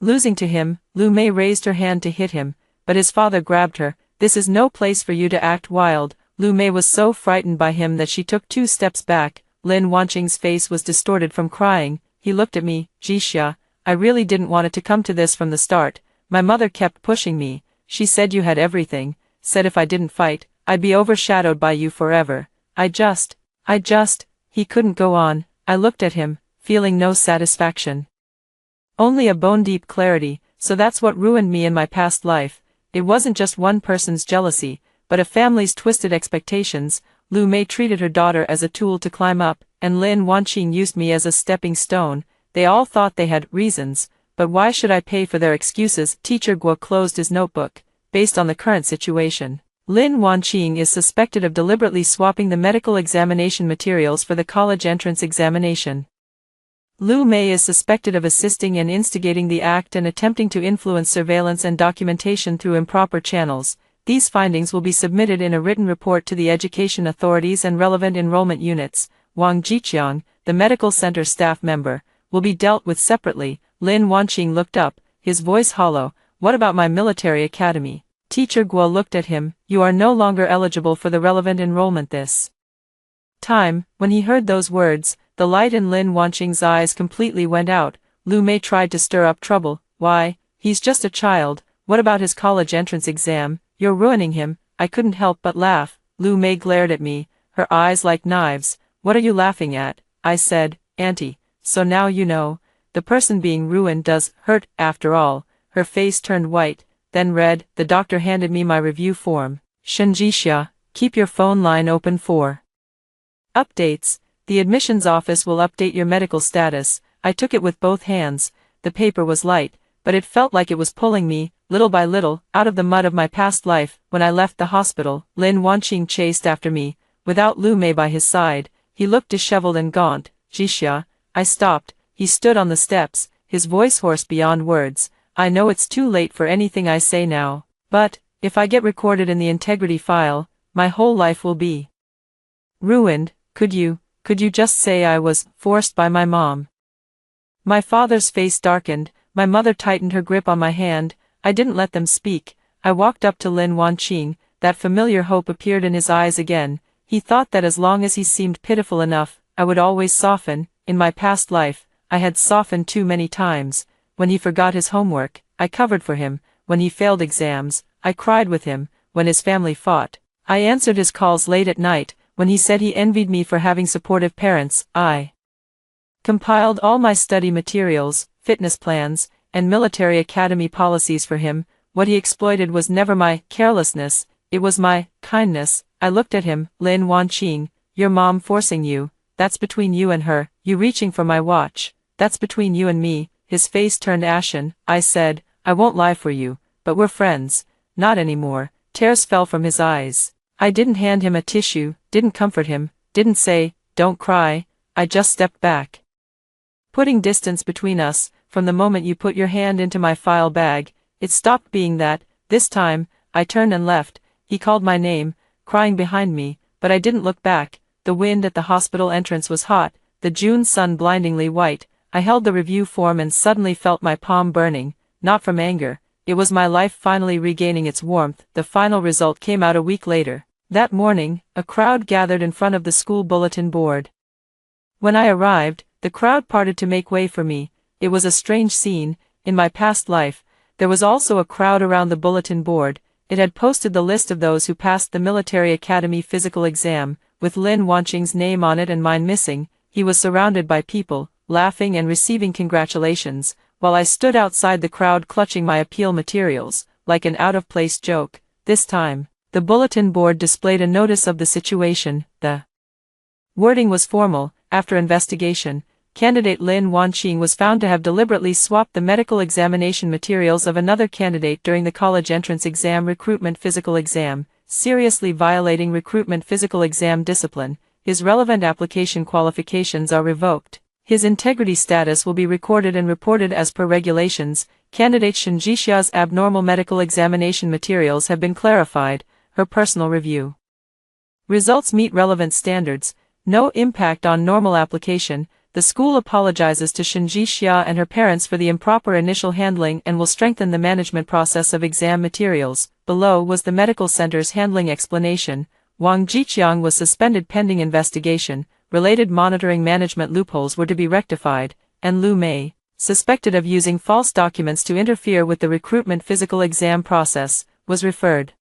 losing to him." Lu Mei raised her hand to hit him, but his father grabbed her. "This is no place for you to act wild." Lu Mei was so frightened by him that she took 2 steps back. Lin Wanqing's face was distorted from crying. He looked at me. "Jixia, I really didn't want it to come to this from the start. My mother kept pushing me. She said you had everything, said if I didn't fight, I'd be overshadowed by you forever. I just, he couldn't go on." I looked at him, feeling no satisfaction. Only a bone-deep clarity. So that's what ruined me in my past life. It wasn't just one person's jealousy, but a family's twisted expectations. Lu Mei treated her daughter as a tool to climb up, and Lin Wanqing used me as a stepping stone. They all thought they had reasons, but why should I pay for their excuses? Teacher Guo closed his notebook. Based on the current situation, Lin Wanqing is suspected of deliberately swapping the medical examination materials for the college entrance examination. Lu Mei is suspected of assisting and instigating the act and attempting to influence surveillance and documentation through improper channels. These findings will be submitted in a written report to the education authorities and relevant enrollment units. Wang Jiqiang, the medical center staff member, will be dealt with separately. Lin Wanqing looked up, his voice hollow. "What about my military academy?" Teacher Guo looked at him. "You are no longer eligible for the relevant enrollment this time, when he heard those words, the light in Lin Wanqing's eyes completely went out. Lu Mei tried to stir up trouble. Why, he's just a child. What about his college entrance exam? You're ruining him. I couldn't help but laugh. Lu Mei glared at me, her eyes like knives. What are you laughing at? I said, Auntie. So now you know. The person being ruined does hurt, after all. Her face turned white, then red. The doctor handed me my review form. Shenjixia, keep your phone line open for updates. The admissions office will update your medical status. I took it with both hands. The paper was light, but it felt like it was pulling me, little by little, out of the mud of my past life. When I left the hospital, Lin Wanqing chased after me, without Lu Mei by his side. He looked disheveled and gaunt. Jixia. I stopped. He stood on the steps, his voice hoarse beyond words. I know it's too late for anything I say now, but, if I get recorded in the integrity file, my whole life will be ruined. Could you just say I was forced by my mom? My father's face darkened, my mother tightened her grip on my hand. I didn't let them speak. I walked up to Lin Wanqing. That familiar hope appeared in his eyes again. He thought that as long as he seemed pitiful enough, I would always soften. In my past life, I had softened too many times. When he forgot his homework, I covered for him. When he failed exams, I cried with him. When his family fought, I answered his calls late at night. When he said he envied me for having supportive parents, I compiled all my study materials, fitness plans, and military academy policies for him. What he exploited was never my carelessness, it was my kindness. I looked at him. Lin Wanqing, your mom forcing you, that's between you and her. You reaching for my watch, that's between you and me. His face turned ashen. I said, I won't lie for you, but we're friends. Not anymore. Tears fell from his eyes. I didn't hand him a tissue, didn't comfort him, didn't say, don't cry. I just stepped back, putting distance between us. From the moment you put your hand into my file bag, it stopped being that. This time, I turned and left. He called my name, crying behind me, but I didn't look back. The wind at the hospital entrance was hot, the June sun blindingly white. I held the review form and suddenly felt my palm burning, not from anger. It was my life finally regaining its warmth. The final result came out a week later. That morning, a crowd gathered in front of the school bulletin board. When I arrived, the crowd parted to make way for me. It was a strange scene. In my past life, there was also a crowd around the bulletin board. It had posted the list of those who passed the military academy physical exam, with Lin Wanqing's name on it and mine missing. He was surrounded by people, laughing and receiving congratulations, while I stood outside the crowd clutching my appeal materials, like an out-of-place joke. This time, the bulletin board displayed a notice of the situation. The wording was formal. After investigation, candidate Lin Wanqing was found to have deliberately swapped the medical examination materials of another candidate during the college entrance exam recruitment physical exam, seriously violating recruitment physical exam discipline. His relevant application qualifications are revoked. His integrity status will be recorded and reported as per regulations. Candidate Shenjixia's abnormal medical examination materials have been clarified. Her personal review results meet relevant standards. No impact on normal application. The school apologizes to Shenjixia and her parents for the improper initial handling and will strengthen the management process of exam materials. Below was the medical center's handling explanation. Wang Jiqiang was suspended pending investigation. Related monitoring management loopholes were to be rectified, and Lu Mei, suspected of using false documents to interfere with the recruitment physical exam process, was referred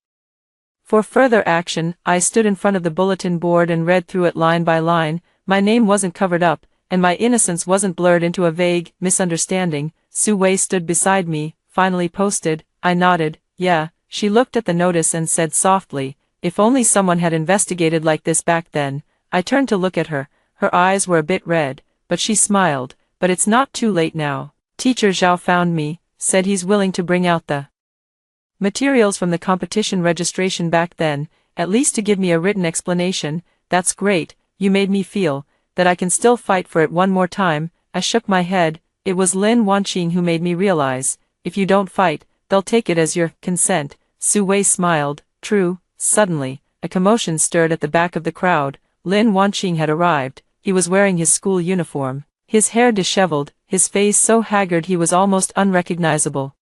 for further action. I stood in front of the bulletin board and read through it line by line. My name wasn't covered up, and my innocence wasn't blurred into a vague misunderstanding. Su Wei stood beside me. Finally posted. I nodded. Yeah. She looked at the notice and said softly, if only someone had investigated like this back then. I turned to look at her. Her eyes were a bit red, but she smiled. But it's not too late now. Teacher Zhao found me, said he's willing to bring out the materials from the competition registration back then, at least to give me a written explanation. That's great. You made me feel that I can still fight for it one more time. I shook my head. It was Lin Wanqing who made me realize, if you don't fight, they'll take it as your consent. Su Wei smiled. True. Suddenly, a commotion stirred at the back of the crowd. Lin Wanqing had arrived. He was wearing his school uniform, his hair disheveled, his face so haggard he was almost unrecognizable.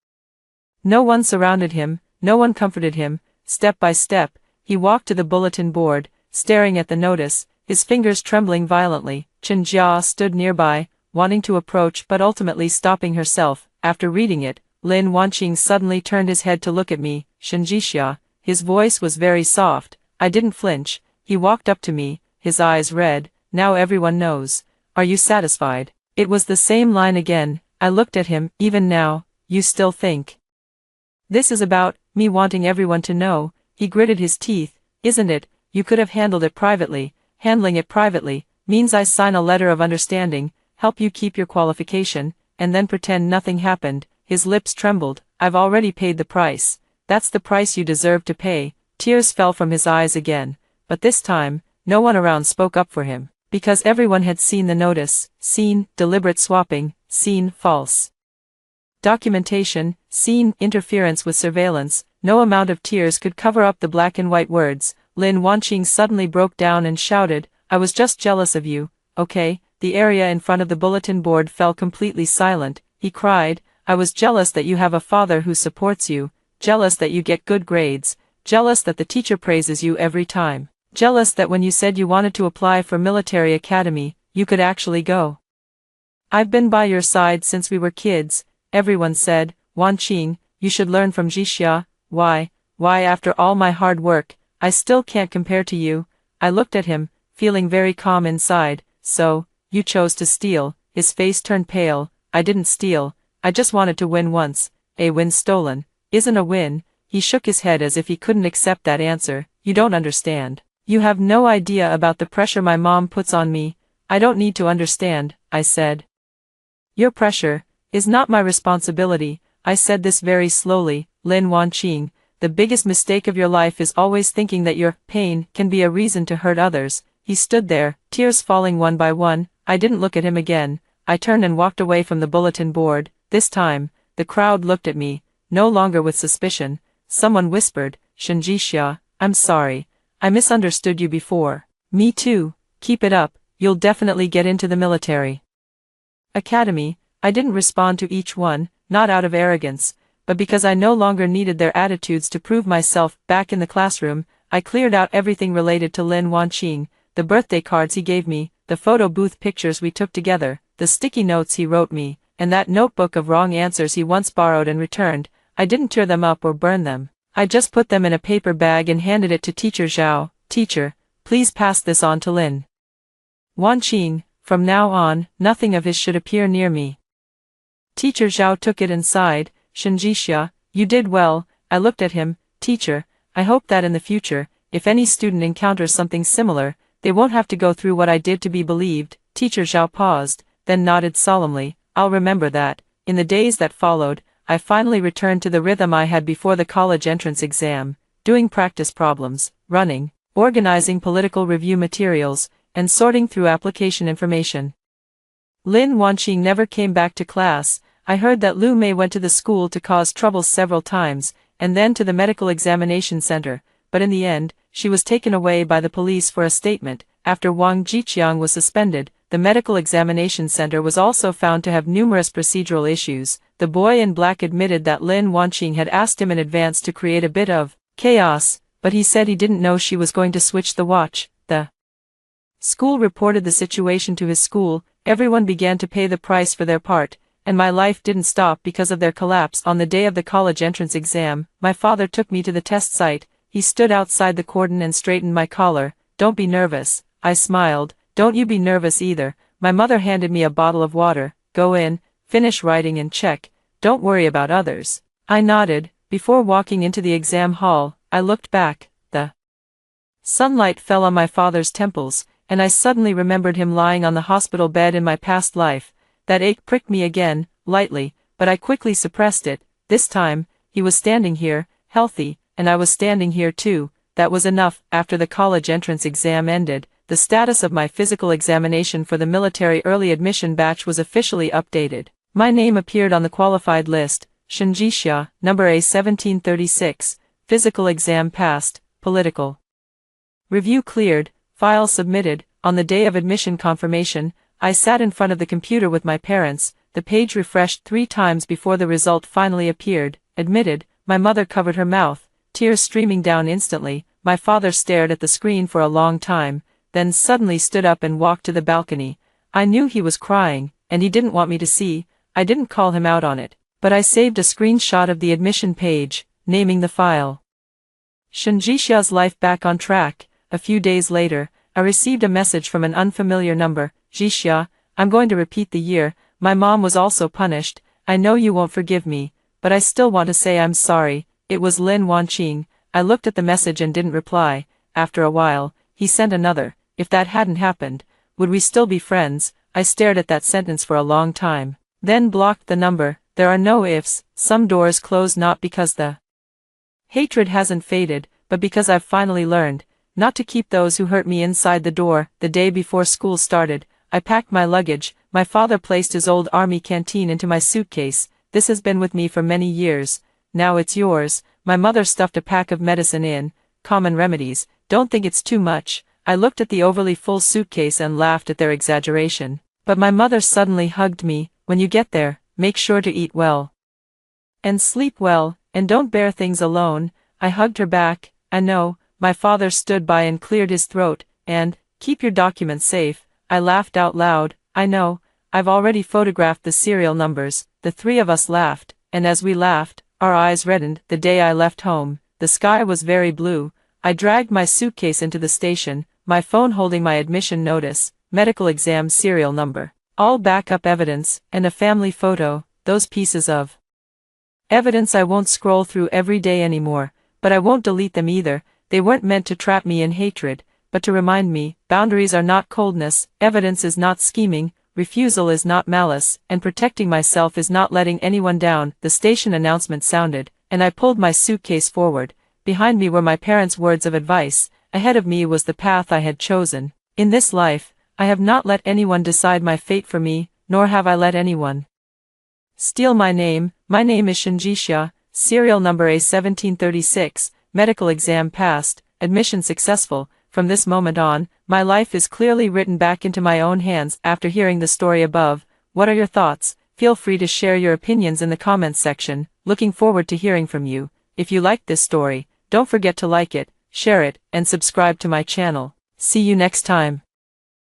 No one surrounded him, no one comforted him. Step by step, he walked to the bulletin board, staring at the notice. his fingers trembling violently. Chen Jia stood nearby, wanting to approach but ultimately stopping herself. After reading it, Lin Wanqing suddenly turned his head to look at me. Shenjixia, his voice was very soft. I didn't flinch. He walked up to me, his eyes red. Now everyone knows. Are you satisfied? It was the same line again. I looked at him. Even now, you still think this is about me wanting everyone to know? He gritted his teeth. Isn't it? You could have handled it privately. Handling it privately means I sign a letter of understanding, help you keep your qualification, and then pretend nothing happened. His lips trembled. I've already paid the price. That's the price you deserve to pay. Tears fell from his eyes again, but this time, no one around spoke up for him, because everyone had seen the notice, seen deliberate swapping, seen false documentation, seen interference with surveillance. No amount of tears could cover up the black and white words. Lin Wanqing suddenly broke down and shouted, I was just jealous of you, okay? The area in front of the bulletin board fell completely silent. He cried, I was jealous that you have a father who supports you, jealous that you get good grades, jealous that the teacher praises you every time, jealous that when you said you wanted to apply for military academy, you could actually go. I've been by your side since we were kids, everyone said. Wanqing, you should learn from Jixia. Why after all my hard work, I still can't compare to you? I looked at him, feeling very calm inside. So, you chose to steal. His face turned pale. I didn't steal. I just wanted to win once. A win stolen isn't a win. He shook his head as if he couldn't accept that answer. You don't understand. You have no idea about the pressure my mom puts on me. I don't need to understand, I said. Your pressure is not my responsibility. I said this very slowly. Lin Wanqing, the biggest mistake of your life is always thinking that your pain can be a reason to hurt others. He stood there, tears falling one by one. I didn't look at him again. I turned and walked away from the bulletin board. This time, the crowd looked at me, no longer with suspicion. Someone whispered, Shenjixia, I'm sorry. I misunderstood you before. Me too. Keep it up. You'll definitely get into the military academy. I didn't respond to each one, not out of arrogance, but because I no longer needed their attitudes to prove myself. Back in the classroom, I cleared out everything related to Lin Wanqing, the birthday cards he gave me, the photo booth pictures we took together, the sticky notes he wrote me, and that notebook of wrong answers he once borrowed and returned. I didn't tear them up or burn them. I just put them in a paper bag and handed it to Teacher Zhao. Teacher, please pass this on to Lin Wanqing. From now on, nothing of his should appear near me. Teacher Zhao took it and sighed. Shenjixia, you did well. I looked at him. Teacher, I hope that in the future, if any student encounters something similar, they won't have to go through what I did to be believed. Teacher Zhao paused, then nodded solemnly. I'll remember that. In the days that followed, I finally returned to the rhythm I had before the college entrance exam, doing practice problems, running, organizing political review materials, and sorting through application information. Lin Wanqing never came back to class. I heard that Lu Mei went to the school to cause trouble several times, and then to the medical examination center, but in the end, she was taken away by the police for a statement. After Wang Jiqiang was suspended, the medical examination center was also found to have numerous procedural issues. The boy in black admitted that Lin Wanqing had asked him in advance to create a bit of chaos, but he said he didn't know she was going to switch the watch. The school reported the situation to his school. Everyone began to pay the price for their part, and my life didn't stop because of their collapse. On the day of the college entrance exam, my father took me to the test site. He stood outside the cordon and straightened my collar. Don't be nervous. I smiled. Don't you be nervous either. My mother handed me a bottle of water. Go in, finish writing and check. Don't worry about others. I nodded. Before walking into the exam hall, I looked back. The sunlight fell on my father's temples, and I suddenly remembered him lying on the hospital bed in my past life. That ache pricked me again, lightly, but I quickly suppressed it. This time, he was standing here, healthy, and I was standing here too. That was enough. After the college entrance exam ended, the status of my physical examination for the military early admission batch was officially updated. My name appeared on the qualified list. Shenjixia, number A1736, physical exam passed, political review cleared, file submitted. On the day of admission confirmation, I sat in front of the computer with my parents. The page refreshed 3 times before the result finally appeared. Admitted. My mother covered her mouth, tears streaming down instantly. My father stared at the screen for a long time. then suddenly stood up and walked to the balcony. I knew he was crying, and he didn't want me to see. I didn't call him out on it, but I saved a screenshot of the admission page, naming the file Shinjisha's life back on track. A few days later, I received a message from an unfamiliar number. Jisha, I'm going to repeat the year. My mom was also punished. I know you won't forgive me, but I still want to say I'm sorry. It was Lin Wanqing. I looked at the message and didn't reply. After a while, he sent another. If that hadn't happened, would we still be friends? I stared at that sentence for a long time, then blocked the number. There are no ifs. Some doors close not because the hatred hasn't faded, but because I've finally learned not to keep those who hurt me inside the door. The day before school started, I packed my luggage. My father placed his old army canteen into my suitcase. This has been with me for many years. Now it's yours. My mother stuffed a pack of medicine in. Common remedies. Don't think it's too much. I looked at the overly full suitcase and laughed at their exaggeration. But my mother suddenly hugged me. When you get there, make sure to eat well and sleep well, and don't bear things alone. I hugged her back. I know. My father stood by and cleared his throat, and, keep your documents safe. I laughed out loud. I know. I've already photographed the serial numbers. The three of us laughed, and as we laughed, our eyes reddened. The day I left home, the sky was very blue. I dragged my suitcase into the station, my phone holding my admission notice, medical exam serial number, all backup evidence, and a family photo. Those pieces of evidence I won't scroll through every day anymore, but I won't delete them either. They weren't meant to trap me in hatred, but to remind me, boundaries are not coldness, evidence is not scheming, refusal is not malice, and protecting myself is not letting anyone down. The station announcement sounded, and I pulled my suitcase forward. Behind me were my parents' words of advice. Ahead of me was the path I had chosen. In this life, I have not let anyone decide my fate for me, nor have I let anyone steal my name. My name is Shinjisha, serial number A1736, medical exam passed, admission successful. From this moment on, my life is clearly written back into my own hands. After hearing the story above, what are your thoughts? Feel free to share your opinions in the comments section. Looking forward to hearing from you. If you liked this story, don't forget to like it, share it, and subscribe to my channel. See you next time.